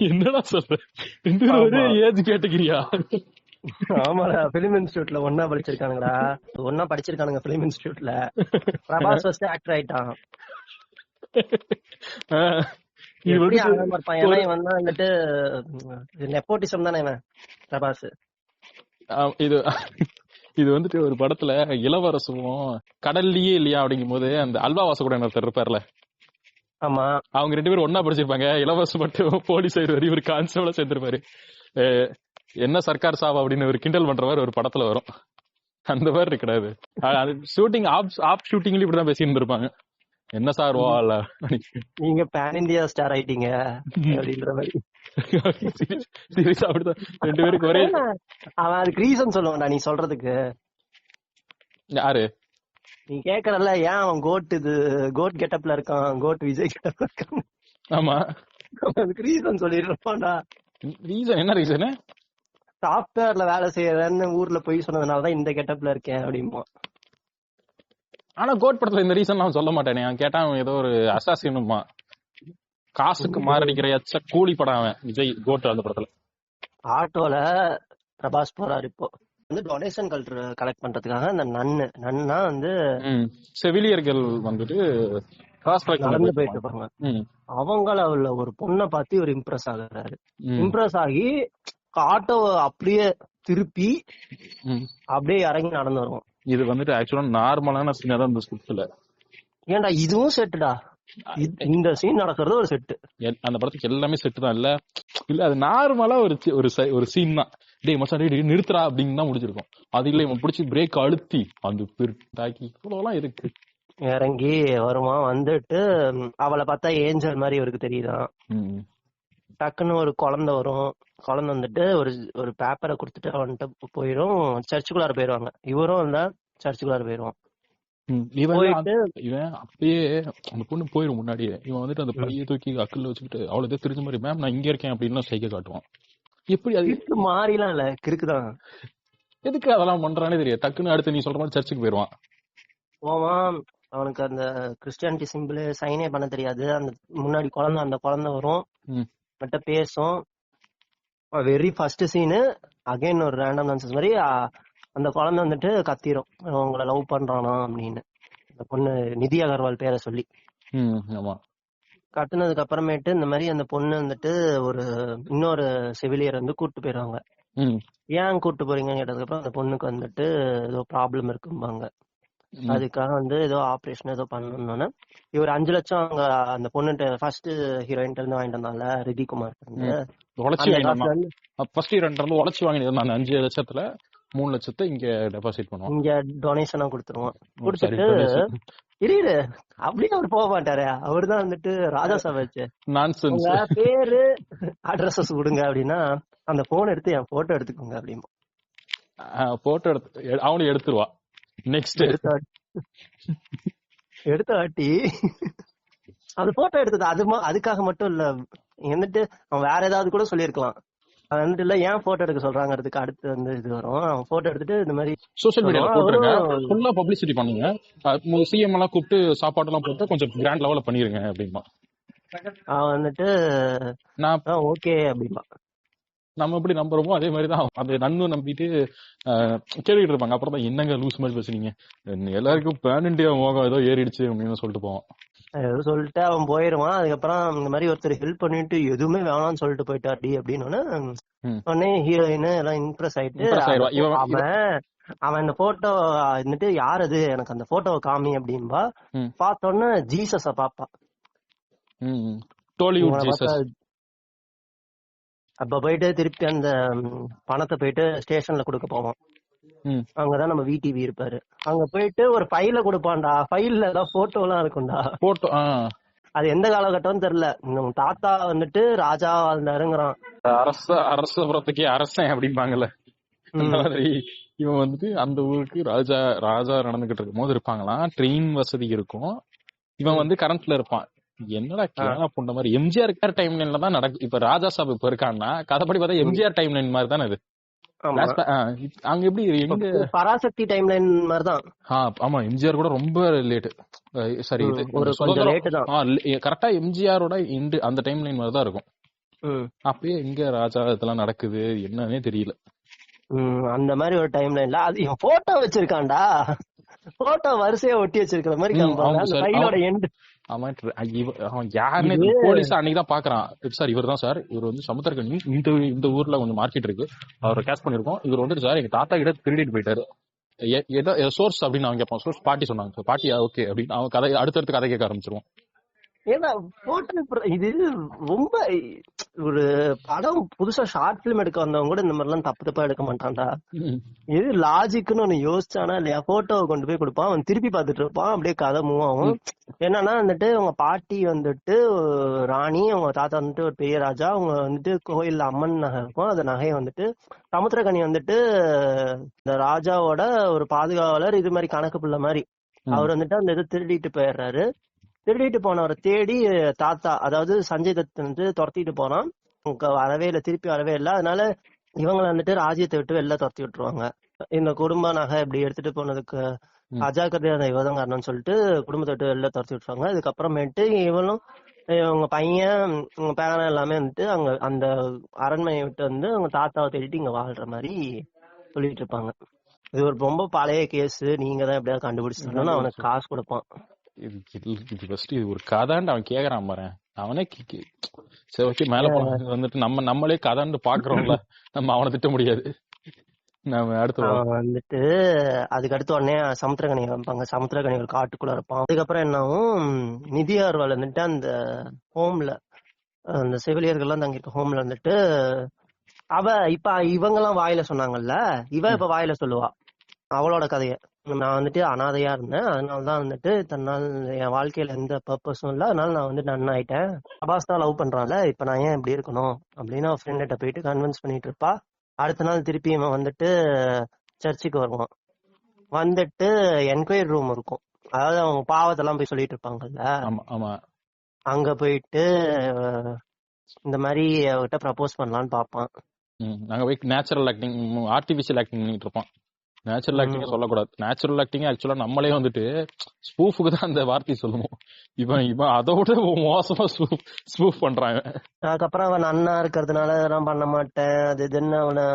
என்னடா சொல்ற, ஒரே ஏஜ் கேட்டகிரியா? ஆமாடா, பிலிம் இன்ஸ்டிடியூட்ல ஒன்னா படிச்சிருக்கானுங்கடா, ஒன்னா படிச்சிருக்கானுங்க பிலிம் இன்ஸ்டிடியூட்ல. பிரபாஸ் ஃபர்ஸ்ட் ஆக்டர் ஆயிட்டான். இவன் வந்துட்டு நெப்போட்டிசம் தானே இவன் பிரபாஸ். இது வந்துட்டு ஒரு படத்துல இளவரசும் கடல்லயே இல்லையா அப்படிங்கும் போது அந்த அல்வா வாசகூட ஒருத்தர் இருப்பார்ல, ஆமா, அவங்க 2 பேரும் ஒன்னா படிச்சிருப்பாங்க. இளவரசு மட்டும் போலீஸ் ஆயிடுவாரு, இவர் கான்ஸ்டபிளா சேர்ந்திருப்பாரு. என்ன சர்க்கார் சாவா அப்படின்னு ஒரு கிண்டல் பண்ற மாதிரி ஒரு படத்துல வரும். அந்த மாதிரி கிடையாது, ஷூட்டிங் ஆப் ஷூட்டிங்ல இப்படிதான் பேசி இருந்திருப்பாங்க. என்ன சார் வால நீங்க பேன் இந்தியா ஸ்டார் ஆயிட்டீங்க அப்படின்ற மாதிரி. சீரியஸா அப்படிதான் 2 பேருக்கு ஒரே. அவன் அதுக்கு ரீசன் சொல்லுவான்டா நீ சொல்றதுக்கு. யாரு? நீ கேக்குறல்ல, ஏன் அவன் கோட் கெட்டப்ல இருக்கான், கோட் விஜய் கெட்டப்ல இருக்கான். ஆமா, அதுக்கு ரீசன் சொல்லிருப்பான்டா. ரீசன் என்ன ரீசன்? சாப்ட்வேர்ல வேலை செய்யறேன்னு ஊர்ல போய் சொன்னதுனாலதான் இந்த கெட்டப்ல இருக்கேன் அப்படிமா. ஆனா கோட் படத்துல இந்த ரீசன் அவன் சொல்ல மாட்டானே. அவன் கேட்டா அவன் ஏதோ ஒரு அசாசினுமா, காசுக்கு மாரடிக்கிற எச்ச கூலி படம் அவன் விஜய் கோட். அந்த படத்துல ஆட்டோல பிரபாஸ் போறாரு. இப்போ வந்து டொனேஷன் கலெக்ட் பண்றதுக்காக அந்த நன்னா வந்து செவிலியர்கள் வந்துட்டு நடந்து போயிட்டு இருப்பாங்க. அவங்கள ஒரு பொண்ணை பார்த்து ஒரு இம்ப்ரெஸ் ஆகுறாரு. இம்ப்ரெஸ் ஆகி ஆட்டோவை அப்படியே திருப்பி அப்படியே இறங்கி நடந்து வருவோம். இது வந்துட்டு ஆக்சுவலா நார்மலான சீன் தான் இந்த ஸ்கிரிப்ட்ல. ஏன்டா இதுவும் செட்டுடா, இந்த சீன் நடக்கிறது ஒரு செட்டு. அந்த படத்துக்கு எல்லாமே செட்டு தான். இல்ல அது நார்மலா ஒரு சீன் தான். டேய் மச்சான் டேய் நிறுத்துறா அப்படின்னு தான் முடிச்சிருக்கோம். அது இல்ல இவன் பிடிச்சி பிரேக் அழுத்தி அந்த தாக்கி இவ்வளவுலாம் இருக்கு. இறங்கி வருமா, வந்துட்டு அவளை பார்த்தா ஏஞ்சல் மாதிரி இவருக்கு தெரியுதான். டக்குன்னு ஒரு குழந்தை வரும். குழந்தை வந்துட்டு ஒரு பேப்பரை கொடுத்துட்டு அவன்கிட்ட போயிடும். சர்ச்சுக்குள்ளார போயிருவாங்க. இவரும் வந்தா சர்ச்சுக்குள்ளார போயிருவான். போயிட்டு இவன் அப்படியே அந்த பொண்ணு போயிடும் முன்னாடியே. இவன் வந்துட்டு அந்த பைய தூக்கி அக்கல்ல வச்சுக்கிட்டு அவ்வளவு தெரிஞ்ச மாதிரி, மேம் நான் இங்க இருக்கேன் அப்படின்னு சைகை காட்டுவான். எப்படி அது கிறுக்கு மாறிலாம் இல்ல, கிறுக்குதான். எதுக்கு அதெல்லாம் பண்றானே தெரியாது. டக்குன்னு அடுத்து நீ சொல்ற மாதிரி சர்ச்சுக்கு போயிடுவான். போவான், அவனுக்கு அந்த கிறிஸ்டியானிட்டி சிம்பிள் சைனே பண்ண தெரியாது. அந்த முன்னாடி அந்த குழந்தை வரும், பட்ட பேசும். வெரி ஃபர்ஸ்ட் சீனு அகைன் ஒரு ரேண்டம் டான்சஸ் மாதிரி அந்த குழந்தை வந்துட்டு கத்திரும் உங்களை லவ் பண்றானா அப்படின்னு. அந்த பொண்ணு நிதி அகர்வால் பேரை சொல்லி கத்துனதுக்கு அப்புறமேட்டு இந்த மாதிரி அந்த பொண்ணு வந்துட்டு ஒரு இன்னொரு செவிலியர் வந்து கூப்பிட்டு போயிடுவாங்க. ஏன் கூப்பிட்டு போறீங்கன்னு கேட்டதுக்கு அப்புறம் அந்த பொண்ணுக்கு வந்துட்டு ஏதோ ப்ராப்ளம் இருக்கும்பாங்க. அதுக்காக வந்து ஏதோ ஆப்ரேஷன் ஏதோ பண்ணணும்னு இவர் 5 லட்சம் அங்க அந்த பொண்ணுட்டு ஃபர்ஸ்ட் ஹீரோயின் இருந்து வாங்கிட்டு வந்தால ரிதி குமார் உழைச்சி வாங்கிட்டு உழைச்சி வாங்கிட்டு அந்த 5 லட்சத்துல 3 லட்சத்தை இங்க டெபாசிட் பண்ணுவோம், இங்க டொனேஷனா கொடுத்துருவோம். கொடுத்துட்டு இரு அப்படியே அவர் போக மாட்டாரு. அவரு தான் வந்துட்டு ராஜா சபாச்சு உங்க பேரு அட்ரஸஸ் கொடுங்க அப்படின்னா அந்த போன் எடுத்து என் போட்டோ எடுத்துக்கோங்க அப்படிமா. போட்டோ எடுத்து அவனு எடுத்துருவா. நெக்ஸ்ட் எடுத்த வாட்டி அது போட்டோ எடுத்தது அதுக்காக மட்டும் இல்ல, வந்துட்டு அவன் வேற ஏதாவது கூட சொல்லிருக்கலாம். அது வந்துட்டு இல்ல ஏன் போட்டோ எடுக்க சொல்றாங்கிறதுக்கு அடுத்து வந்து இது வரும். அவன் போட்டோ எடுத்துட்டு இந்த மாதிரி சோசியல் மீடியால போட்டுருங்க, ஃபுல்லா பப்ளிசிட்டி பண்ணுங்க, சிஎம் எல்லாம் கூப்பிட்டு சாப்பாடு எல்லாம் போட்டு கொஞ்சம் கிராண்ட் லெவல்ல பண்ணிருங்க அப்படிமா. அவன் வந்துட்டு நான் ஓகே அப்படிமா. நம்ம எப்படி நம்புறோமோ அதே மாதிரிதான் அது நன்னு நம்பிட்டு கேட்டுக்கிட்டு இருப்பாங்க. அப்புறம் தான் என்னங்க லூஸ் மாதிரி பேசுறீங்க, எல்லாருக்கும் பேன் இண்டியா மோகம் ஏதோ ஏறிடுச்சு அப்படின்னு சொல்லிட்டு போவான். ஏதோ சொல்லிட்டு அவன் போயிருவான். அதுக்கப்புறம் இந்த மாதிரி ஒருத்தர் ஹெல்ப் பண்ணிட்டு எதுவுமே வேணாம்னு சொல்லிட்டு போயிட்டாடி அப்படின்னு உடனே ஹீரோயின் எல்லாம் இம்ப்ரெஸ் ஆயிட்டு அவன் இந்த போட்டோ வந்துட்டு யார் அது எனக்கு அந்த போட்டோவை காமி அப்படின்பா. பார்த்தோன்னே ஜீசஸ பாப்பா. அப்ப போயிட்டு திருப்பி அந்த பணத்தை போயிட்டு ஸ்டேஷன்ல கொடுக்க போவோம். அங்கதான் நம்ம VTV இருப்பாரு. அங்க போயிட்டு ஒரு ஃபைல கொடுப்பான்டா. ஃபைல்ல ஏதாவது போட்டோ எல்லாம் இருக்கும்டா. போட்டோ அது எந்த காலகட்டம்னு தெரியல. தாத்தா வந்துட்டு ராஜா வாழ்ந்தாருங்கிறான். அரசபுரத்துக்கே அரசன் அப்படிம்பாங்கல்ல அந்த மாதிரி. இவன் வந்துட்டு அந்த ஊருக்கு ராஜா நடந்துகிட்டு இருக்கும் போது இருப்பாங்களாம். ட்ரெயின் வசதி இருக்கும். இவன் வந்து கரண்ட்ல இருப்பான். என்னடா கேரளா புண்ட மாதிரி எம்ஜிஆர் டைம் லைன்ல தான் நடக்கும். இப்ப ராஜா சாப் இப்ப இருக்கான்னா கதைப்படி பார்த்தா எம்ஜிஆர் டைம் லைன் மாதிரி தானே அது. அங்க எப்படி எங்க பராசக்தி டைம் லைன் மாதிரி தான். ஆமா எம்ஜிஆர் கூட ரொம்ப லேட். சரி கரெக்டா எம்ஜிஆரோட அந்த டைம் லைன் மாதிரி தான் இருக்கும். அப்பயே எங்க ராஜா இதெல்லாம் நடக்குது என்னன்னே தெரியல. அந்த மாதிரி ஒரு டைம் லைன்ல அது போட்டோ வச்சிருக்கான்டா. போட்டோ வரிசையா ஒட்டி வச்சிருக்கிற மாதிரி. யாருன்னு போலீஸ் அன்னைக்குதான் பாக்குறான். சார் இவர் தான் சார், இவர் வந்து சமுத்திரக்கனி இந்த ஊர்ல கொஞ்சம் மார்க்கெட் இருக்கு, அவரை கேஷ் பண்ணிருக்கோம். இவர் வந்துட்டு சார் எங்க தாத்தா கிட்ட திருடிட்டு போயிட்டாரு. ஏதோ சோர்ஸ் அப்படின்னு அவன் கேட்பான். சோர்ஸ் பாட்டி சொன்னாங்க. பாட்டி ஓகே அப்படின்னு அவன் கதை அடுத்தடுத்து கதை கேட்க ஆரம்பிச்சிருவான். ஏன்னா இது ரொம்ப ஒரு படம் புதுசா ஷார்ட் பிலிம் எடுக்க வந்தவங்க கூட இந்த மாதிரி எல்லாம் தப்பா எடுக்க மாட்டான்டா. இது லாஜிக்னு ஒண்ணு யோசிச்சானா இல்லையா, போட்டோவை கொண்டு போய் கொடுப்பான், அவன் திருப்பி பார்த்துட்டு இருப்பான், அப்படியே கதை மூவ் ஆகும். என்னன்னா வந்துட்டு அவங்க பாட்டி வந்துட்டு ராணி, அவங்க தாத்தா வந்துட்டு ஒரு பெரிய ராஜா, அவங்க வந்துட்டு கோயில்ல அம்மன் நகை இருக்கும், அந்த நகையை வந்துட்டு சமுத்திரக்கனி வந்துட்டு இந்த ராஜாவோட ஒரு பாதுகாவலர், இது மாதிரி கணக்கு பிள்ளை மாதிரி அவர் வந்துட்டு அந்த இதை திருடிட்டு போயிடுறாரு. திருடிட்டு போனவரை தேடி தாத்தா, அதாவது சஞ்சய் தத் வந்து துரத்திட்டு போனான். வரவே இல்லை, திருப்பி வரவே இல்லை. அதனால இவங்களை வந்துட்டு ராஜ்யத்தை விட்டு வெளில துரத்தி விட்டுருவாங்க. இந்த குடும்ப நகை இப்படி எடுத்துட்டு போனதுக்கு அஜாக்கிரதையான இவதான் காரணம்னு சொல்லிட்டு குடும்பத்தை விட்டு வெளில துரத்தி விட்டுருவாங்க. இதுக்கப்புறமேட்டு இவனும் இவங்க பையன் இவங்க பேரன் எல்லாமே வந்துட்டு அங்க அந்த அரண்மனையை விட்டு வந்து அவங்க தாத்தாவை தேடிட்டு இங்க வாழ்ற மாதிரி சொல்லிட்டு இருப்பாங்க. இது ஒரு ரொம்ப பழைய கேஸ், நீங்க தான் எப்படியாவது கண்டுபிடிச்சிட்டோம்னு அவனுக்கு காசு கொடுப்பான். இது ஒரு கதாண்டு அவன் கேக்குறான் பாரு, அவனே சரி ஓகே மேல வந்துட்டு நம்மளே கதாண்டு பாக்குறோம்ல, நம்ம அவனை திட்ட முடியாது. நம்ம அடுத்து வந்துட்டு அதுக்கு அடுத்து உடனே சமுத்திரக்கனி வைப்பாங்க. சமுத்திரக்கனி ஒரு காட்டுக்குள்ள இருப்பான். அதுக்கப்புறம் என்னாவும் நிதி அகர்வால் வந்துட்டு அந்த ஹோம்ல அந்த செவிலியர்கள்லாம் தங்கிருக்க ஹோம்ல வந்துட்டு இப்ப இவங்க எல்லாம் வாயில சொன்னாங்கல்ல, இவ இப்ப வாயில சொல்லுவா அவளோட கதைய. நான் வந்துட்டு அனாதையா இருந்தேன், அதனாலதான் வந்துட்டு தன்னால் என் வாழ்க்கையில எந்த பர்பஸும் இல்லை, அதனால நான் வந்துட்டு நன் ஆயிட்டேன். பிரபாஸ் தான் லவ் பண்றான்ல, இப்ப நான் ஏன் இப்படி இருக்கணும் அப்படின்னு அவன் ஃப்ரெண்ட்ட போயிட்டு கன்வின்ஸ் பண்ணிட்டு இருப்பா. அடுத்த நாள் திருப்பி இவன் வந்துட்டு சர்ச்சுக்கு வருவான். வந்துட்டு என்கொயரி ரூம் இருக்கும், அதாவது அவங்க பாவத்தெல்லாம் போய் சொல்லிட்டு இருப்பாங்கல்ல, ஆமா ஆமா. அங்க போயிட்டு இந்த மாதிரி அவர்கிட்ட ப்ரப்போஸ் பண்ணலான்னு பாப்பான். நாங்க போய் நேச்சுரல் ஆக்டிங், ஆர்டிபிஷியல் ஆக்டிங் பண்ணிட்டு இருப்போம். நேச்சுரல் ஆக்டிங் சொல்லக்கூடாது. நேச்சுரல் ஆக்டிங் ஆக்சுவலா நம்மளே வந்துட்டு ஸ்பூஃபுக்கு தான் அந்த வார்த்தை சொல்லுவோம். இவன் அதோட மோசமா ஸ்பூஃப் பண்றான். அதுக்கப்புறம் அவன் அண்ணா இருக்கிறதுனால இதெல்லாம் பண்ண மாட்டேன் அது இதுன்னு அவனை,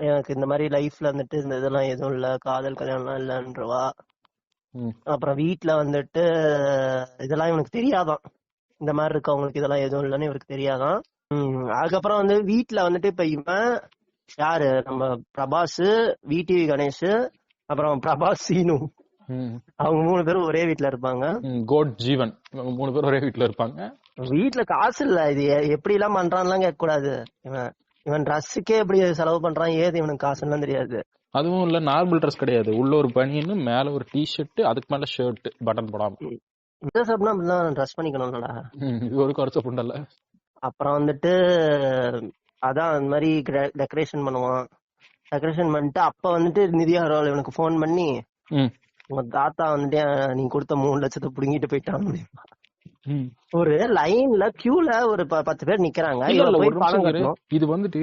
எனக்கு இந்த மாதிரி லைஃப்ல வந்துட்டு இந்த இதெல்லாம் எதுவும் இல்ல, காதல் கல்யாணம்லாம் இல்லன்றவா. அப்புறம் வீட்டுல வந்துட்டு இதெல்லாம் இவனுக்கு தெரியாதான், இந்த மாதிரி இருக்கவங்களுக்கு இதெல்லாம் எதுவும் இல்லைன்னு இவருக்கு தெரியாதான். அதுக்கப்புறம் வந்து வீட்டுல வந்துட்டு இப்ப இவன் யாரு, நம்ம பிரபாஸ், விடிவி கணேஷ், அப்புறம் பிரபாஸ் சீனு, அவங்க 3 பேரும் ஒரே வீட்டுல இருப்பாங்க. கோட் ஜீவன் 3 பேர் ஒரே வீட்டுல இருப்பாங்க. வீட்டுல காசு இல்ல, இது எப்படி எல்லாம் பண்றான்லாம் கேட்க கூடாது. இவன் ட்ரெஸ்ஸுக்கே எப்படி செலவு பண்றான், ஏது இவனுக்கு காசுலாம் தெரியாது. அதுவும் இல்ல, நார்மல் ட்ரெஸ் கிடையாது, உள்ள ஒரு பனியன், மேல ஒரு டிஷர்ட், அதுக்கு மேல ஷர்ட் பட்டன் போடாம. அப்படிதான் ட்ரெஸ் பண்ணிக்கணும்லடா, இது ஒரு குறைச்ச புண்டல்ல. அப்புறம் வந்துட்டு அதான் அந்த மாதிரி டெக்கரேஷன் பண்ணுவான். டெக்கரேஷன் பண்ணிட்டு அப்ப வந்துட்டு நிதி அகர்வால் இவனுக்கு போன் பண்ணி, உங்க தாத்தா வந்துட்டு நீ கொடுத்த 3 லட்சத்தை புடுங்கிட்டு போயிட்டான். ஒரு லைன்ல கியூல ஒரு 10 பேர் நிக்கிறாங்க. இது வந்துட்டு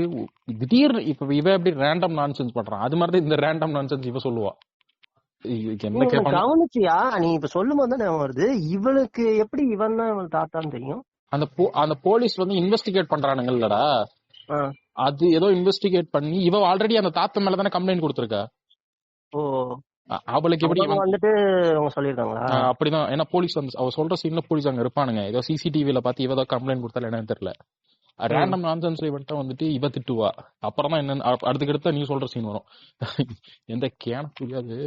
திடீர்னு இப்ப இவ எப்படி ரேண்டம் நான்சென்ஸ் பண்றான், அது மாதிரிதான் இந்த ரேண்டம் நான்சென்ஸ் இவ சொல்லுவா. கவனிச்சியா நீ இப்ப சொல்லும் போது தான் வருது, இவளுக்கு எப்படி இவன் தான் இவன் தாத்தான்னு தெரியும். அந்த போலீஸ் வந்து இன்வெஸ்டிகேட் பண்றானுங்கல்லடா, அது ஏதோ இன்வெஸ்டிகேட் பண்ணி இவ ஆல்ரெடி அந்த தாத்தா மேல தானே கம்ப்ளைண்ட் கொடுத்திருக்கா. ஓ, அவளுக்கு எப்படி வந்துட்டு அவங்க சொல்லிருக்காங்களா? அப்படிதான். ஏன்னா போலீஸ் வந்து அவ சொல்ற சீன்ல போலீஸ் அங்க இருப்பானுங்க, ஏதோ சிசிடிவில பாத்து இவ ஏதோ கம்ப்ளைண்ட் கொடுத்தால என்னன்னு தெரியல. ரேண்டம் நான்சென்ஸ் இவன்ட்ட வந்துட்டு இவ திட்டுவா. அப்புறம் தான் என்ன அடுத்துக்கடுத்த நீ சொல்ற சீன் வரும். எந்த கேன புரியாது,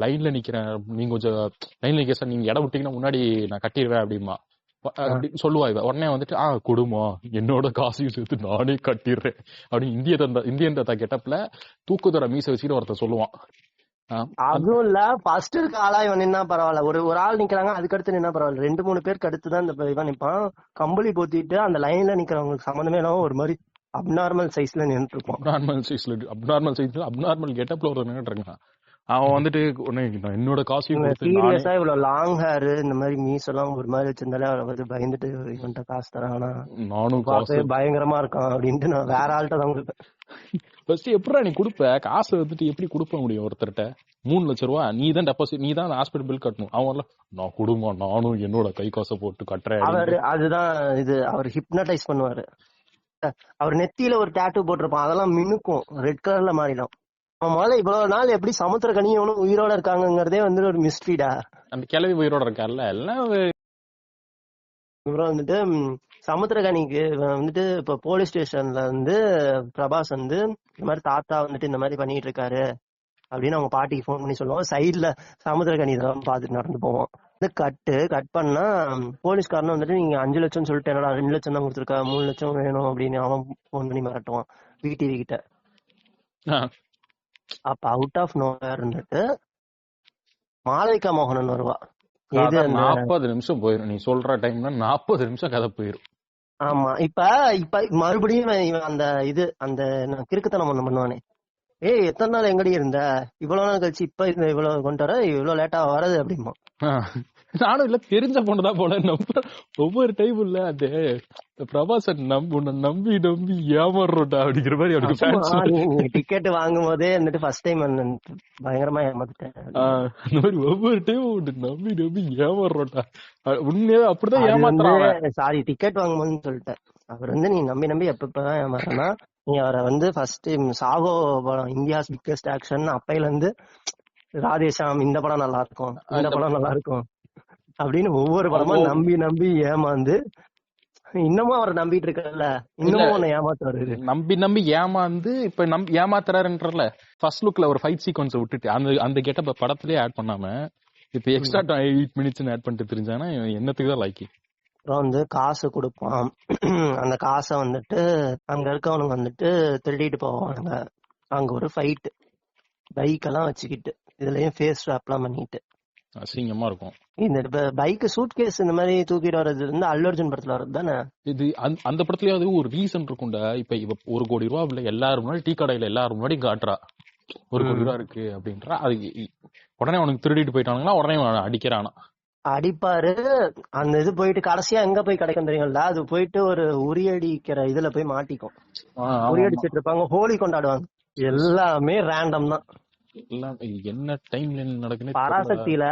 லைன்ல நிக்கிறேன், நீங்க கொஞ்சம் லைன்ல நிக்க சார், நீங்க இடம் விட்டீங்கன்னா முன்னாடி நான் கட்டிடுவேன் அப்படிமா சொல்லுவா. இவ உடனே வந்துட்டு குடும்பம் என்னோட காசையும் சேர்த்து நானே கட்டிடுறேன் அப்படின்னு இந்தியன் தாத்தா கெட்டப்ல தூக்குதர மீசை வச்சுட்டு ஒருத்தர் சொல்லுவான். அதுவும் இல்ல, ஃபர்ஸ்ட் இருக்க ஆளா இவன் நின்னா பரவாயில்ல, ஒரு ஆள் நிக்கிறாங்க, அதுக்கடுத்து நின்னா பரவாயில்ல, 2-3 பேருக்கு அடுத்துதான் இந்த இவன் நிப்பான். கம்பளி போத்திட்டு அந்த லைன்ல நிக்கிறவங்களுக்கு சம்மந்தமே இல்லாம ஒரு மாதிரி அப்நார்மல் சைஸ்ல நின்றுட்டு இருப்பான். அப்நார்மல் கெட்டப்ல ஒரு நின்றுட்டு இருக்கான். அவன் வந்துட்டு என்னோட காசையும் சீரியஸா இவ்வளவு லாங் ஹேர் இந்த மாதிரி மீஸ் எல்லாம் ஒரு மாதிரி வச்சிருந்தாலே அவரை வந்து பயந்துட்டு இவன்ட்ட காசு தரானா, நானும் பயங்கரமா இருக்கான் அப்படின்ட்டு நான் வேற ஆள்கிட்ட தான் கொடுப்பேன். ஃபர்ஸ்ட் எப்படா நீ கொடுப்ப காசு வந்துட்டு எப்படி கொடுக்க முடியும் ஒருத்தர்கிட்ட? 3 லட்சம் ரூபா நீ தான் டெபாசிட், நீ தான் ஹாஸ்பிட்டல் பில் கட்டணும். அவன் நான் குடுமா நானும் என்னோட கை காசை போட்டு கட்டுறேன். அதுதான் இது, அவர் ஹிப்னடைஸ் பண்ணுவாரு. அவர் நெத்தியில ஒரு டாட்டூ போட்டிருப்பான், அதெல்லாம் மினுக்கும், ரெட் கலர்ல மாறிடும். அவன் முதல்ல இவ்வளவு நாள் எப்படி சமுத்திரக்கனியும் உயிரோட இருக்காங்கிறதே வந்து ஒரு மிஸ்ட்ரிடா. அந்த கிளவி உயிரோட இருக்கார்ல எல்லாம். அப்புறம் வந்துட்டு சமுத்திரகனிக்கு வந்துட்டு இப்ப போலீஸ் ஸ்டேஷன்ல வந்து பிரபாஸ் வந்து இந்த மாதிரி தாத்தா வந்துட்டு இந்த மாதிரி பண்ணிட்டு இருக்காரு அப்படின்னு அவங்க பாட்டிக்கு போன் பண்ணி சொல்லுவோம். சைட்ல சமுத்திரகனி இதெல்லாம் பாத்துட்டு நடந்து போவோம். கட் பண்ணா போலீஸ்காரனும் வந்துட்டு நீங்க 5 லட்சம் சொல்லிட்டு என்னடா 2 லட்சம் தான் கொடுத்துருக்கா, 3 லட்சம் வேணும் அப்படின்னு அவன் போன் பண்ணி மிரட்டுவான் விடிவி கிட்ட. அப்ப அவுட் ஆஃப் நோவேர் இருந்துட்டு மாளவிகா மோகனன் வருவா. 40 நிமிஷம் போயிரும், நீ சொல்ற டைம்ல 40 நிமிஷம் கதை போயிரும். ஆமா, இப்ப மறுபடியும் இவன் அந்த அந்த கிறுக்குத்தனம் ஒண்ணு பண்ணுவானே, எத்தனை நாள் எங்கடி இருந்த, இவ்வளவு நாள் கழிச்சு இப்ப இவ்வளவு கொண்டு வர, இவ்வளவு லேட்டா வரது அப்படிமா. நானும் இல்ல தெரிஞ்ச பொண்ணுதான் போல ஒவ்வொரு டைம் இல்ல அது பிரபாசன் நம்பி ஏமாறுறா அப்படிங்கிற மாதிரி அவனுக்கு டிக்கெட் வாங்கும் போதே வந்துட்டு ஃபர்ஸ்ட் டைம் பயங்கரமா ஏமாத்திட்டேன். அந்த மாதிரி ஒவ்வொரு டைம் நம்பி ஏமாறுறா, உண்மையா அப்படிதான் ஏமாத்துறான். சாரி, டிக்கெட் வாங்கும்போதுன்னு சொல்லிட்டேன். அவர் வந்து நீ நம்பி எப்பதான் ஏமாறனா, நீ அவரை வந்து ஃபர்ஸ்ட் சாகோ படம் இந்தியாஸ் பிக்கஸ்ட் ஆக்ஷன் அப்பையில இருந்து ராதேஷாம் இந்த படம் நல்லா இருக்கும், இந்த படம் நல்லா இருக்கும் அப்படின்னு ஒவ்வொரு படமா நம்பி ஏமாந்து இன்னமும் அவரை நம்பிட்டு இருக்கல, இன்னமும் உன்னை ஏமாத்துறாரு. நம்பி ஏமாந்து இப்ப ஏமாத்துறாருன்றல ஃபர்ஸ்ட் லுக்ல ஒரு ஃபைட் சீக்வன்ஸ் விட்டுட்டு அந்த கெட்டப் படத்திலேயே ஆட் பண்ணாம இப்ப எக்ஸ்ட்ரா 8 மினிட்ஸ் ஆட் பண்ணிட்டு தெரிஞ்சானா என்னத்துக்கு தான் லைக்கி. அப்புறம் வந்து காசு கொடுப்பான். அந்த காசை வந்துட்டு அங்க இருக்கவனுங்க வந்துட்டு திருடிட்டு போவாங்க. அங்க ஒரு ஃபைட், பைக் எல்லாம் வச்சுக்கிட்டு இதுலயும் ஃபேஸ் ஸ்வாப்லாம் பண்ணிட்டு அசிங்கமா இருக்கும். இந்த பைக் சூட் கேஸ் இந்த மாதிரி தூக்கிட்டு வர்றது வந்து அல்லு அர்ஜுன் படத்துல வர்றது தானே. இது அந்த படத்துலயாவது ஒரு ரீசன் இருக்கும்டா. இப்ப 1 கோடி ரூபா இல்ல எல்லாரும் முன்னாடி டீ கடையில எல்லாரும் முன்னாடி காட்டுறா, ₹1 கோடி இருக்கு அப்படின்ற அது உடனே அவனுக்கு திருடிட்டு போயிட்டானுங்களா, உடனே அடிக்கிறானா? அடிப்பாரு. அந்த இது போயிட்டு கடைசியா எங்க போய் கிடைக்கும் தெரியுங்களா, அது போயிட்டு ஒரு உரியடிக்கிற இதுல போய் மாட்டிக்கும். உரியடிச்சிட்டு இருப்பாங்க, ஹோலி கொண்டாடுவாங்க. எல்லாமே ரேண்டம் தான். எல்லாம் என்ன டைம்ல நடக்குன்னு பராசக்தியில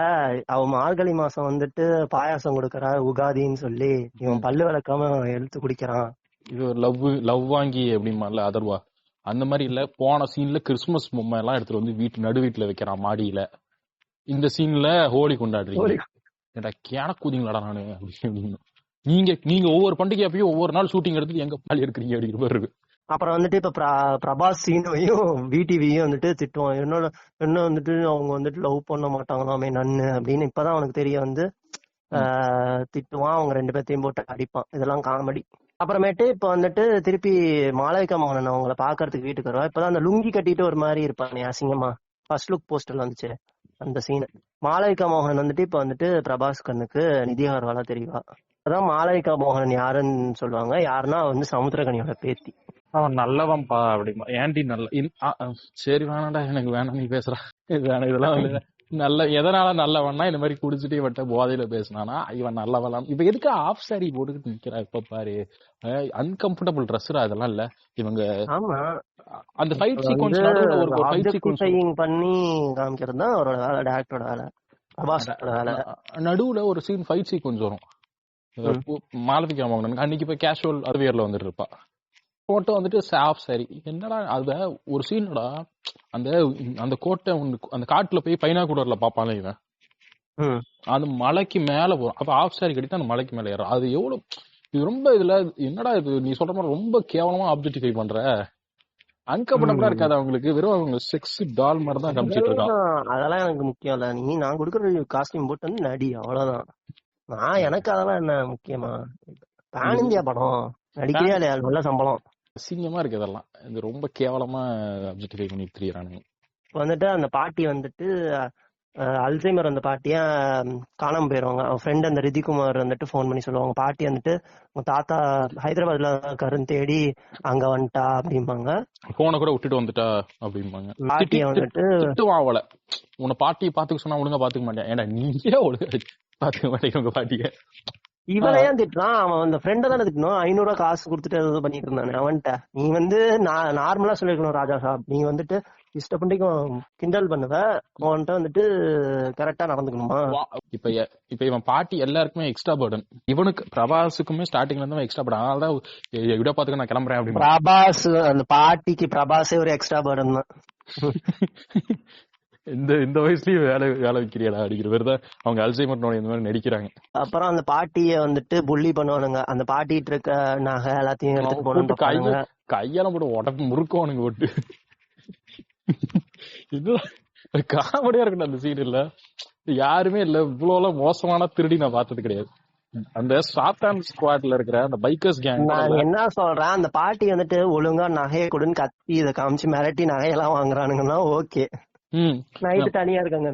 அவன் மார்கழி மாசம் வந்துட்டு பாயாசம் கொடுக்கறா உகாதின்னு சொல்லி, இவன் பல்லு விளக்காம எழுத்து குடிக்கிறான். இது ஒரு லவ் வாங்கி அப்படிமால அதர்வா அந்த மாதிரி இல்ல. போன சீன்ல கிறிஸ்துமஸ் பொம்மை எல்லாம் எடுத்துட்டு வந்து நடு வீட்டுல வைக்கிறான் மாடியில. இந்த சீன்ல ஹோலி கொண்டாடுறீங்க. ஏடா கேன கூதிங்களாடா நானு அப்படின்னு. நீங்க ஒவ்வொரு பண்டிகை அப்பயும் ஒவ்வொரு நாள் ஷூட்டிங் எடுத்து எங்க பாலி எடுக்கிறீங்க அப்படிங்கிற மாதிரி இருக்கு. அப்புறம் வந்துட்டு இப்ப பிரபாஸ் சீனையும் விடிவியும் வந்துட்டு திட்டுவான். என்ன வந்துட்டு அவங்க வந்துட்டு லவ் பண்ண மாட்டாங்களாமே நன்னு அப்படின்னு இப்பதான் அவனுக்கு தெரிய வந்து திட்டுவான். அவங்க 2 பேர்த்தையும் போட்டு அடிப்பான். இதெல்லாம் காமெடி. அப்புறமேட்டு இப்ப வந்துட்டு திருப்பி மாளவிகா மோகனன் அவங்கள பாக்குறதுக்கு வீட்டுக்கு வருவா. இப்பதான் அந்த லுங்கி கட்டிட்டு ஒரு மாதிரி இருப்பானே அசிங்கமா, ஃபர்ஸ்ட் லுக் போஸ்டர்ல வந்துச்சு அந்த சீன். மாளவிகா மோகனன் வந்துட்டு இப்ப வந்துட்டு பிரபாஸ் கண்ணுக்கு நிதி அகர்வாலா தெரியவா. அதான் மாளவிகா மோகனன் யாருன்னு சொல்லுவாங்க. யாருன்னா வந்து சமுத்திரகனியோட பேத்தி. அவன் நல்லவன்பா அப்படிமா. ஏன்டி நல்ல சரி வேணாண்டா, எனக்கு வேணாம் நீ பேசுறா, இது வேணாம் இதெல்லாம் வந்து நல்ல. எதனால நல்லவன்னா இந்த மாதிரி குடிச்சிட்டு இவன்ட்ட போதையில பேசினானா இவன் நல்லவலாம். இப்ப எதுக்கு ஆஃப் சாரி போட்டுக்கிட்டு நிக்கிறா இப்ப பாரு, அன்கம்ஃபர்டபுள் ட்ரெஸ்ஸரா அதெல்லாம் இல்ல இவங்க. ஆமா, அந்த ஃபைட் சீக்வென்ஸ் நடுவுல ஒரு ஃபைட் சீக்வென்ஸ் பண்ணி காமிக்கிறது தான் அவரோட வேலை, டைரக்டரோட வேலை, பிரபாஸோட வேலை. நடுவுல ஒரு சீன் ஃபைட் சீக்வென்ஸ் வரும். மாளவிகா மோகனன் அன்னைக்கு போய் கேஷுவல் அர்வியர்ல வந்துட்டு இருப்பா. போட்டோ வந்துட்டு ஆஃப் சாரி. என்னடா அது ஒரு சீன்டா, அந்த கோட்டை அந்த காட்டுல போய் பைனாகுலர்ல பாப்பாங்க இவன். அந்த மலைக்கு மேல போறோம். அப்ப ஆஃப் சாரி கட்டிட்டு அந்த மலைக்கு மேல ஏறும். அது எவ்வளவு இது ரொம்ப இதுல என்னடா இது நீ சொல்ற மாதிரி ரொம்ப கேவலமா ஆப்ஜெக்டிஃபை பண்ற. அன்கம்ஃபர்டபுளா இருக்காது அவங்களுக்கு. வெறும் அவங்க செக்ஸ் டால் மாதிரி தான் காமிச்சிட்டு இருக்கான். அதெல்லாம் எனக்கு முக்கியம் இல்ல. நான் கொடுக்குற காஸ்டியூம் போட்டு வந்து நடி, அவ்வளவுதான். எனக்கு அதெல்லாம் என்ன முக்கியமா? பேன் இந்தியா படம் நடிக்கிறியா இல்லையா, நல்ல சம்பளம். அசிங்கமா இருக்கு இதெல்லாம். இது ரொம்ப கேவலமா ஆப்ஜெக்டிஃபை பண்ணிட்டு தெரியுறானுங்க. வந்துட்டு அந்த பாட்டி வந்துட்டு அல்சைமர் அந்த பாட்டியா காணாம போயிருவாங்க. அவன் ஃப்ரெண்ட் அந்த ரிதிகுமார் வந்துட்டு போன் பண்ணி சொல்லுவாங்க, பாட்டி வந்துட்டு உங்க தாத்தா ஹைதராபாத்ல கருன்னு தேடி அங்க வந்துட்டா அப்படிம்பாங்க. போனை கூட விட்டுட்டு வந்துட்டா அப்படிம்பாங்க. பாட்டிய வந்துட்டு அவளை உன்னை பாட்டியை பாத்துக்க சொன்னா ஒழுங்கா பாத்துக்க மாட்டேன். ஏன்னா நீயே ஒழுங்கா பாத்துக்க மாட்டேங்க உங்க பாட்டிய. இவனை ஏன் திட்டுறான்? அவன் அந்த ஃப்ரெண்ட தானே திட்டணும். 500 ரூபாய் காசு கொடுத்துட்டு ஏதோ பண்ணிட்டு இருந்தானே அவன்கிட்ட. நீ வந்து நார்மலா சொல்லிருக்கணும், ராஜா சாப் நீ வந்துட்டு இஷ்டப்பண்டிக்கும் கிண்டல் பண்ணுவ, அவன்கிட்ட வந்துட்டு கரெக்டா நடந்துக்கணுமா? இப்ப இவன் பாட்டி எல்லாருக்குமே எக்ஸ்ட்ரா பர்டன். இவனுக்கு பிரபாஸுக்குமே ஸ்டார்டிங்ல இருந்து எக்ஸ்ட்ரா பர்டன். அதனாலதான் விட பாத்துக்க நான் கிளம்புறேன் அப்படின்னு. பிரபாஸ் அந்த பாட்டிக்கு பிரபாஸே ஒரு எக்ஸ்ட்ரா பர்டன் தான். இந்த வயசுலயும் வேலை வைக்கிறியாடா அடிக்கிற பேர் தான் அவங்க அல்சைமர் நோய் இந்த மாதிரி நடிக்கிறாங்க. அப்புறம் அந்த பாட்டிய வந்துட்டு புள்ளி பண்ணுவானுங்க. அந்த பாட்டிட்டு இருக்க நகை எல்லாத்தையும் எடுத்துட்டு போட்டு கையால போட்டு உடம்பு முறுக்குவானுங்க போட்டு. இதுதான் காமெடியா இருக்கட்டும் அந்த சீன். இல்ல யாருமே இல்ல இவ்வளவு மோசமான திருடி நான் பார்த்தது கிடையாது. அந்த சாத்தான் ஸ்குவாட்ல இருக்கிற அந்த பைக்கர்ஸ் கேங். நான் என்ன சொல்றேன், அந்த பாட்டி வந்துட்டு ஒழுங்கா நகையை கொடுன்னு கத்தி இதை காமிச்சு மிரட்டி நகையெல்லாம் வாங்குறானுங்கன்னா ஓகே. நைட்டு தனியா இருக்காங்க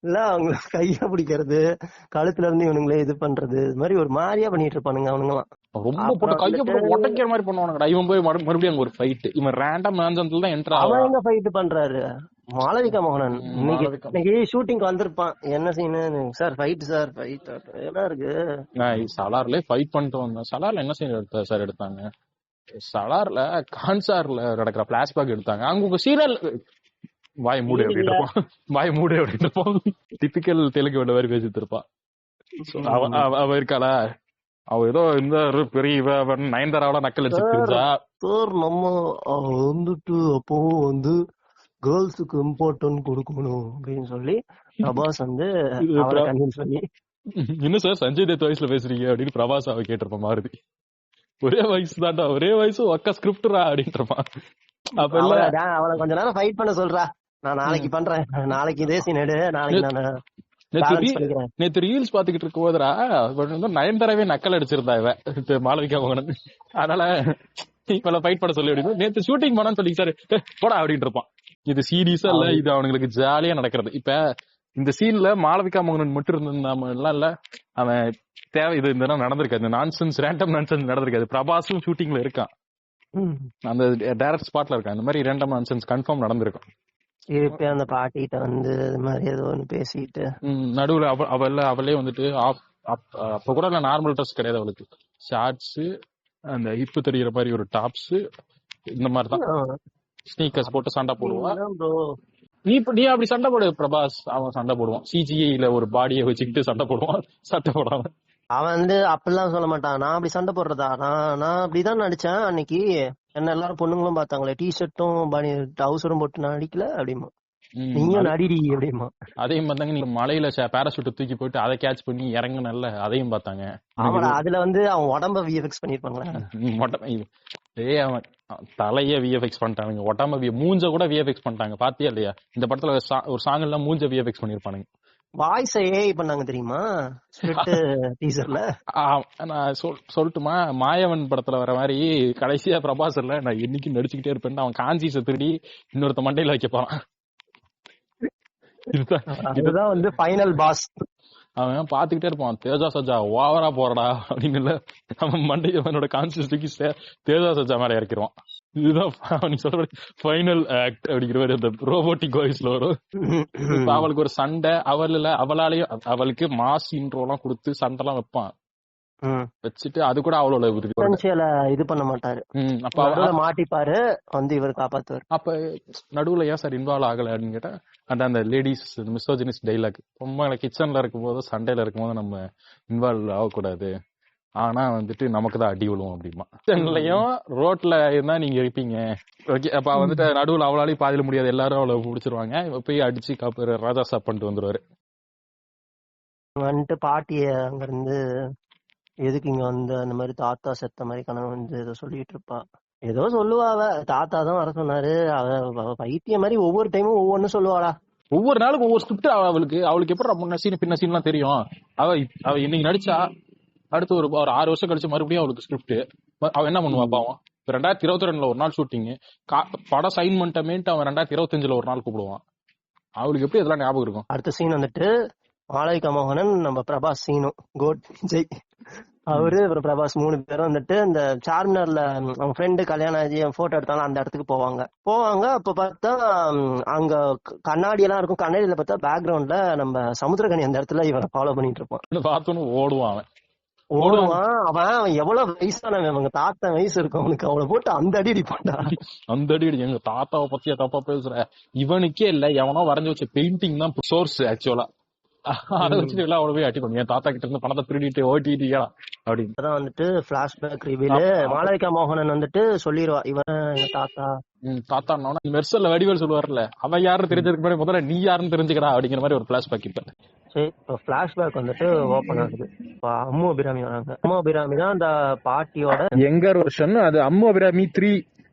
இல்ல, அவங்க கைய பிடிக்கிறது, கழுத்துல இருந்து இவனுங்களே இது பண்றது, இது மாதிரி ஒரு மாதிரியா பண்ணிட்டு இருப்பானுங்க அவனுங்கலாம். ரொம்ப போட்டு கைய போட்டு உடைக்கிற மாதிரி பண்ணுவானுங்கடா. இவன் போய் மறுபடியும் ஒரு ஃபைட். இவன் ரேண்டம் மேன்சன்ல தான் என்டர் ஆவான். அவன் எங்க ஃபைட் பண்றாரு? மாளவிகா மோகனன் இன்னைக்கு ஷூட்டிங் வந்திருப்பான். என்ன Seenu sir? Fight sir, fight என்ன இருக்கு? நான் சலார்ல ஃபைட் பண்ணிட்டு வந்தேன். சலார்ல என்ன சீன் எடுத்தாங்க? சலார்ல கான்சார்ல நடக்கிற பிளாஷ்பேக் எடுத்தாங்க. அங்க உங்க சீரியல் வாய் மூடு அப்படின்னு இருப்போம். டிபிக்கல் தெலுங்கு வேண்ட மாதிரி பேசிட்டு இருப்பான். அவ இருக்காளா, அவ ஏதோ இந்த பெரிய நயன்தாராவோட நக்கல் அடிச்சுட்டா சார். நம்ம வந்துட்டு அப்போ வந்து கேர்ள்ஸுக்கு இம்பார்ட்டன்ட் கொடுக்கணும் அப்படின்னு சொல்லி பிரபாஸ் வந்து சொல்லி, இன்னும் சார் சஞ்சய் தத் வயசுல பேசுறீங்க அப்படின்னு பிரபாஸ் அவ கேட்டிருப்பான். மாருதி ஒரே வயசு தான்டா, ஒரே வயசு ஒக்க ஸ்கிரிப்டரா அப்படின்ட்டு இருப்பான். அப்ப அவளை கொஞ்ச நேரம் ஃபைட் பண்ண சொல்றா, நான் நாளைக்கு பண்றேன், நாளைக்கு இதே சீன் எடு, நாளைக்கு நான் நேத்து ரீல்ஸ் பாத்துக்கிட்டு இருக்கும் போதுரா நயன்தாராவே நக்கல் அடிச்சிருந்தா இவ மாளவிகா மோகனன். அதனால இப்ப ஃபைட் பண்ண சொல்லி அப்படின்னு நேத்து ஷூட்டிங் பண்ணான்னு சொல்லி சார் போடா அப்படின்ட்டு இருப்பான். இது சீரியஸா இல்ல, இது அவனுங்களுக்கு ஜாலியா நடக்கிறது. இப்ப இந்த சீன்ல மாளவிகா மோகனன் மட்டும் இருந்திருந்தா இல்ல, அவன் தேவை இது இந்த நடந்திருக்காது. நான்சென்ஸ் ரேண்டம் நான்சென்ஸ் நடந்திருக்காது. பிரபாஸும் ஷூட்டிங்ல இருக்கான், அந்த டைரக்ட் ஸ்பாட்ல இருக்கான். இந்த மாதிரி ரேண்டம் நான்சென்ஸ் கன்ஃபார்ம் நடந்திருக்கும். திருப்பி அந்த பாட்டிகிட்ட வந்து இது மாதிரி ஏதோ ஒன்று பேசிட்டு நடுவுல அவளே வந்துட்டு அப்ப கூட நார்மல் ட்ரெஸ் கிடையாது அவளுக்கு, ஷார்ட்ஸ், அந்த ஹிப்பு தெரிகிற மாதிரி ஒரு டாப்ஸ், இந்த மாதிரி தான் ஸ்னீக்கர்ஸ் போட்டு சண்டை போடுவா. நீ அப்படி சண்டை போடு பிரபாஸ், அவன் சண்டை போடுவான். சிஜிஐல ஒரு பாடியை வச்சுக்கிட்டு சண்டை போடுவான், சண்டை போடாம. அவன் வந்து அப்படிலாம் சொல்ல மாட்டான். நான் அப்படி சண்டை போடுறதா, நான் அப்படிதான் நடிச்சேன் அன்னைக்கு. என்ன எல்லாரும் பொண்ணுங்களும் பார்த்தாங்களே, டிஷர்ட்டும் டவுசரும் போட்டு நான் அடிக்கல அப்படிமா, நீயும் நடிடி அப்படிமா. அதையும் பார்த்தாங்க. நீங்க மலையில பேராசூட் தூக்கி போட்டு அதை கேட்ச் பண்ணி இறங்குனல்ல, அதையும் பார்த்தாங்க. ஆமாடா, அதுல வந்து அவன் உடம்ப விஎஃப்எக்ஸ் பண்ணிருப்பாங்களா? அவன் தலைய விஎஃப்எக்ஸ் பண்ணிட்டானுங்க, உடம்ப மூஞ்ச கூட விஎஃப்எக்ஸ் பண்ணிட்டாங்க. பாத்தியா இல்லையா? இந்த படத்துல ஒரு சாங் எல்லாம் மூஞ்ச விஎஃப்எக்ஸ் பண்ணிருப்பானுங்க. வாய்ஸ் ஏஐ பண்ணாங்க தெரியுமா டீசர்ல? நான் சொல்லட்டுமா, மாயவன் படத்துல வர மாதிரி கடைசியா பிரபாசர்ல நான் என்னைக்கு நடிச்சுக்கிட்டே இருப்பேன். அவன் காஞ்சிஸ திருடி இன்னொருத்த மண்டையில வைக்க போறான். இதுதான் வந்து ஃபைனல் பாஸ். அவன் பாத்துக்கிட்டே இருப்பான், தேஜா சஜா ஓவரா போறடா அப்படின்னு. இல்ல அவன் மண்டைய அவனோட கான்சியஸ் தூக்கி தேஜா சஜா மேல இறக்கிடுவான். இதுதான் நீ சொல்ற ஃபைனல் ஆக்ட் அப்படிங்கிற மாதிரி அந்த ரோபோட்டிக் வாய்ஸ்ல வரும். அவளுக்கு ஒரு சண்டை, அவளாலேயும் அவளுக்கு மாஸ் இன்ட்ரோ எல்லாம் கொடுத்து சண்டை எல்லாம் வைப்பான். வச்சுட்டு அது கூட அவளோட இது பண்ண மாட்டாரு. அப்ப மாட்டிப்பாரு வந்து இவர் காப்பாத்துவாரு. அப்ப நடுவுல ஏன் சார் இன்வால்வ் ஆகல அப்படின்னு கேட்டா, அந்த லேடிஸ் மிசோஜினிஸ் டைலாக், ரொம்ப கிச்சன்ல இருக்கும் போது சண்டையில இருக்கும் போது நம்ம இன்வால்வ் ஆகக்கூடாது, ஆனா வந்துட்டு நமக்கு தான் அடி விழுவும் அப்படிமா. கிச்சன்லயும் ரோட்ல இருந்தா நீங்க இருப்பீங்க. ஓகே, அப்ப வந்துட்டு நடுவுல அவளாலையும் பாதில முடியாது, எல்லாரும் அவளை பிடிச்சிருவாங்க. போய் அடிச்சு காப்பு ராஜா சாப் பண்ணிட்டு வந்துருவாரு. வந்துட்டு பாட்டிய அங்க இருந்து எதுக்கு இங்க வந்து அந்த மாதிரி தாத்தா செத்த மாதிரி கனவு வந்து ஏதோ சொல்லிட்டு இருப்பா. ஏதோ சொல்லுவா, அவ தாத்தா தான் வர சொன்னாரு. அவ பைத்திய மாதிரி ஒவ்வொரு டைமும் ஒவ்வொன்னு சொல்லுவாளா. ஒவ்வொரு நாளுக்கு ஒவ்வொரு ஸ்கிரிப்ட். அவளுக்கு எப்படி முன்ன சீன் பின்ன சீன் எல்லாம் தெரியும். அவ இன்னைக்கு நடிச்சா அடுத்து ஒரு 6 வருஷம் கழிச்சு மறுபடியும் அவளுக்கு ஸ்கிரிப்ட். அவ என்ன பண்ணுவா பாவம். 2022 ஒரு நாள் ஷூட்டிங், படம் சைன் பண்ணிட்டமேன்ட்டு அவன் 2025 ஒரு நாள் கூப்பிடுவான். அவளுக்கு எப்படி இதெல்லாம் ஞாபகம் இருக்கும்? அடுத்த சீன் வந்துட்டு மாளவிகா மோகனன், நம்ம பிரபாஸ் சீனும் கோட் ஜெய் அவரு அப்புறம் பிரபாஸ் 3 பேரும் வந்துட்டு இந்த சார்மினார்ல அவங்க ஃப்ரெண்டு கல்யாணம் ஆகி போட்டோ எடுத்தாலும் அந்த இடத்துக்கு போவாங்க. அப்ப பார்த்தா அங்க கண்ணாடி எல்லாம் இருக்கும். கண்ணாடியில பார்த்தா பேக்ரவுண்ட்ல நம்ம சமுத்திரகனி அந்த இடத்துல இவனை ஃபாலோ பண்ணிட்டு இருப்பான். ஓடுவான் அவன் எவ்வளவு வயசானவன், அவங்க தாத்தா வயசு இருக்கும் அவனுக்கு. அவனை போட்டு அந்த அடி அடிப்பான்டா. அந்த அடி எங்க தாத்தாவை பத்தியா தப்பா பேசுற? இவனுக்கே இல்ல, எவனோ வரைஞ்சு வச்ச பெயிண்டிங் தான் சோர்ஸ் ஆக்சுவலா. அதை வச்சுட்டு எல்லாம் அவ்வளவு போய் அடிப்பாங்க. என் தாத்தா கிட்ட இருந்து பணத்தை திருடிட்டு ஓட்டிட்டியா அப்படின்னு வந்துட்டு பிளாஷ்பேக் ரிவீல். மாளவிகா மோகனன் வந்துட்டு சொல்லிடுவா, இவன் எங்க தாத்தா. தாத்தா மெர்சல்ல வடிவேல் சொல்லுவார்ல, அவன் யாருன்னு தெரிஞ்சதுக்கு முன்னாடி முதல்ல நீ யாருன்னு தெரிஞ்சுக்கடா அப்படிங்கிற மாதிரி ஒரு பிளாஷ்பேக். இப்ப சரி, இப்போ பிளாஷ்பேக் வந்துட்டு ஓபன் ஆகுது. அம்மு அபிராமி வராங்க. அம்மு அபிராமி தான் அந்த பாட்டியோட யங்கர் வெர்ஷன். அது அம்மு அபிராமி 3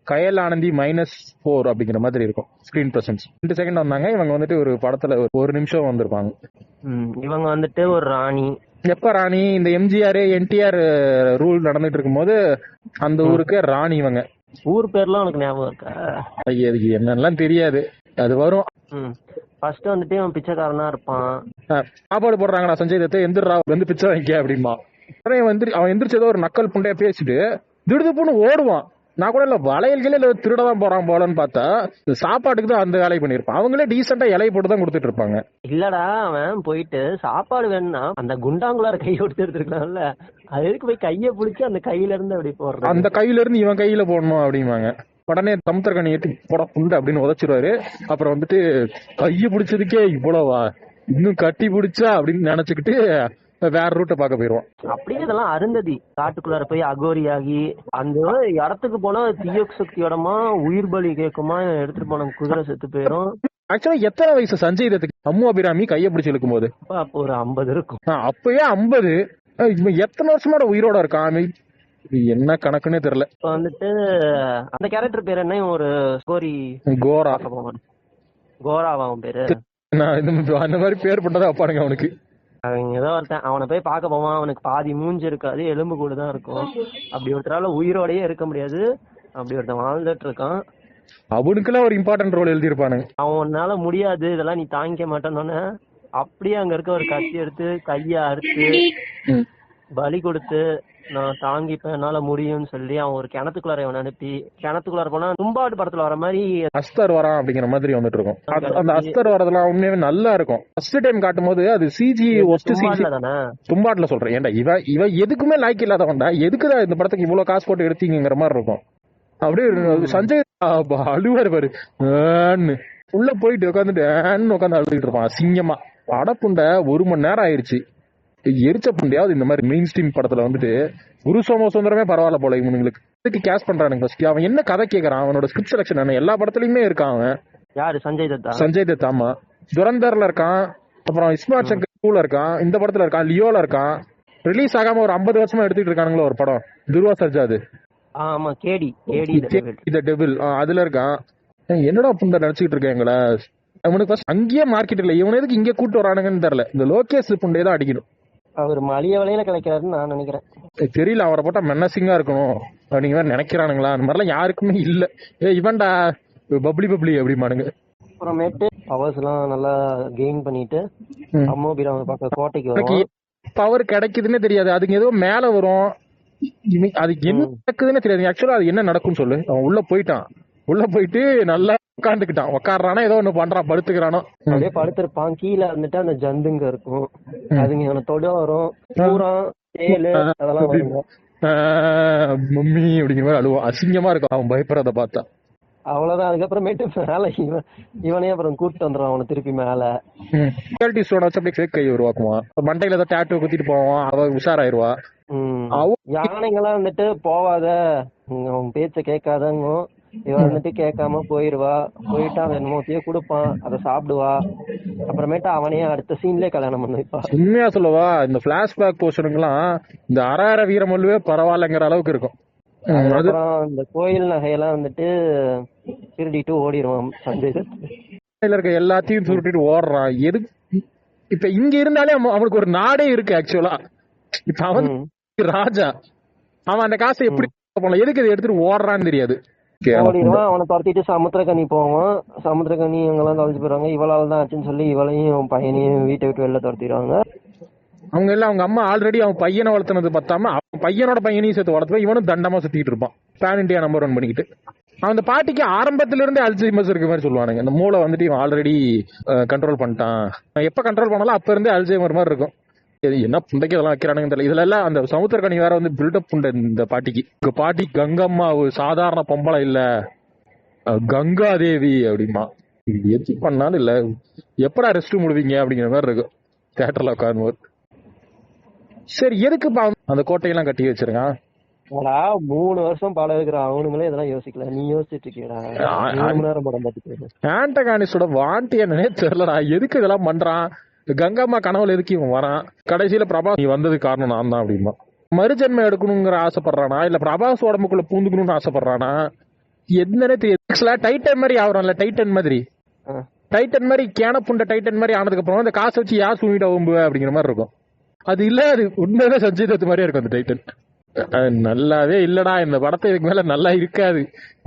கயல் ஆனந்தி -4 அப்படிங்கிற மாதிரி இருக்கும் ஸ்கிரீன் பிரசன்ஸ். 2 செகண்ட் வந்தாங்க. இவங்க வந்துட்டு ஒரு படத்துல 1 நிமிஷம் வந்திருப்பாங்க. இவங்க வந்துட்டு ஒரு ராணி. எப்ப ராணி? இந்த எம்ஜிஆர் என்டிஆர் ரூல் நடந்துட்டு இருக்கும் போது அந்த ஊருக்கு ராணி. இவங்க ஊர் பேர்லாம் உனக்கு ஞாபகம் இருக்கா? என்னெல்லாம் தெரியாது, அது வரும். ஃபர்ஸ்ட் வந்துட்டு அவன் பிச்சைக்காரனா இருப்பான். சாப்பாடு போடுறாங்கடா சஞ்சய் தத்தை, எந்திரா வந்து பிச்சை வாங்கிக்க அப்படிமா. அவன் எந்திரிச்சதோ ஒரு நக்கல் புண்டைய பேசிட்டு திடுதுப்புன்னு ஓடுவான். நான் கூட இல்ல வளையல்களே திருடதான் போறான் போலன்னு பார்த்தா சாப்பாட்டுக்கு தான் அந்த வேலையை பண்ணிருப்பான். அவங்களே டீசெண்டா இலையை போட்டு தான் கொடுத்துட்டு இருப்பாங்க. இல்லடா, அவன் போயிட்டு சாப்பாடு வேணும்னா அந்த குண்டாங்குள்ளார கையை கொடுத்து எடுத்துருக்கலாம்ல, அது எதுக்கு போய் கையை பிடிச்சி அந்த கையில இருந்து அப்படி போடுறான். அந்த கையில இருந்து இவன் கையில போடணும் அப்படிம்பாங்க. உடனே சமுத்திரக்கனி ஏற்றி போட புண்டு அப்படின்னு உதச்சிருவாரு. அப்புறம் வந்துட்டு கையை பிடிச்சதுக்கே இவ்வளவா, இன்னும் கட்டி பிடிச்சா அப்படின்னு நினைச்சுக்கிட்டு வேற ரூட்டை பார்க்க போயிருவோம். அப்படியே இதெல்லாம் அருந்ததி காட்டுக்குள்ளார போய் அகோரி ஆகி அந்த இடத்துக்கு போனா தீய சக்தியோடமா உயிர் பலி கேட்குமா, எடுத்துட்டு போன குதிரை செத்து போயிரும். ஆக்சுவலா எத்தனை வயசு சஞ்சய் தத்துக்கு அம்மு அபிராமி கையை பிடிச்சி இழுக்கும் போது? அப்போ ஒரு 50 இருக்கும். அப்பயே 50. இவன் எத்தனை வருஷமா உயிரோட இருக்கான், என்ன கணக்குன்னே தெரியல. இப்ப வந்துட்டு அந்த கேரக்டர் பேர் என்ன? ஒரு கோரா. கோராவா அவன் பேரு? அந்த மாதிரி பேர் பண்ணதான் அப்பாருங்க அவனுக்கு. அவங்க ஏதோ ஒருத்தன் அவனை போய் பார்க்க போவான். அவனுக்கு பாதி மூஞ்சி இருக்காது, எலும்பு கூட தான் இருக்கும். அப்படி ஒருத்தரால உயிரோடயே இருக்க முடியாது. அப்படி ஒருத்தன் வாழ்ந்துட்டு இருக்கான். அவனுக்குலாம் ஒரு இம்பார்ட்டன்ட் ரோல் எழுதிருப்பானுங்க. அவனால முடியாது, இதெல்லாம் நீ தாங்கிக்க மாட்டேன்னு அப்படியே அங்க இருக்க ஒரு கத்தி எடுத்து கைய அறுத்து பலி கொடுத்து நான் தாங்கிப்பேன் என்னால முடியும்னு சொல்லி அவன் ஒரு கிணத்துக்குள்ளார இவனை அனுப்பி கிணத்துக்குள்ளார போனா தும்பாடு படத்துல வர மாதிரி அஸ்தர் வரான் அப்படிங்கிற மாதிரி வந்துட்டு இருக்கும். அந்த அஸ்தர் வரதெல்லாம் உண்மையாவே நல்லா இருக்கும். ஃபர்ஸ்ட் டைம் காட்டும் போது அது சிஜி ஒஸ்ட் சிஜி தானே தும்பாட்ல சொல்றேன். ஏன்டா இவ எதுக்குமே லாய்க்கு இல்லாதவன்டா, எதுக்குதான் இந்த படத்துக்கு இவ்வளவு காசு போட்டு எடுத்தீங்கிற மாதிரி இருக்கும். அப்படியே சஞ்சய் அழுவாரு பாரு, உள்ள போயிட்டு உட்காந்துட்டு உட்காந்து அழுதுட்டு இருப்பான் அசிங்கமா. படப்புண்ட 1 மணி நேரம் ஆயிருச்சு. எரிச்ச புண்டையாவது இந்த மாதிரி மெயின் ஸ்ட்ரீம் படத்துல வந்துட்டு குரு சோம சுந்தரமே பரவாயில்ல போல இவனுங்களுக்கு இதுக்கு கேஷ் பண்றானுங்க. ஃபர்ஸ்ட் அவன் என்ன கதை கேட்கறான், அவனோட ஸ்கிரிப்ட் செலக்ஷன் என்ன, எல்லா படத்துலயுமே இருக்கான் அவன். யாரு சஞ்சய் தத்தா? சஞ்சய் தத், ஆமா. துரந்தர்ல இருக்கான், அப்புறம் இஸ்மார்ட் சங்கர் 2ல இருக்கான், இந்த படத்துல இருக்கான், லியோல இருக்கான். ரிலீஸ் ஆகாம ஒரு 50 வருஷமா எடுத்துட்டு இருக்கானுங்களோ ஒரு படம், துருவா சர்ஜாது. ஆமா கேடி த டெவில், அதுல இருக்கான். என்னடா புண்ட நினைச்சுட்டு இருக்கேன் எங்களை. அவனுக்கு ஃபர்ஸ்ட் அங்கேயே மார்க்கெட் இல்ல, இவன் எதுக்கு இங்கே கூட்டு வரானுங்கன்னு தெரியல. இந்த லோகேஷ் புண்டே தான் அடிக்கணும். அவர் மலிய விலையில கிடைக்காருன்னு நான் நினைக்கிறேன். தெரியல, அவரை போட்டா மென்னசிங்கா இருக்கணும் அப்படிங்கிற மாதிரி நினைக்கிறானுங்களா, அந்த மாதிரிலாம் யாருக்குமே இல்ல. இவன்டா பப்ளி அப்படிமானுங்க. அப்புறமேட்டு பவர்ஸ் எல்லாம் நல்லா கெயின் பண்ணிட்டு அம்மோபிராம பக்கம் கோட்டைக்கு வரும். பவர் கிடைக்குதுன்னு தெரியாது, அதுக்கு ஏதோ மேல வரும், அதுக்கு என்ன நடக்குதுன்னு தெரியாது. ஆக்சுவலா அது என்ன நடக்கும்னு சொல்லு. அவன் உள்ள போயிட்டான், உள்ள போயிட்டு நல்லா உட்காந்துக்கிட்டான். உட்காடுறானா ஏதோ ஒண்ணு பண்றான், படுத்துக்கிறானோ, அப்படியே படுத்திருப்பான். கீழே வந்துட்டு அந்த ஜந்துங்க இருக்கும், அதுங்க அவனை தொட வரும், பூரம் தேலு அதெல்லாம் வருங்க. மம்மி அப்படிங்கிற மாதிரி அழுவான், அசிங்கமா இருக்கும் அவன் பயப்படுறத பார்த்தா. அவ்வளவுதான். அதுக்கப்புறமேட்டு மேல இவனே அப்புறம் கூப்பிட்டு வந்துடும் அவனை திருப்பி மேல. அப்படியே ஃபேக் கை உருவாக்குவான், மண்டையில ஏதோ டேட்டு குத்திட்டு போவான், அவ உஷாராயிருவா. யானைங்கெல்லாம் வந்துட்டு போவாத, அவன் பேச்ச கேட்காதங்க, இவன் வந்துட்டு கேட்காம போயிருவா. போயிட்டு அவன் என்னமோத்தையோ கொடுப்பான், அதை சாப்பிடுவா. அப்புறமேட்டு அவனையே அடுத்த சீன்லயே கல்யாணம் பண்ண வைப்பா. உண்மையா சொல்லவா, இந்த பிளாஷ்பேக் போர்ஷனுக்குலாம் இந்த அரார வீரமல்லுவே பரவாயில்லைங்கிற அளவுக்கு இருக்கும். அப்புறம் இந்த கோயில் நகையெல்லாம் வந்துட்டு திருடிட்டு ஓடிடுவான் சஞ்சய் தத். இருக்க எல்லாத்தையும் சுருட்டிட்டு ஓடுறான். எது இப்ப இங்க இருந்தாலே அவனுக்கு ஒரு நாடே இருக்கு ஆக்சுவலா. இப்ப அவன் ராஜா, அவன் அந்த காசை எப்படி எதுக்கு இதை எடுத்துட்டு ஓடுறான்னு தெரியாது. ஓடிடுவான். அவனை துரத்திட்டு சமுத்திரக்கனி போவான். சமுத்திரக்கனி இவங்கெல்லாம் தொலைச்சு போயிருவாங்க. இவளால் தான் ஆச்சுன்னு சொல்லி இவளையும் பையனையும் வீட்டை விட்டு வெளில துரத்திடுவாங்க. அவங்க எல்லாம் அவங்க அம்மா ஆல்ரெடி அவன் பையனை வளர்த்துனது பத்தாம அவன் பையனோட பையனையும் சேர்த்து வளர்த்து இவனும் தண்டமா சுத்திட்டு இருப்பான், பேன் இண்டியா நம்பர் 1 பண்ணிக்கிட்டு. அந்த பாட்டிக்கு ஆரம்பத்துல இருந்தே அல்சைமர்ஸ் இருக்க மாதிரி சொல்லுவானுங்க. இந்த மூளை வந்துட்டு இவன் ஆல்ரெடி கண்ட்ரோல் பண்ணிட்டான், எப்ப கண்ட்ரோல் பண்ணாலும் அப்ப இருந்தே அல்சைமர் மாதிரி இருக்கும். என்ன புண்டைக்கு இதெல்லாம் வைக்கிறானுங்க தெரியல. இதுல எல்லாம் அந்த சமுத்திரக்கனி வேற வந்து பில்டப் புண்டை இந்த பாட்டிக்கு. பாட்டி கங்கம்மா சாதாரண பொம்பளை இல்ல, கங்கா தேவி அப்படிமா. இது எது பண்ணாலும் இல்ல, எப்படா ரெஸ்ட் முடிவீங்க அப்படிங்கிற மாதிரி இருக்கும் தியேட்டர்ல உட்காரும்போது. சரி, எதுக்கு அந்த கோட்டையெல்லாம் கட்டி வச்சிருக்கான்? 3 வருஷம் படம் இருக்கிறான், அவனுங்களே இதெல்லாம் யோசிக்கல, நீ யோசிச்சுட்டு இருக்கீடா. 3 மணி நேரம் படம் பார்த்துட்டு ஆண்டகானிஸ்டோட வாண்டி என்னன்னே தெரியலடா, எதுக்கு இதெல்லாம் பண்றான்? கங்கம்மா கனவுல எதுக்கு இவன் வரான்? கடைசியில பிரபாஸ் நீ வந்தது காரணம் நான் தான் அப்படிமா. மறுஜன்மம் எடுக்கணுங்கிற ஆசைப்படுறானா, இல்ல பிரபாஸ் உடம்புக்குள்ள பூந்துக்கணும்னு ஆசைப்படுறானா, என்னன்னே தெரியாது. டைட்டன் மாதிரி ஆகுறான்ல, டைட்டன் மாதிரி கேன புண்ட டைட்டன் மாதிரி ஆனதுக்கு அப்புறம் அந்த காசை வச்சு யார் சூனிட்டு ஒம்பு அப்படிங்கிற மாதிரி இருக்கும். அது இல்ல, அது உண்மையிலே சஞ்சய் தத் மாதிரியே இருக்கும் அந்த டைட்டன். நல்லாவே இல்லடா இந்த படத்தை, இதுக்கு மேல நல்லா இருக்காது,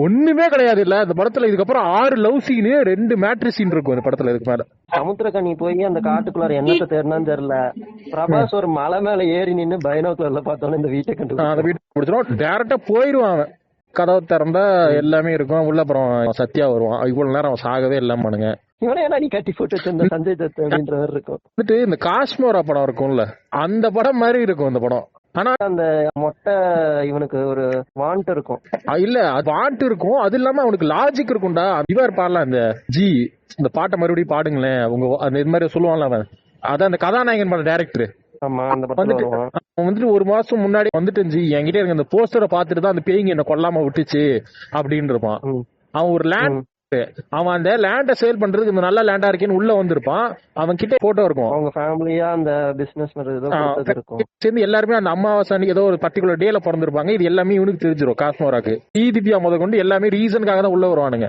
ஒண்ணுமே கிடையாது. இல்ல இந்த படத்துல இதுக்கப்புறம் 6 லவ் சீனு 2 மேட்ரி சீன் இருக்கும் இந்த படத்துல. இதுக்கு மேல சமுத்திரக்கனி போய் அந்த காட்டுக்குள்ளார என்னத்தை தேர்னான்னு தெரியல. பிரபாஸ் ஒரு மலை மேல ஏறி நின்னு பைனாக்குலர்ல பார்த்தோன்னு இந்த வீட்டை கண்டுபிடிச்சிடும். டேரக்டா போயிருவான் அவன். கதவை திறந்தா எல்லாமே இருக்கும் உள்ள. அப்புறம் சத்யா வருவான், இவ்வளவு நேரம் அவன் சாகவே எல்லாம் பண்ணுங்க. இவனே நீ கட்டி போட்டு வச்சிருந்த சஞ்சய் தத் அப்படின்ற மாதிரி இருக்கும். வந்துட்டு இந்த காஷ்மோரா படம் இருக்கும்ல, அந்த படம் மாதிரி இருக்கும் இந்த படம். ஆனா அந்த மொட்டை இவனுக்கு ஒரு வாண்ட் இருக்கும். இல்ல, அது வாண்ட் இருக்கும், அது இல்லாம அவனுக்கு லாஜிக் இருக்கும்டா. இவர் பாடலாம் இந்த ஜி, இந்த பாட்டை மறுபடியும் பாடுங்களேன் அவங்க அந்த இது மாதிரி சொல்லுவான்ல அவன். அதான் அந்த கதாநாயகன் படம் டைரக்டர் வந்துட்டு 1 மாசம் முன்னாடி வந்துட்டு ஜி என்கிட்ட இருக்க அந்த போஸ்டரை பாத்துட்டு தான் அந்த பேய்ங்க என்ன கொல்லாம விட்டுச்சு அப்படின்னு இருப்பான். அவன் ஒரு லேண்ட், அவன் அந்த லேண்ட சேல் பண்றதுக்கு இந்த நல்ல லேண்டா இருக்கேன்னு உள்ள வந்திருப்பான். அவன் கிட்ட போட்டோ இருக்கும், அவங்க ஃபேமிலியா அந்த பிசினஸ் சேர்ந்து எல்லாருமே அந்த அமாவாசை ஏதோ ஒரு பர்டிகுலர் டேல பிறந்திருப்பாங்க. இது எல்லாமே இவனுக்கு தெரிஞ்சிடும் காஸ்மோராக்கு. திவ்யா முத கொண்டு எல்லாமே ரீசனுக்காக தான் உள்ள வருவானுங்க.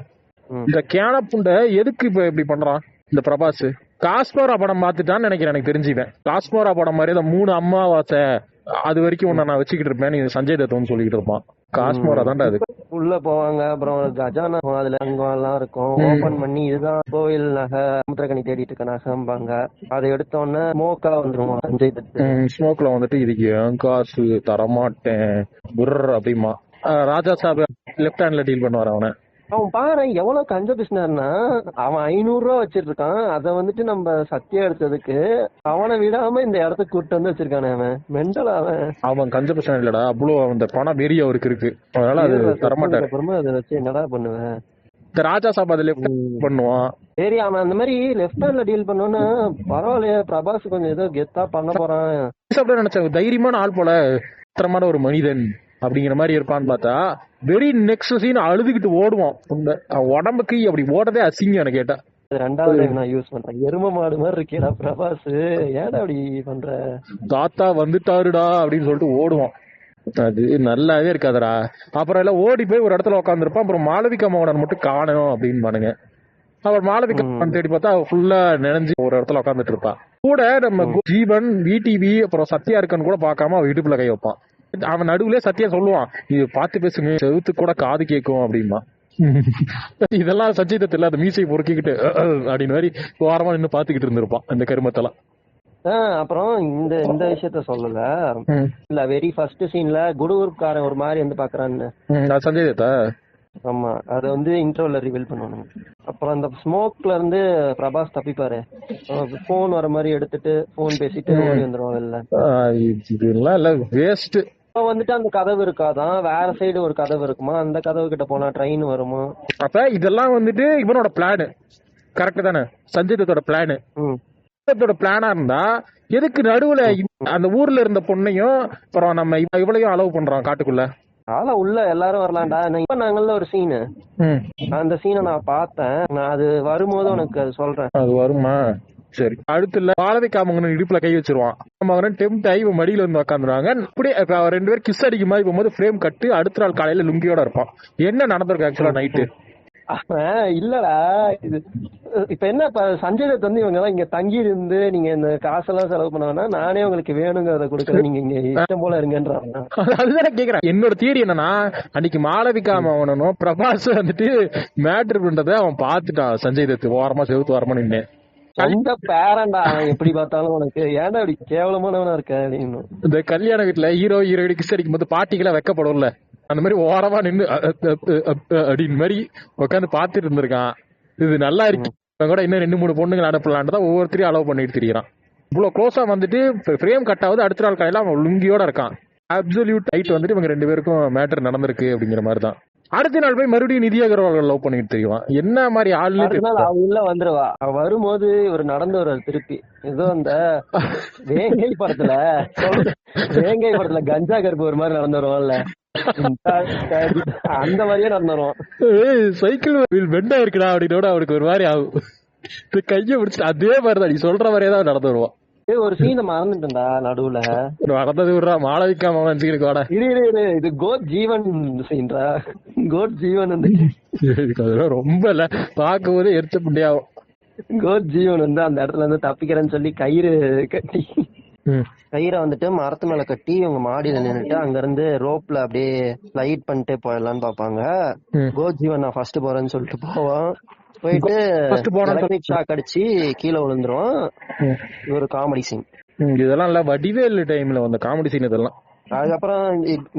இந்த கேனப்புண்ட எதுக்கு இப்ப இப்படி பண்றான் இந்த பிரபாஸ்? காஸ்மோரா படம் பார்த்துட்டான்னு நினைக்கிறேன், எனக்கு தெரிஞ்சுவேன். காஸ்மோரா படம் மாதிரி 3 அமாவாசை அது வரைக்கும் உன்னை நான் வச்சுக்கிட்டு இருப்பேன், சஞ்சய் தத் சொல்லிக்கிட்டு இருப்பான். காஸ்மோரா தான்டா அது. உள்ள போவாங்க, அப்புறம் கஜானா அதுல அங்கம் எல்லாம் இருக்கும், ஓபன் பண்ணி இதுதான் கோயில் நகை, சமுத்திரக்கனி தேடிட்டு இருக்க நகைம்பாங்க. அதை எடுத்த உடனே ஸ்மோக்கா வந்துருவோம் சஞ்சய் தத். ஸ்மோக்ல வந்துட்டு இதுக்கு என் காசு தரமாட்டேன் புர் அப்படிமா. ராஜா சாப் லெஃப்ட் ஹேண்ட்ல டீல் பண்ணுவார் அவனை. அவன் பாரு எவ்வளவு கஞ்ச பிசினார்னா, அவன் 500 ரூபா வச்சிட்டு இருக்கான். அதை வந்துட்டு நம்ம சத்தியம் எடுத்ததுக்கு அவனை விடாம இந்த இடத்துக்கு கூட்டு வந்து வச்சிருக்கானே அவன். மெண்டல் அவன் கஞ்ச பிசினா இல்லடா, அவ்வளவு அந்த பணம் வெறி அவருக்கு இருக்கு. அதனால அது தரமாட்டாரு. அப்புறமா அதை வச்சு என்னடா பண்ணுவேன். இந்த ராஜா சாப் அதை லெஃப்ட் பண்ணுவான். சரி, அவன் அந்த மாதிரி லெஃப்ட் ஹேண்ட்ல டீல் பண்ணோன்னா பரவாயில்லையே, பிரபாஸ் கொஞ்சம் ஏதோ கெத்தா பண்ண போறான் அப்படி நினைச்சேன். தைரியமான ஆள் போல, திறமான ஒரு மனிதன் அப்படிங்கிற மாதிரி இருப்பான்னு பார்த்தா வெரி நெக்ஸ்ட் சீன் அழுதுகிட்டு ஓடுவான். உடம்புக்கு அப்படி ஓடதே அசிங்கம் எனக்கு கேட்டா. ரெண்டாவது நான் யூஸ் பண்றேன், எரும மாடு மாதிரி இருக்கேடா பிரபாஸ், ஏடா அப்படி பண்ற, தாத்தா வந்துட்டாருடா அப்படின்னு சொல்லிட்டு ஓடுவான். அது நல்லாவே இருக்காதரா. அப்புறம் எல்லாம் ஓடி போய் ஒரு இடத்துல உட்காந்துருப்பான். அப்புறம் மாளவிகா மோகனன் மட்டும் காணணும் அப்படின்னு பானுங்க. அவர் மாளவிகா மோகன் தேடி பார்த்தா ஃபுல்லா நினைஞ்சு ஒரு இடத்துல உட்காந்துட்டு இருப்பான். கூட நம்ம ஜீவன், விடிவி, அப்புறம் சத்யா இருக்கன்னு கூட பார்க்காம அவன் இடுப்புல கை வைப்பான். அவன் நடுவுல சத்தியா சொல்லுவான், இது பார்த்து பேசுங்க, செவுத்து கூட காது கேட்கும் அப்படின்னா. இதெல்லாம் சஞ்சய் தத் இல்ல, அந்த மீசை பொறுக்கிக்கிட்டு அப்படின்னு மாதிரி ஓரமா நின்று பாத்துக்கிட்டு இருந்திருப்பான் இந்த கருமத்தெல்லாம். அப்புறம் இந்த இந்த விஷயத்த சொல்லல இல்ல, வெரி ஃபர்ஸ்ட் சீன்ல குடுகுருக்காரன் ஒரு மாதிரி வந்து பாக்குறான்னு சஞ்சய் தத்தா. ஆமா, அது வந்து இன்ட்ரோல ரிவீல் பண்ணுவானுங்க. அப்புறம் அந்த ஸ்மோக்ல இருந்து பிரபாஸ் தப்பிப்பாரு, போன் வர மாதிரி எடுத்துட்டு போன் பேசிட்டு ஓடி வந்துருவாங்க. இல்ல இதெல்லாம் இல்ல, வேஸ்ட். வந்துட்டு அந்த கதவு இருக்காதான், வேற சைடு ஒரு கதவு இருக்குமா, அந்த கதவு கிட்ட போனா ட்ரெயின் வருமா. அப்ப இதெல்லாம் வந்துட்டு இவனோட பிளான் கரெக்ட் தானே, சஞ்சய் தத்தோட பிளான். பிளானா இருந்தா எதுக்கு நடுவுல அந்த ஊர்ல இருந்த பொண்ணையும் அப்புறம் நம்ம இவளையும் அலோவ் பண்றோம் காட்டுக்குள்ள. ஆனா உள்ள எல்லாரும் வரலாம்டா. இப்ப நாங்கள்ல ஒரு சீனு, அந்த சீனை நான் பார்த்தேன், நான் அது வரும்போது உனக்கு அது சொல்றேன். அது வருமா? சரி. அடுத்து இல்ல, மாளவிகா மகன் இடுப்புல கை வச்சிருவான். மகன் டெம்ட் ஆகி மடியில இருந்து உட்காந்துருவாங்க. அப்படியே ரெண்டு பேரும் கிஸ் அடிக்கும் மாதிரி போகும்போது ஃப்ரேம் கட்டு அடுத்த நாள் காலையில லுங்கியோட இருப்பான். என்ன நடந்திருக்கு ஆக்சுவலா நைட்டு? இல்லடா, இது இப்ப என்ன, இப்ப சஞ்சய் தத் வந்து இவங்க எல்லாம் இங்க தங்கி இருந்து நீங்க இந்த காசெல்லாம் செலவு பண்ணா நானே உங்களுக்கு வேணுங்கிறத கொடுக்குறேன், நீங்க இங்க இஷ்டம் போல இருங்கன்றாங்க. அதுதான் கேக்குறேன். என்னோட தியரி என்னன்னா, அன்னைக்கு மாளவிகா அவனும் பிரபாஸ் வந்துட்டு மேட்ரு பண்றத அவன் பாத்துட்டான். சஞ்சய் தத் ஓரமா செவுத்து ஓரமா நின்று அந்த பேரண்டா, அவன் எப்படி பார்த்தாலும் உனக்கு ஏன்டா இப்படி கேவலமானவனா இருக்க அப்படின்னு. இந்த கல்யாண வீட்டுல ஹீரோ ஹீரோயினி கிஸ் அடிக்கும் போது பாட்டிக்கெல்லாம் வைக்கப்படும்ல, அந்த மாதிரி ஓரமா நின்று அப்படின்னு மாதிரி உட்காந்து பாத்துட்டு இருந்திருக்கான். இது நல்லா இருக்கு கூட, இன்னும் 2-3 பொண்ணுங்க அனுப்பலான்ட்டு ஒவ்வொருத்தரையும் அலோவ் பண்ணிட்டு தெரியுறான். இவ்வளவு க்ளோஸா வந்துட்டு ஃப்ரேம் கட் ஆகுது. அடுத்த நாள் காலையில அவன் லுங்கியோட இருக்கான். அப்சல்யூட் ஹைட் வந்துட்டு இவங்க 2 பேருக்கும் மேட்டர் நடந்திருக்கு அப்படிங்கிற மாதிரி தான். அடுத்த நாள் போய் மறுபடியும் நிதி அகர்வால் லவ் பண்ணிட்டு தெரியும். என்ன மாதிரி ஆளு உள்ள வந்துருவா. அவ வரும்போது ஒரு நடந்து வர திருப்பி ஏதோ அந்த வேங்கை படத்துல கஞ்சா கருப்பு ஒரு மாதிரி நடந்து வருவான்ல, அந்த மாதிரியே நடந்து வருவான். சைக்கிள் வெண்டா இருக்குடா அப்படின்னு அவனுக்கு ஒரு மாதிரி ஆகும். கைய பிடிச்சிட்டு அதே மாதிரிதான் நீ சொல்ற மாதிரியே தான் நடந்து வருவான். ஒரு சீனை மறந்துட்டா நடுவுல நடந்தது விடுறா. மாளவிகா மகன் சீனுக்கு இது கோட் ஜீவன் சீன்டா. கோட் ஜீவன் வந்து ரொம்ப இல்ல, பார்க்கும் போது எரிச்ச புண்டியாகும். கோட் ஜீவன் வந்து அந்த இடத்துல இருந்து தப்பிக்கிறேன்னு சொல்லி கயிறு கட்டி, கயிறை வந்துட்டு மரத்து மேல கட்டி இவங்க மாடியில நின்னுட்டு அங்க இருந்து ரோப்ல அப்படியே ஸ்லைட் பண்ணிட்டு போயிடலான்னு பாப்பாங்க. கோட் ஜீவன் நான் ஃபர்ஸ்ட் போறேன்னு சொல்லிட்டு போவான். போயிட்டு ஷாக் அடிச்சு கீழே விழுந்துரும். ஒரு காமெடி சீன் இதெல்லாம் இல்ல, வடிவேல் டைம்ல வந்த காமெடி சீன் இதெல்லாம். அதுக்கப்புறம்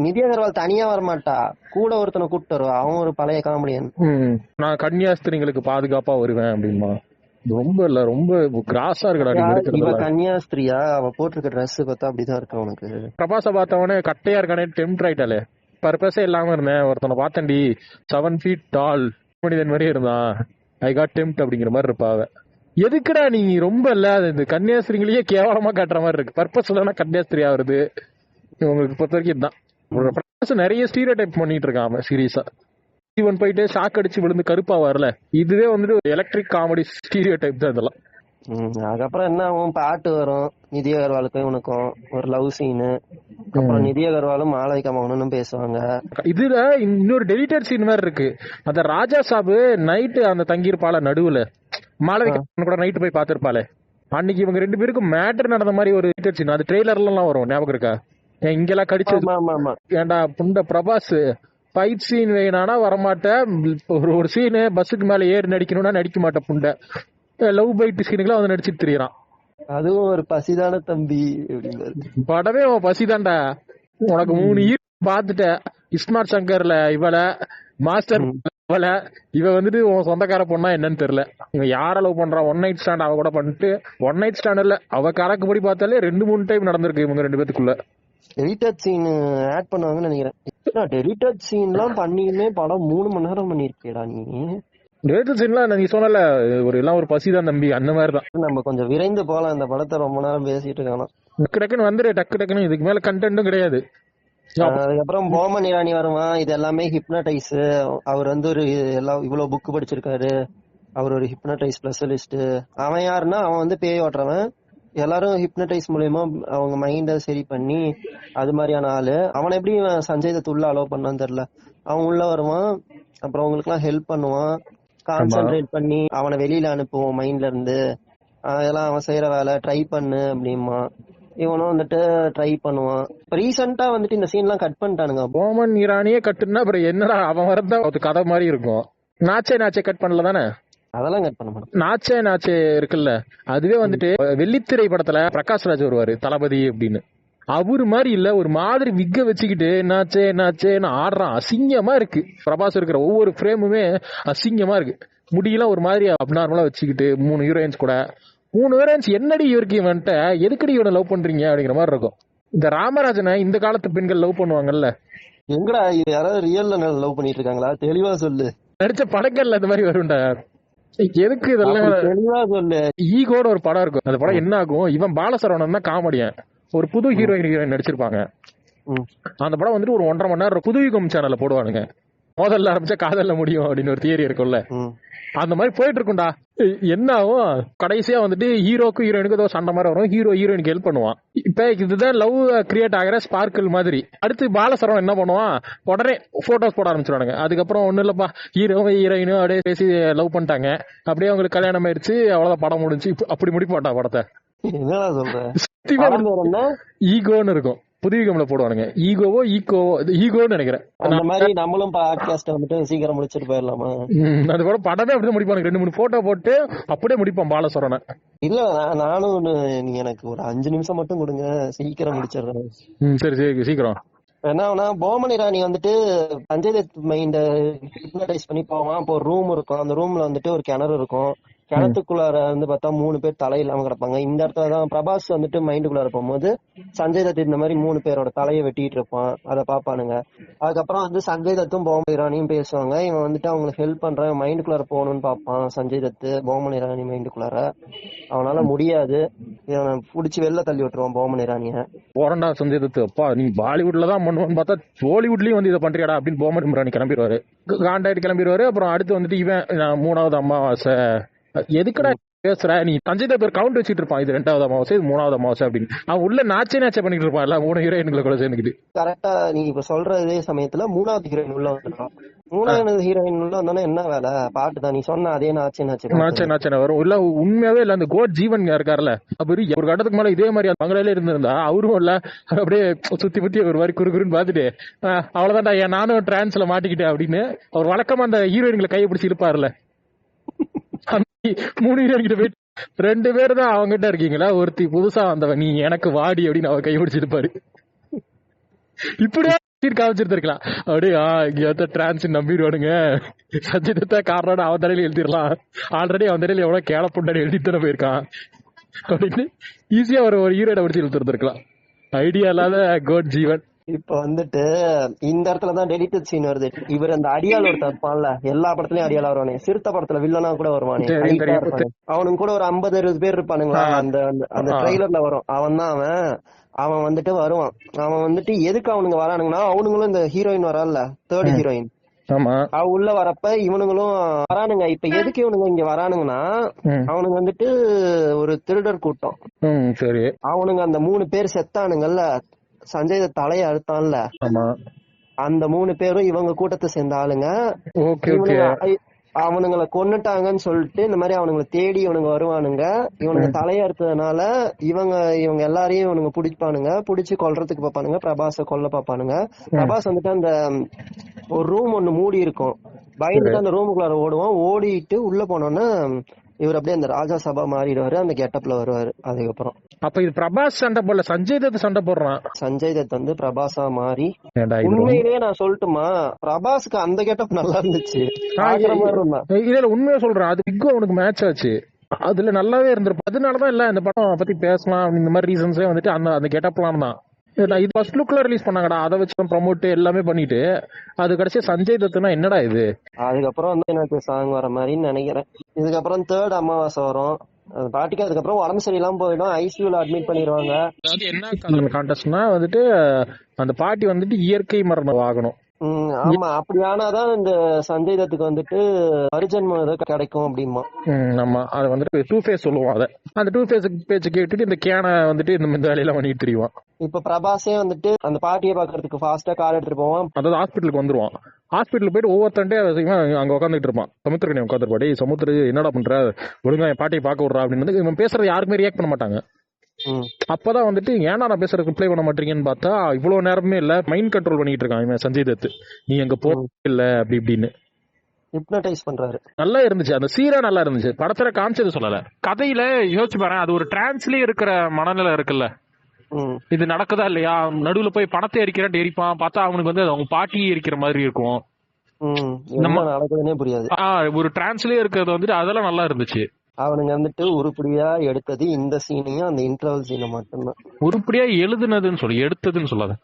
நிதி அகர்வால் தனியா வரமாட்டா, கூட ஒருத்தனை கூப்பிட்டு வருவா. அவன் ஒரு பழைய காமெடியன். நான் கன்னியாஸ்திரிங்களுக்கு பாதுகாப்பா வருவேன் அப்படிமா. ரொம்ப இல்ல, ரொம்ப கிராஸா இருக்கா. கன்னியாஸ்திரியா? அவ போட்டிருக்க ட்ரெஸ் பார்த்தா அப்படிதான் இருக்கு உனக்கு. பிரபாச பார்த்தவனே கட்டையா இருக்கானே, டெம்ட் ஆயிட்டாலே. பர்பஸே இல்லாம இருந்தேன். ஒருத்தனை பார்த்தேன்டி 7 feet tall மனிதன் மாதிரியே இருந்தான். ஐ காட் டெம்ப்ட் அப்படிங்கிற மாதிரி இருப்பாவ. எதுக்குடா நீ ரொம்ப இல்ல, இந்த கன்னியாஸ்திரிங்களையே கேவலமா காட்டுற மாதிரி இருக்கு. பர்பஸ் இல்லைன்னா கன்னியாஸ்திரியா வருது. உங்களுக்கு பொறுத்த வரைக்கும் இதுதான் நிறைய ஸ்டீரியோடைப் பண்ணிட்டு இருக்கான் சீரியஸா. இவன் போயிட்டு ஷாக் அடிச்சு விழுந்து கருப்பா வரல, இதுவே வந்துட்டு எலக்ட்ரிக் காமெடி ஸ்டீரியோடைப் தான் இதெல்லாம். அதுக்கப்புறம் என்ன ஆகும், பாட்டு வரும். நிதி அகர்வாலுக்கும் இவனுக்கும் ஒரு லவ் சீனு. அப்புறம் நிதி அகர்வாலும் மாளவிகா மகனும் பேசுவாங்க. இதுல இன்னொரு டெலிட்டட் சீன் மாதிரி இருக்கு. அந்த ராஜா சாபு நைட்டு அந்த தங்கியிருப்பாள நடுவுல, மாளவிகா கூட நைட்டு போய் பாத்திருப்பாளே, அன்னைக்கு இவங்க 2 பேருக்கும் மேட்டர் நடந்த மாதிரி ஒரு டெலிட்டட் சீன். அது ட்ரெய்லர்ல எல்லாம் வரும், ஞாபகம் இருக்கா? இங்கெல்லாம் கடிச்சது. ஆமா ஆமா ஆமா. ஏன்டா புண்ட பிரபாஸ் ஃபைட் சீன் வேணானா வரமாட்டேன், ஒரு சீனு பஸ்ஸுக்கு மேல ஏறி நடிக்கணும்னா நடிக்க மாட்டேன் புண்டை. லவ் பைட் சீனுக்குலாம் வந்து நடிச்சிட்டு திரியறான். அதுவும் ஒரு பசிதான தம்பி அப்படிங்கிறாரு. படமே அவன் பசிதான்டா. உனக்கு 3 ஹீரோ பாத்துட்ட, இஸ்மார்ட் சங்கர்ல இவள, மாஸ்டர் இவள, இவ வந்துட்டு உன் சொந்தக்கார பொண்ணா என்னன்னு தெரியல. இவன் யார லவ் பண்றான்? ஒன் நைட் ஸ்டாண்ட் அவ கூட பண்ணிட்டு, ஒன் நைட் ஸ்டாண்ட் இல்ல அவ கணக்குப்படி பார்த்தாலே 2-3 டைம் நடந்திருக்கு இவங்க 2 பேத்துக்குள்ள. டெலிட்டட் சீன் ஆட் பண்ணுவாங்கன்னு நினைக்கிறேன். டெலிட்டட் சீன்லாம் பண்ணியுமே படம் 3 மணி நேரம் பண்ணிருக்கேடா நீ. டெலிட்டட் சீன்லாம் நீ சொன்னல ஒரு எல்லாம் ஒரு பசிதான் தம்பி, அந்த மாதிரிதான். நம்ம கொஞ்சம் விரைந்து போலாம், இந்த படத்தை ரொம்ப நேரம் பேசிட்டு இருக்கானா. டக்கு டக்குன்னு வந்துரு, டக்கு டக்குன்னு. இதுக்கு மேல கண்டென்ட்டும் கிடையாது. அதுக்கப்புறம் போமன் இரானி வருவான். இது எல்லாமே ஹிப்னடைஸ். அவர் வந்து ஒரு இவ்வளவு புக் படிச்சிருக்காரு. அவர் ஒரு ஹிப்னடைஸ் ஸ்பெஷலிஸ்ட். அவன் யாருன்னா அவன் வந்து பேய் ஓட்டுறவன். எல்லாரும் ஹிப்னடைஸ் மூலியமா அவங்க மைண்ட சரி பண்ணி அது மாதிரியான ஆளு. அவனை எப்படி சஞ்சய் தத் உள்ள அலோவ் பண்ணான்னு தெரியல. அவன் உள்ள வருவான், அப்புறம் அவங்களுக்கு எல்லாம் ஹெல்ப் பண்ணுவான். கான்சென்ட்ரேட் பண்ணி அவனை வெளியில அனுப்புவோம் மைண்ட்ல இருந்து. அதெல்லாம் அவன் செய்யற வேலை ட்ரை பண்ணு அப்படிமா. இவனும் வந்துட்டு ட்ரை பண்ணுவான். ரீசெண்டா வந்துட்டு இந்த சீன் எல்லாம் கட் பண்ணிட்டானுங்க. போமன் இரானியே கட்டுனா அப்புறம் என்னடா அவன் வரதா ஒரு கதை மாதிரி இருக்கும். நாச்சே கட் பண்ணல தானே? அதெல்லாம் கட் பண்ண மாட்டான். நாச்சே இருக்குல்ல, அதுவே வந்துட்டு வெள்ளித்திரை படத்துல பிரகாஷ்ராஜ் வருவாரு தளபதி அப்படின்னு. அவரு மாதிரி இல்ல, ஒரு மாதிரி விக்க வச்சுக்கிட்டு நாச்சேன்னு ஆடுறான். அசிங்கமா இருக்கு. பிரபாஸ் இருக்கிற ஒவ்வொரு ஃப்ரேமுமே அசிங்கமா இருக்கு. முடியெல்லாம் ஒரு மாதிரி அப்நார்மலா வச்சுக்கிட்டு 3 ஹீரோயின்ஸ் கூட. 3 ஹீரோயின்ஸ் என்னடி இவருக்கு இவன்ட்ட எதுக்கடி இவனை லவ் பண்றீங்க அப்படிங்கிற மாதிரி இருக்கும். இந்த ராமராஜனை இந்த காலத்து பெண்கள் லவ் பண்ணுவாங்கல்ல. எங்கடா யாராவது ரியல்ல லவ் பண்ணிட்டு இருக்காங்களா? தெளிவா சொல்லு. நடிச்ச படங்கள்ல இந்த மாதிரி வரும்டா. எதுக்கு இதெல்லாம்? தெளிவா சொல்லு. ஈகோட ஒரு படம் இருக்கும். அந்த படம் என்ன ஆகும், இவன் பாலசரவணன் தான் காமெடியன். ஒரு புது ஹீரோயின் நடிச்சிருப்பாங்க. அந்த படம் வந்துட்டு ஒரு 1.5 மணி நேரம் புதுயுகம் சேனல்ல போடுவானுங்க. முதல்ல ஆரம்பிச்சா காதல்ல முடியும் அப்படின்னு ஒரு தியரி இருக்கும்ல, அந்த மாதிரி போயிட்டு இருக்கும்டா. என்ன ஆகும், கடைசியா வந்துட்டு ஹீரோக்கு ஹீரோயினுக்கு ஏதோ சண்டை மாதிரி வரும். ஹீரோயினுக்கு ஹெல்ப் பண்ணுவான். இப்ப இதுதான் லவ் கிரியேட் ஆகிற ஸ்பார்க்கிள் மாதிரி. அடுத்து பாலசரவன் என்ன பண்ணுவான், உடனே போட்டோஸ் போட ஆரம்பிச்சிருவானுங்க. அதுக்கப்புறம் ஒண்ணும் இல்லப்பா, ஹீரோயினும் அப்படியே பேசி லவ் பண்ணிட்டாங்க, அப்படியே அவங்களுக்கு கல்யாணம் ஆயிடுச்சு, அவ்வளவுதான் படம் முடிஞ்சு. அப்படி முடிப்பாட்டா படத்தை. என்னடா சொல்ற? ஈகோன்னு இருக்கும். புதுவிகம்ல போடுவானுங்க. ஈகோன்னு நினைக்கிறேன். அந்த மாதிரி நம்மளும் பாட்காஸ்ட் வந்துட்டு சீக்கிரம் முடிச்சிட்டு போயிடலாமா? அது கூட படமே அப்படிதான் முடிப்பானுங்க. 2-3 போட்டோ போட்டு அப்படியே முடிப்பான் பாலசரவணன். இல்ல நானும் நீ எனக்கு ஒரு 5 நிமிஷம் மட்டும் கொடுங்க, சீக்கிரம் முடிச்சிடுறேன். சரி சீக்கிரம். என்ன போமன் இரானி வந்துட்டு சஞ்சய் தத் மைண்ட ஹிப்னடைஸ் பண்ணி போவான். அப்போ ஒரு ரூம் இருக்கும். அந்த ரூம்ல வந்துட்டு ஒரு கிணறு இருக்கும். கிணத்துக்குள்ளார வந்து பார்த்தா 3 பேர் தலை இல்லாம கிடப்பாங்க. இந்த இடத்துலதான் பிரபாஸ் வந்துட்டு மைண்டுக்குள்ளார போகும்போது சஞ்சய் தத் இந்த மாதிரி 3 பேரோட தலையை வெட்டிட்டு இருப்பான். அதை பாப்பானுங்க. அதுக்கப்புறம் வந்து சஞ்சய் தத்தும் போமன் இரானியும் பேசுவாங்க. இவன் வந்துட்டு அவங்களுக்கு ஹெல்ப் பண்றான், மைண்டுக்குள்ளார போகணும்னு பாப்பான் சஞ்சய் தத்து போமன் இரானி மைண்டுக்குள்ளார. அவனால முடியாது, இவனை புடிச்சு வெளில தள்ளி விட்டுருவான் போமன் இரானிய. போறண்டா சஞ்சய் தத்து, அப்பா நீ பாலிவுட்ல தான் பண்ணுவான்னு பார்த்தா ஹாலிவுட்லயும் வந்து இதை பண்றியாடா அப்படின்னு போமன் இரானி கிளம்பிடுவாரு. காண்டாயிட்டு கிளம்பிடுவாரு. அப்புறம் அடுத்து வந்துட்டு இவன் 3வது அமாவாசை எதுக்குடா பேசுற நீ? சஞ்சய் தத் கவுண்ட் வச்சுட்டு இருப்பான், இது 2வது அமாவாசை, இது 3வது அமாவாசை அப்படின்னு. அவன் உள்ள நாச்சே பண்ணிட்டு இருப்பான் எல்லாம் 3 ஹீரோயின்களை கூட சேர்ந்துக்கிட்டு. கரெக்டா நீ இப்ப சொல்ற இதே சமயத்துல 3வது ஹீரோயின் உள்ள வந்துட்டான். 3வது ஹீரோயின் உள்ள வந்தோன்னா என்ன வேலை? பாட்டு தான் நீ சொன்ன அதே நாச்சே வரும். இல்ல உண்மையாவே இல்ல, அந்த கோட் ஜீவன் இருக்காருல்ல, அப்படி ஒரு கட்டத்துக்கு மேல இதே மாதிரி பங்களாலே இருந்திருந்தா அவரும் இல்ல அப்படியே சுத்தி ஒரு மாதிரி குறுகுறுன்னு பாத்துட்டு அவ்வளவுதான்டா நானும் டிரான்ஸ்ல மாட்டிக்கிட்டேன் அப்படின்னு அவர் வழக்கமா அந்த ஹீரோயின்களை கையை பிடிச்சி இருப்பாருல்ல. 3 ஹீரோயின் போயிட்டு 2 பேர் தான் அவங்ககிட்ட இருக்கீங்களா, ஒருத்தி புதுசா வந்தவன் நீ எனக்கு வாடி அப்படின்னு அவ கை பிடிச்சிருப்பாரு. இப்படியே காமிச்சிருந்திருக்கலாம். அப்படியே டிரான்ஸ் நம்பிடுவானுங்க. சஞ்சய் தத்தா காரணம் அவன் தடையில எழுதிடலாம், ஆல்ரெடி அவன் தடையில எவ்வளவு கேள புண்டாடி எழுதித்தானே போயிருக்கான் அப்படின்னு ஈஸியா ஒரு ஹீரோட பிடிச்சி எழுதிருக்கலாம். ஐடியா இல்லாத கோட் ஜீவன். இப்ப வந்துட்டு இந்த இடத்துலதான் டெலிட்டட் சீன் வருது. இவர் அந்த அடியால் ஒருத்தர் இருப்பான்ல, எல்லா படத்துலயும் அடியால் வருவானே, சிறுத்தை படத்துல வில்லனா கூட வருவானே, அவனுக்கு கூட ஒரு 50-60 பேர் இருப்பானுங்களா, அந்த ட்ரெய்லர்ல வரும். அவன் தான் அவன் வந்துட்டு வருவான். அவன் வந்துட்டு எதுக்கு அவனுங்க வரானுங்கன்னா, அவனுங்களும் இந்த ஹீரோயின் வரான்ல 3rd ஹீரோயின், அவ உள்ள வரப்ப இவனுங்களும் வரானுங்க. இப்ப எதுக்கு இவனுங்க இங்க வரானுங்கன்னா, அவனுங்க வந்துட்டு ஒரு திருடர் கூட்டம். சரி, அவனுங்க அந்த 3 பேர் செத்தானுங்கல்ல, சஞ்சய் தலையை அழுத்தான்ல, அந்த 3 பேரும் இவங்க கூட்டத்தை சேர்ந்த ஆளுங்க. அவனுங்களை கொன்னுட்டாங்கன்னு சொல்லிட்டு இந்த மாதிரி அவனுங்களை தேடி இவனுங்க வருவானுங்க. இவனுங்க தலையறுத்ததுனால இவங்க எல்லாரையும் இவனுங்க புடிச்சு கொல்றதுக்கு பாப்பானுங்க. பிரபாஸ கொல்ல பாப்பானுங்க. பிரபாஸ் வந்துட்டு அந்த ஒரு ரூம் ஒண்ணு மூடி இருக்கும், பயந்துட்டு அந்த ரூமுக்குள்ளார ஓடுவான். ஓடிட்டு உள்ள போனோன்னா இவர் அப்படியே அந்த ராஜா சபா மாறிடுவாரு, அந்த கெட்டப்ல வருவாரு. அதுக்கப்புறம் அப்ப இது பிரபாஸ் சண்டை போடல, சஞ்சய் தத் சண்டை போடுறான். சஞ்சய் தத் வந்து பிரபாஸா மாறி, உண்மையிலேயே நான் சொல்லட்டுமா, பிரபாஸ்க்கு அந்த கெட்டப் நல்லா இருந்துச்சு. இதுல உண்மையா சொல்றேன், அது பிக் அவனுக்கு மேட்ச் ஆச்சு, அதுல நல்லாவே இருந்திருக்கும். அதனாலதான் இல்ல இந்த படம் பத்தி பேசலாம் இந்த மாதிரி ரீசன்ஸே வந்துட்டு அந்த கெட்டப்லாம் தான். இது ஃபர்ஸ்ட் லுக்ல ரிலீஸ் பண்ணாங்கடா, அதை வச்சு ப்ரமோட் எல்லாமே பண்ணிட்டு அது கடைசி சஞ்சய் தத்னா என்னடா இது. அதுக்கப்புறம் வந்து எனக்கு சாங் வர மாதிரின்னு நினைக்கிறேன். இதுக்கப்புறம் தேர்ட் அமாவாசை வரும். பாட்டிக்கு அதுக்கப்புறம் உடம்பு சரியில்லாம போயிடும், ஐசியூல அட்மிட் பண்ணிடுவாங்க. அதாவது என்ன கான்டெஸ்ட்னா வந்துட்டு அந்த பாட்டி வந்துட்டு இயற்கை மரணம் ஆகணும். ஆமா, அப்படி ஆனாதான் இந்த சஞ்சய் தத்துக்கு வந்துட்டு மறுஜன்மம் கிடைக்கும் அப்படிமா. ஆமா, அது வந்துட்டு டூ ஃபேஸ் சொல்லுவோம். அதை அந்த டூ ஃபேஸ் பேச்சு கேட்டுட்டு இந்த கேனை வந்துட்டு இந்த வேலையெல்லாம் பண்ணிட்டு தெரியும். இப்ப பிரபாஸே வந்துட்டு அந்த பாட்டியை பாக்குறதுக்கு ஃபாஸ்டா கார் எடுத்துட்டு போவான். அதாவது ஹாஸ்பிட்டலுக்கு வந்துருவான். ஹாஸ்பிட்டல் போயிட்டு ஒவ்வொருத்தண்டே அங்க உட்காந்துட்டு இருப்பான். சமுத்திரக்கணி உட்காந்துருப்பாடி, சமுத்திர என்னடா பண்ற, ஒழுங்கா என் பாட்டியை பார்க்க விடுறா அப்படின்னு இவன் பேசுறது யாருக்குமே ரியாக்ட் பண்ண மாட்டாங்க. அப்பதான் வந்துட்டு ஏன்னா நான் பேசுறது ரிப்ளை பண்ண மாட்டீங்கன்னு பார்த்தா இவ்வளவு நேரமே இல்ல மைண்ட் கண்ட்ரோல் பண்ணிட்டு இருக்கான் இவன் சஞ்சய் தத். நீ அங்க போ இல்ல அப்படி இப்படின்னு ஹிப்னடைஸ் பண்றாரு. நல்லா இருந்துச்சு, அந்த சீரா நல்லா இருந்துச்சு. படத்துல காமிச்சது சொல்லல, கதையில யோசிச்சு பாரு, அது ஒரு டிரான்ஸ்லயே இருக்கிற மனநிலை இருக்குல்ல. இது நடக்குதா இல்லையா, நடுவுல போய் பணத்தை எரிக்கிறேன் எரிப்பான், பார்த்தா அவனுக்கு வந்து அவங்க பாட்டி எரிக்கிற மாதிரி இருக்கும். நம்ம நடக்குதுன்னே புரியாது. ஒரு டிரான்ஸ்லயே இருக்கிறது வந்துட்டு அதெல்லாம் நல்லா இருந்துச்சு. அவனுங்க வந்துட்டு உருப்படியா எடுத்தது இந்த சீனையும் அந்த இன்டர்வல் சீனை மட்டும்தான். உருப்படியா எழுதுனதுன்னு சொல்லி எடுத்ததுன்னு சொல்லாத,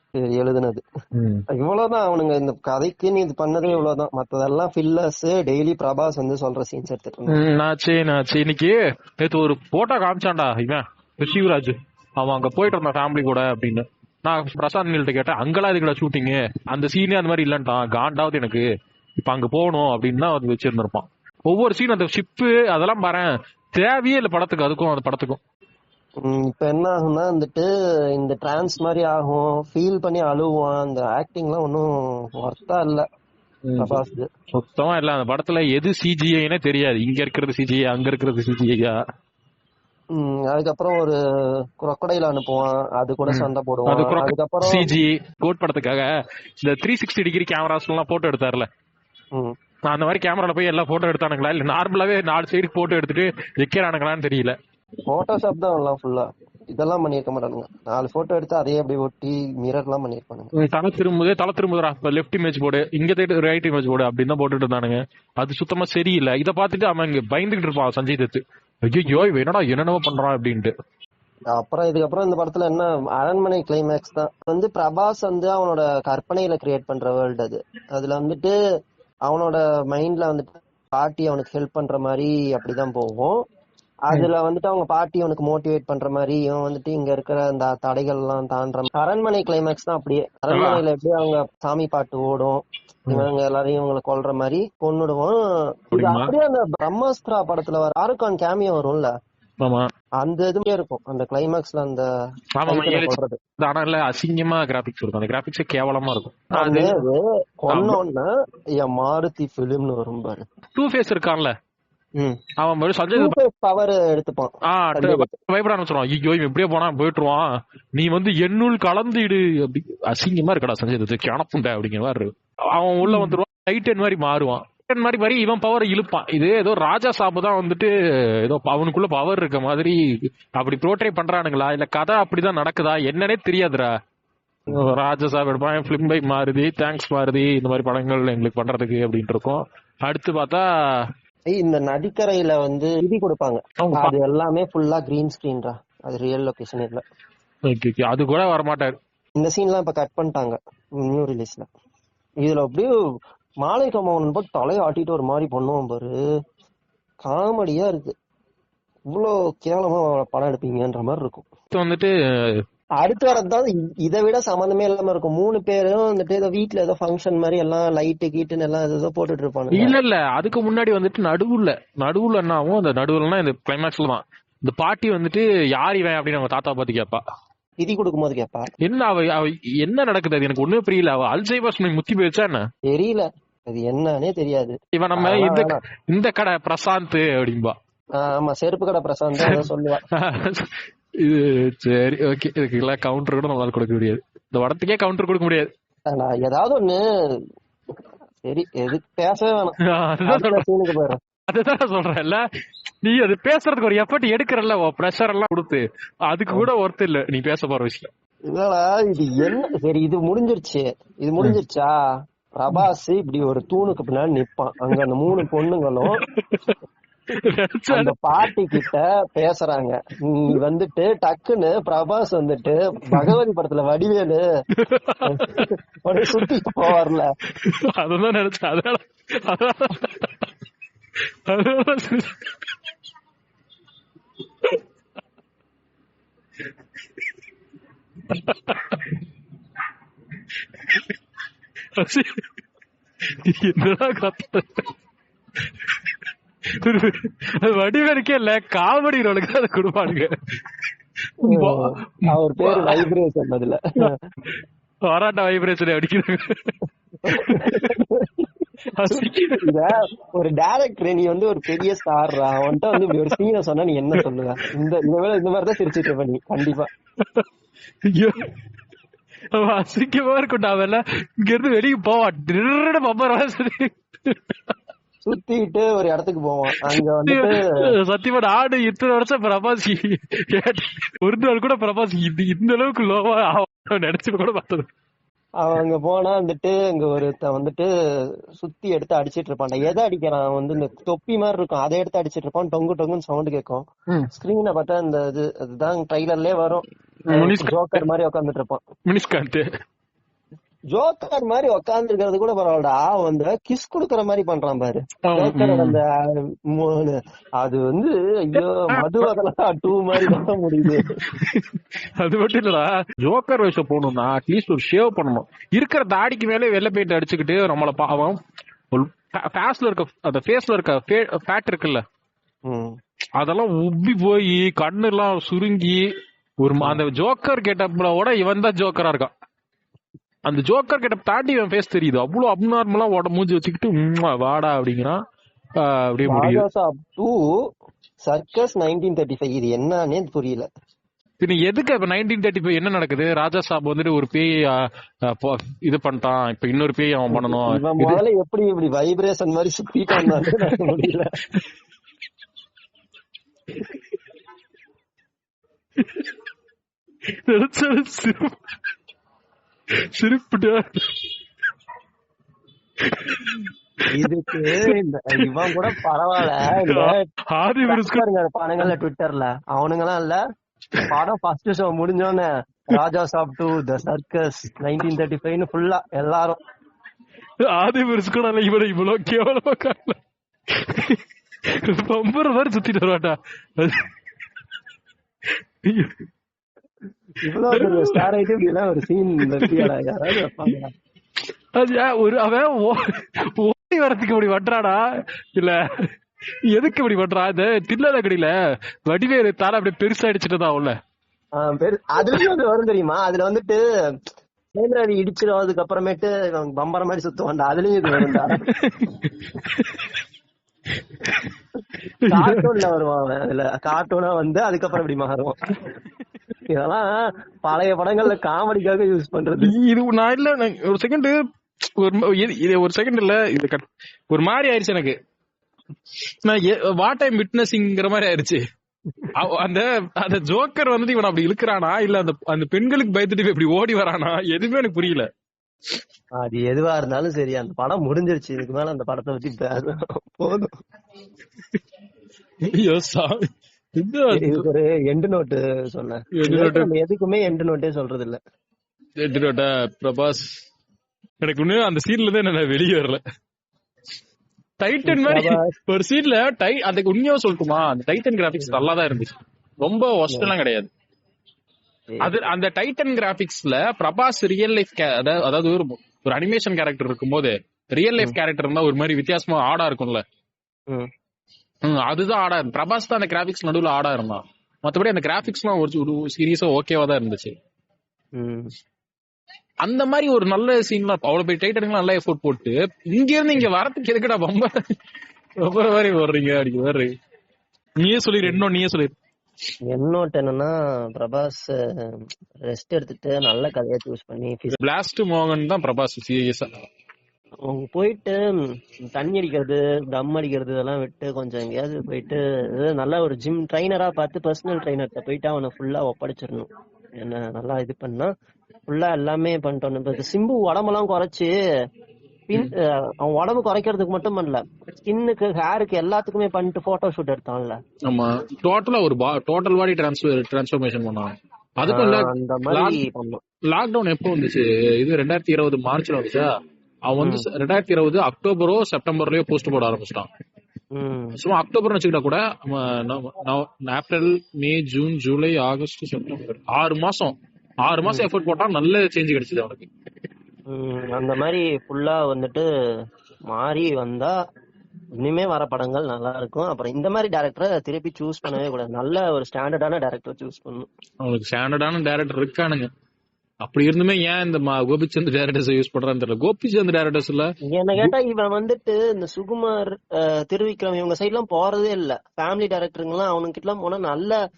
எழுதுனது இவ்வளவுதான். அவனுங்க இந்த கதைக்கு நீ இது பண்ணதே இவ்வளவுதான், மத்ததெல்லாம் ஃபில்லர்ஸ். டெய்லி பிரபாஸ் வந்து சொல்ற சீன்ஸ் எடுத்துட்டு நாச்சு. இன்னைக்கு நேத்து ஒரு போட்டோ காமிச்சான்டா இவன் சிவராஜ், அவன் அங்க போயிட்டு இருந்தான் ஃபேமிலி கூட அப்படின்னு. நான் பிரசாந்த் நீல்கிட்ட கேட்டேன், அங்கெல்லாம் இதுக்கடா ஷூட்டிங்கு, அந்த சீனே அந்த மாதிரி இல்லன்ட்டான். காண்டாவது எனக்கு இப்ப அங்க போகணும் அப்படின்னு தான் வந்து வச்சிருந்திருப்பான். ஒவ்வொரு சீன் அந்த ஷிப்பு அதெல்லாம் பாரு, தேவையே இல்ல படத்துக்கு, அதுக்கும் அந்த படத்துக்கும். இப்ப என்ன ஆகும்னா வந்துட்டு இந்த டிரான்ஸ் மாதிரி ஆகும், ஃபீல் பண்ணி அழுவான். அந்த ஆக்டிங் எல்லாம் ஒன்னும் ஒர்த்தா இல்ல பிரபாஸ்க்கு, சுத்தமா இல்ல. அந்த படத்துல எது சிஜிஐனே தெரியாது, இங்க இருக்கிறது சிஜிஐ அங்க இருக்கிறது சிஜிஐயா. அதுக்கப்புறம் ஒரு crocodile அனுப்புவான், அது கூட சண்டை போடுவான். அதுக்கப்புறம் சிஜி கோட் படத்துக்காக இந்த 360 டிகிரி கேமராஸ் எல்லாம் போட்டோ எடுத்தாருல, அந்த மாதிரி கேமரால போய் எல்லாம் போட்டோ எடுத்தானுங்களா இல்ல நார்மலாவே 4 சைடு போட்டோ எடுத்துட்டு வைக்கிறானுங்களான்னு தெரியல. போட்டோஷாப் தான் எல்லாம் ஃபுல்லா, இதெல்லாம் பண்ணிருக்க மாட்டானுங்க. 4 போட்டோ எடுத்து அதே அப்படியே ஒட்டி மிரர் எல்லாம் பண்ணிருப்பானுங்க. தலை திரும்புதா லெஃப்ட் இமேஜ் போடு, இங்க ரைட் இமேஜ் போடு அப்படின்னு தான் போட்டுட்டு இருந்தானுங்க. அது சுத்தமா சரியில்லை. இதை பார்த்துட்டு அவன் இங்க பயந்துகிட்டு இருப்பான் சஞ்சய் தத், ஐயோ என்னடா என்னென்னவோ பண்றான் அப்படின்ட்டு. அப்புறம் இதுக்கப்புறம் இந்த படத்துல என்ன, அரண்மனை கிளைமேக்ஸ் தான் வந்து பிரபாஸ் வந்து அவனோட கற்பனையில கிரியேட் பண்ற வேர்ல்டு அது. அதுல வந்துட்டு அவனோட மைண்ட்ல வந்துட்டு பாட்டி அவனுக்கு ஹெல்ப் பண்ற மாதிரி அப்படிதான் போகும். அதுல வந்துட்டு அவங்க பாட்டி அவனுக்கு மோட்டிவேட் பண்ற மாதிரி, இவன் வந்துட்டு இங்க இருக்கிற அந்த தடைகள் எல்லாம் தாண்ட. அரண்மனை கிளைமேக்ஸ் தான் அப்படியே. அரண்மனையில எப்படி அவங்க சாமி பாட்டு ஓடும், இவங்க எல்லாரையும் இவங்களை கொல்ற மாதிரி கொன்னுடுவோம். அப்படியே அந்த பிரம்மாஸ்திரா படத்துல வர ஷாருக்கான் கேமியோ வரும்ல, அந்த இதுமே இருக்கும் அந்த கிளைமேக்ஸ்ல. அந்த அசிங்கமா கிராபிக்ஸ் இருக்கும், அந்த கிராபிக்ஸ் கேவலமா இருக்கும். கொன்னோன்னா மாருதி பிலிம்னு வரும் பாரு, டூ ஃபேஸ் இருக்கான்ல அவன் பவர் எடுத்துப்பான், பயப்பட ஆரம்பிச்சிருவான். ஐயோ இப்படியே போனா போயிட்டுருவான், நீ வந்து எண்ணுள் கலந்துடு அப்படி. அசிங்கமா இருக்கடா சஞ்சய் தத் கிணப்புண்ட அப்படிங்கிற மாதிரி. அவன் உள்ள வந்துருவான், டைட்டன் மாதிரி மாறுவான், மாதிரி இவன் பவர் இழுப்பான். இது ஏதோ ராஜா சாபு தான் வந்துட்டு ஏதோ அவனுக்குள்ள பவர் இருக்க மாதிரி அப்படி ப்ரோட்ரே பண்றானுங்களா இல்ல கதை அப்படிதான் நடக்குதா என்னன்னே தெரியாதுடா. ராஜா சாப் எடுப்பான், பிலிம் பை மாறுதி, தேங்க்ஸ் மாறுதி, இந்த மாதிரி படங்கள் எங்களுக்கு பண்றதுக்கு அப்படின்ட்டு இருக்கும். அடுத்து பார்த்தா இந்த நதிக்கரையில வந்து நிதி கொடுப்பாங்க, அது எல்லாமே ஃபுல்லா கிரீன் ஸ்கிரீன்டா, அது ரியல் லொகேஷன் இல்ல. அது கூட வரமாட்டாரு. இந்த சீன்லாம் இப்ப கட் பண்ணிட்டாங்க நியூ ரிலீஸ்ல. இதுல அப்படியே மாலை கமவன் போட்டு தலையை ஆட்டிட்டு ஒரு மாதிரி பண்ணுவான் பாரு, காமெடியா இருக்கு. இவ்வளவு கேவலமா படம் எடுப்பீங்கன்ற மாதிரி இருக்கும். வந்துட்டு அடுத்து வரதான் இதை விட சம்பந்தமே இல்லாம இருக்கும். 3 பேரும் வந்துட்டு ஏதோ வீட்டுல ஏதோ ஃபங்க்ஷன் மாதிரி எல்லாம் லைட்டு கீட்டுன்னு எல்லாம் ஏதோ போட்டுட்டு இருப்பாங்க. இல்ல அதுக்கு முன்னாடி வந்துட்டு நடுவுல என்ன ஆகும், அந்த நடுவுலன்னா இந்த கிளைமேக்ஸ்ல தான் இந்த பாட்டி வந்துட்டு யார் இவன் அப்படின்னு அவங்க தாத்தா பார்த்து கேப்பா, நிதி கொடுக்கும் போது கேப்பா, என்ன அவ என்ன நடக்குது அது எனக்கு ஒண்ணுமே புரியல. அவ அல்சைமர்ஸ் முத்தி போயிடுச்சா என்ன தெரியல. அது என்னன்னே தெரியாது. இவன் நம்ம அதெல்லாம் இந்த வேணாம். இந்த கடை பிரசாந்த் அப்படின்பா. ஆமா, செருப்பு கடை பிரசாந்த் தான் அதை சொல்லுவான். இது சரி, ஓகே. இதுக்கெல்லாம் கவுண்டர் கூட நம்மளால கொடுக்க முடியாது. இந்த படத்துக்கே கவுண்டர் கொடுக்க முடியாது. நான் ஏதாவது ஒண்ணு சரி எதுக்கு பேசவே வேணாம். அதுதான் அடுத்த சொல்றேன். சீனுக்கு போயிடும். அதுதான் நான் சொல்றேன்ல, நீ அது பேசுறதுக்கு ஒரு எஃபர்ட் எடுக்கிறல்ல, ப்ரெஷர் எல்லாம் கொடுத்து, அதுக்கு கூட ஒர்த் இல்ல நீ பேச போற விஷயம். இல்லடா, இது என்ன, சரி இது முடிஞ்சிருச்சு, இது முடிஞ்சிருச்சா, பிரபாஸ் இப்படி ஒரு தூணுக்கு பின்னாடி நிப்பான். அங்க அந்த 3 பொண்ணுங்களும் அந்த பாட்டி கிட்ட பேசுறாங்க. நீ வந்துட்டு டக்குன்னு பிரபாஸ் வந்துட்டு பகவதி படத்துல வடிவேலு உடனே சுத்தி போவார்ல, அதான் நினைச்சேன். என்னடா கத்த, வடிவேலுக்கே இல்ல, காமெடி ரோலுக்கு அதை கொடுப்பானுங்க. அவர் பேரு வைப்ரேஷன். அதுல வராட்டா வைப்ரேஷன் அடிக்கிறாங்க. இத ஒரு டைரக்டர், நீ வந்து ஒரு பெரிய ஸ்டார்ரா, அவன்கிட்ட வந்து இப்படி ஒரு சீனை சொன்னா நீ என்ன சொல்லுவ? இந்த மாதிரிதான் சிரிச்சிட்டு இருப்ப நீ கண்டிப்பா. அசிங்கமா இருக்கும். அவன் இங்க இருந்து வெளியே போவான், சுத்திட்டு ஒரு இடத்துக்கு போவான். அங்க வந்துட்டு சத்தியமா ஆடு இத்தனை வருஷம் பிரபாஸ் ஒரு நாள் கூட பிரபாஸ் இந்த அளவுக்கு லோவா நினைச்சு கூட பார்த்தது. அவன் அங்க போனா வந்துட்டு அங்க ஒருத்தன் வந்துட்டு சுத்தி எடுத்து அடிச்சிட்டு இருப்பான். எதை அடிக்கிறான், அவன் வந்து இந்த தொப்பி மாதிரி இருக்கும், அதை எடுத்து அடிச்சிட்டு இருப்பான். டொங்கு டொங்குன்னு சவுண்ட் கேட்கும். ஸ்கிரீனை பார்த்தா இந்த அதுதான் ட்ரைலர்லயே வரும். ஜோக்கர் மாதிரி உட்காந்துட்டு இருப்பான். மினிஸ்காந்த் ஜோக்கர் மாதிரி உட்கார்ந்து இருக்கிறது கூட பரவாயில்லடா, வந்து கிஸ் குடுக்கற மாதிரி பண்றான் பாரு. ஜோக்கரோட அந்த அது வந்து ஐயோ மது அதெல்லாம் 2 மாதிரி தான் முடியுது. அது மட்டும் இல்லடா, ஜோக்கர் வேஷம் போகணும்னா அட்லீஸ்ட் ஒரு ஷேவ் பண்ணணும். இருக்கிற தாடிக்கு மேலே வெள்ளை பெயிண்ட் அடிச்சுக்கிட்டு நம்மள பாவம் ஃபேஸ்ல இருக்க அந்த ஃபேஸ்ல இருக்க ஃபேட் இருக்குல்ல, அதெல்லாம் உப்பி போய் கண்ணு எல்லாம் சுருங்கி ஒரு அந்த ஜோக்கர் கெட்டப்போட இவன் தான் ஜோக்கரா இருக்கான். அந்த ஜோக்கர் கெட்டப் தாண்டி இவன் ஃபேஸ் தெரியுது. அவ்வளவு அப்நார்மலா மூஞ்சி வச்சுக்கிட்டு வாடா அப்படிங்கிறான். அப்படியே முடியுது. சர்க்கஸ் 1935 இது என்னன்னே புரியல. பின்ன எதுக்கு இப்ப 1935 என்ன நடக்குது? ராஜா சாப் வந்துட்டு ஒரு பேய் இது பண்ணிட்டான், இப்ப இன்னொரு பேய் அவன் பண்ணணும். இவன் முதல்ல எப்படி இப்படி வைப்ரேஷன் மாதிரி சுத்திட்டான் முடியல. சிரிப்புடா இதுக்கு இவன் கூட பரவாயில்ல. படங்கள்ல ட்விட்டர்ல அவனுங்கெல்லாம் இல்ல, படம் ஃபர்ஸ்ட் ஷோ முடிஞ்சோன்னு ராஜா சாப் 2 தி சர்க்கஸ் 1935 ஃபுல்லா எல்லாரும் ஆதி கூட இவனை இவ்வளவு கேவலமா காணல, பம்பர மாதிரி சுத்திட்டு வருவாட்டா. இவ்வளவு ஸ்டார் ஆயிட்டு இப்படி எல்லாம் ஒரு சீன் யாராவது வைப்பாங்க? ஒரு அவன் ஓடி வரதுக்கு இப்படி பண்றானா இல்ல எதுக்கு இப்படி பண்றான்? இந்த தில்லாத கடியில வடிவேலு தானே அப்படியே பெருசா அடிச்சுட்டுதான் உள்ள அதுலயும் அது வரும் தெரியுமா? அதுல வந்துட்டு சேந்திராவி இடிச்சிருவதுக்கு அப்புறமேட்டு பம்பர மாதிரி சுத்துவான்டா, அதுலயும் இது வரும்டா. கார்ட்டூன்ல வருவான், அதுல கார்ட்டூனா வந்து அதுக்கப்புறம் இப்படி மாறுவான். இதெல்லாம் பழைய படங்கள்ல காமெடிக்காக யூஸ் பண்றது. இது நான் இல்ல ஒரு செகண்ட் ஒரு செகண்ட் இல்ல, இது ஒரு மாதிரி ஆயிடுச்சு எனக்கு. நான் வாட் ஐம் விட்னஸிங்கிற மாதிரி ஆயிடுச்சு. அந்த அந்த ஜோக்கர் வந்துட்டு இவன் அப்படி இழுக்கிறானா இல்ல அந்த பெண்களுக்கு பயந்துட்டு இப்படி ஓடி வரானா, எதுவுமே எனக்கு புரியல. அது எதுவா இருந்தாலும் சரி, அந்த படம் முடிஞ்சிருச்சு. இதுக்கு மேல அந்த படத்தை பத்தி போதும். ஒரு எண்டு நோட்டு சொன்னேன், எதுக்குமே எண்டு நோட்டே சொல்றது இல்ல. எண்டு நோட்டா பிரபாஸ் எனக்கு இன்னும் அந்த சீன்ல தான் என்ன வெளியே வரல. டைட்டன் மாதிரி ஒரு சீன்ல அதுக்கு உண்மையா சொல்லட்டுமா, அந்த டைட்டன் கிராபிக்ஸ் நல்லா தான் இருந்துச்சு, ரொம்ப ஒஸ்ட் எல்லாம் கிடையாது. அது அந்த டைட்டன் கிராபிக்ஸ்ல பிரபாஸ் ரியல் லைஃப் அதாவது ஒரு அனிமேஷன் கேரக்டர் இருக்கும்போது ரியல் லைஃப் கேரக்டர் இருந்தா ஒரு மாதிரி வித்தியாசமா ஆடா இருக்கும்ல, அதுதான் ஆடா இருந்து. பிரபாஸ் தான் அந்த கிராபிக்ஸ் நடுவுல ஆடா இருந்தான். மத்தபடி அந்த கிராபிக்ஸ் எல்லாம் ஒரு சீரியஸா ஓகேவா தான் இருந்துச்சு. அந்த மாதிரி ஒரு நல்ல சீன்லாம் அவ்வளவு போய் டைட்டனுக்கு நல்லா எஃபோர்ட் போட்டு இங்க இருந்து இங்க வரதுக்கு எதுக்குடா ரொம்ப மாதிரி வர்றீங்க அப்படி வர்றீ. நீயே சொல்லிடு, நீயே சொல்லிடு. என்னோட என்னன்னா பிரபாஸ் ரெஸ்ட் எடுத்துட்டு நல்ல கதையா சூஸ் பண்ணி பிளாஸ்ட் மோகன் தான் பிரபாஸ் சீரியஸா அவங்க போயிட்டு தண்ணி அடிக்கிறது தம் அடிக்கிறது இதெல்லாம் விட்டு கொஞ்சம் எங்கேயாவது போயிட்டு நல்லா ஒரு ஜிம் ட்ரைனரா பார்த்து பர்சனல் ட்ரைனர்கிட்ட போயிட்டு அவனை ஃபுல்லா ஒப்படைச்சிடணும். என்ன நல்லா இது பண்ணா ஃபுல்லா எல்லாமே பண்ணிட்டோம். இப்ப சிம்பு உடம்பெல்லாம் குறைச்சு அவன் உடம்பு குறைக்கிறதுக்கு மட்டும் பண்ணல, ஸ்கின்னுக்கு ஹேருக்கு எல்லாத்துக்குமே பண்ணிட்டு போட்டோ ஷூட் எடுத்தான்ல. ஆமா, டோட்டலா ஒரு டோட்டல் பாடி டிரான்ஸ்ஃபர்மேஷன் பண்ணான். அதுக்கும் அந்த மாதிரி பண்ணோம். லாக்டவுன் எப்போ வந்துச்சு? இது 2020 மார்ச்ல வந்துச்சா? அவன் வந்து 2020 அக்டோபரோ செப்டம்பர்லயோ போஸ்ட் போட ஆரம்பிச்சிட்டான். சும்மா அக்டோபர்னு வச்சுக்கிட்டா கூட April May June July August September 6 மாசம் எஃபோர்ட் போட்டா நல்ல சேஞ்ச் கிடைச்சது அவனுக்கு. அந்த மாதிரி ஃபுல்லா வந்துட்டு மாறி வந்தா இனிமே வர படங்கள் நல்லா இருக்கும். அப்புறம் இந்த மாதிரி டைரக்டரை திருப்பி சூஸ் பண்ணவே கூடாது. நல்ல ஒரு ஸ்டாண்டர்டான டைரக்டர் சூஸ் பண்ணணும். அவனுக்கு ஸ்டாண்டர்டான டைரக்டர் இருக்கானுங்க. அப்படி இருந்துமே ஏன் இந்த கோபிச்சந்த் டைரக்டர்ஸ் யூஸ் பண்றான்னு தெரியல. கோபிச்சந்த் டைரக்டர்ஸ் இல்ல என்ன கேட்டா இவன் வந்துட்டு இந்த சுகுமார் திருவிக்ரம் இவங்க சைட் எல்லாம் போறதே இல்ல. ஃபேமிலி டைரக்டருங்கெல்லாம் அவனுக்கு கிட்ட போனா நல்ல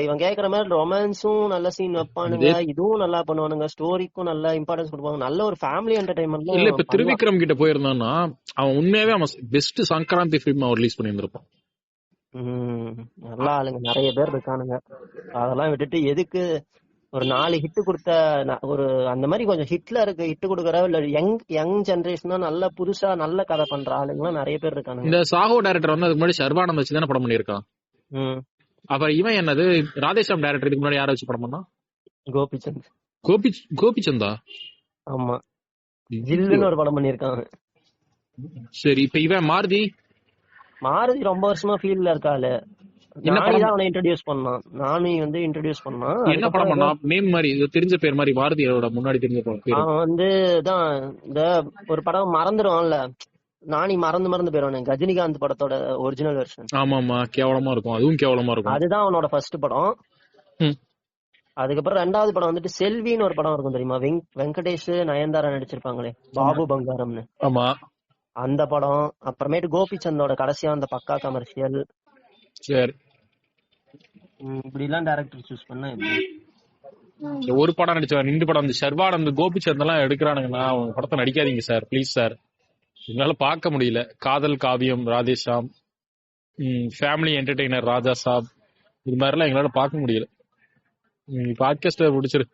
இவன் கேக்குற மாதிரி ரொமான்ஸும் நல்ல சீன் வைப்பானுங்க, இதுவும் நல்லா பண்ணுவானுங்க, ஸ்டோரிக்கும் நல்ல இம்பார்ட்டன்ஸ் கொடுப்பாங்க. நல்ல ஒரு ஃபேமிலி என்டர்டைன்மெண்ட் இல்ல. இப்ப திருவிக்ரம் கிட்ட போயிருந்தான்னா அவன் உண்மையாவே அவன் பெஸ்ட் சங்கராந்தி பிலிம் அவன் ரிலீஸ் பண்ணியிருந்திருப்பான். நல்லா ஆளுங்க நிறைய பேர் இருக்கானுங்க. அதெல்லாம் விட்டுட்டு எதுக்கு ஒரு 4 ஹிட் கொடுத்த ஒரு அந்த மாதிரி கொஞ்சம் ஹிட்ல இருக்கு ஹிட் கொடுக்கற இல்ல யங் ஜெனரேஷனா நல்ல புதுசா நல்ல கதை பண்ற ஆளுங்கலாம் நிறைய பேர் இருக்காங்க. இந்த சாஹோ டைரக்டர் வந்து அதுக்கு முன்னாடி சர்வானந்த் வச்சு தானே படம் பண்ணிருக்கான். அப்ப இவன் என்னது ராதேஷாம் டைரக்டர் இதுக்கு முன்னாடி யாரை வச்சு படம் பண்ணா? கோபிச்சந்தா? ஆமா, ஜில்லுன்னு ஒரு படம் பண்ணிருக்காங்க. சரி, இப்ப இவன் மாருதி ரொம்ப வருஷமா ஃபீல்ட்ல இருக்காளு. அவனை இன்ட்ரோடியூஸ் பண்ணான். இன்ட்ரோடியூஸ் பண்ணான். என்ன படம் பண்ணா? நேம் மாதிரி தெரிஞ்ச பேர் மாதிரி மாருதியோட முன்னாடி தெரிஞ்ச படம். அவன் வந்து தான் இந்த ஒரு படம் மறந்துடுவான்ல, நானி மறந்து போயிருவானு, கஜினிகாந்த் படத்தோட ஒரிஜினல் வெர்ஷன். ஆமா, கேவலமா இருக்கும். அதுவும் கேவலமா இருக்கும். அதுதான் அவனோட ஃபர்ஸ்ட் படம். அதுக்கப்புறம் 2வது படம் வந்துட்டு செல்வின்னு ஒரு படம் இருக்கும் தெரியுமா? வெங்கடேஷ் நயன்தாரா நடிச்சிருப்பாங்களே, பாபு பங்காரம்னு. ஆமா, அந்த படம். அப்புறமேட்டு கோபிச்சந்தோட கடைசியா அந்த பக்கா கமர்ஷியல். சரி, இப்படி எல்லாம் டைரக்டர் சூஸ் பண்ணா ஒரு படம் நடிச்சவன் 2 படம். அந்த சர்வானந்த் கோபிச்சந்த் எல்லாம் எடுக்கிறானுங்கன்னா அவங்க படத்தை நடிக்காதீங்க சார், பிளீஸ் சார். என்னால பார்க்க முடியல. காதல் காவியம் ராதேஷாம், ஃபேமிலி என்டர்டெய்னர் ராஜா சாப், இது மாதிரிலாம் எங்களால பார்க்க முடியல. பாட்காஸ்ட் முடிச்சிரு.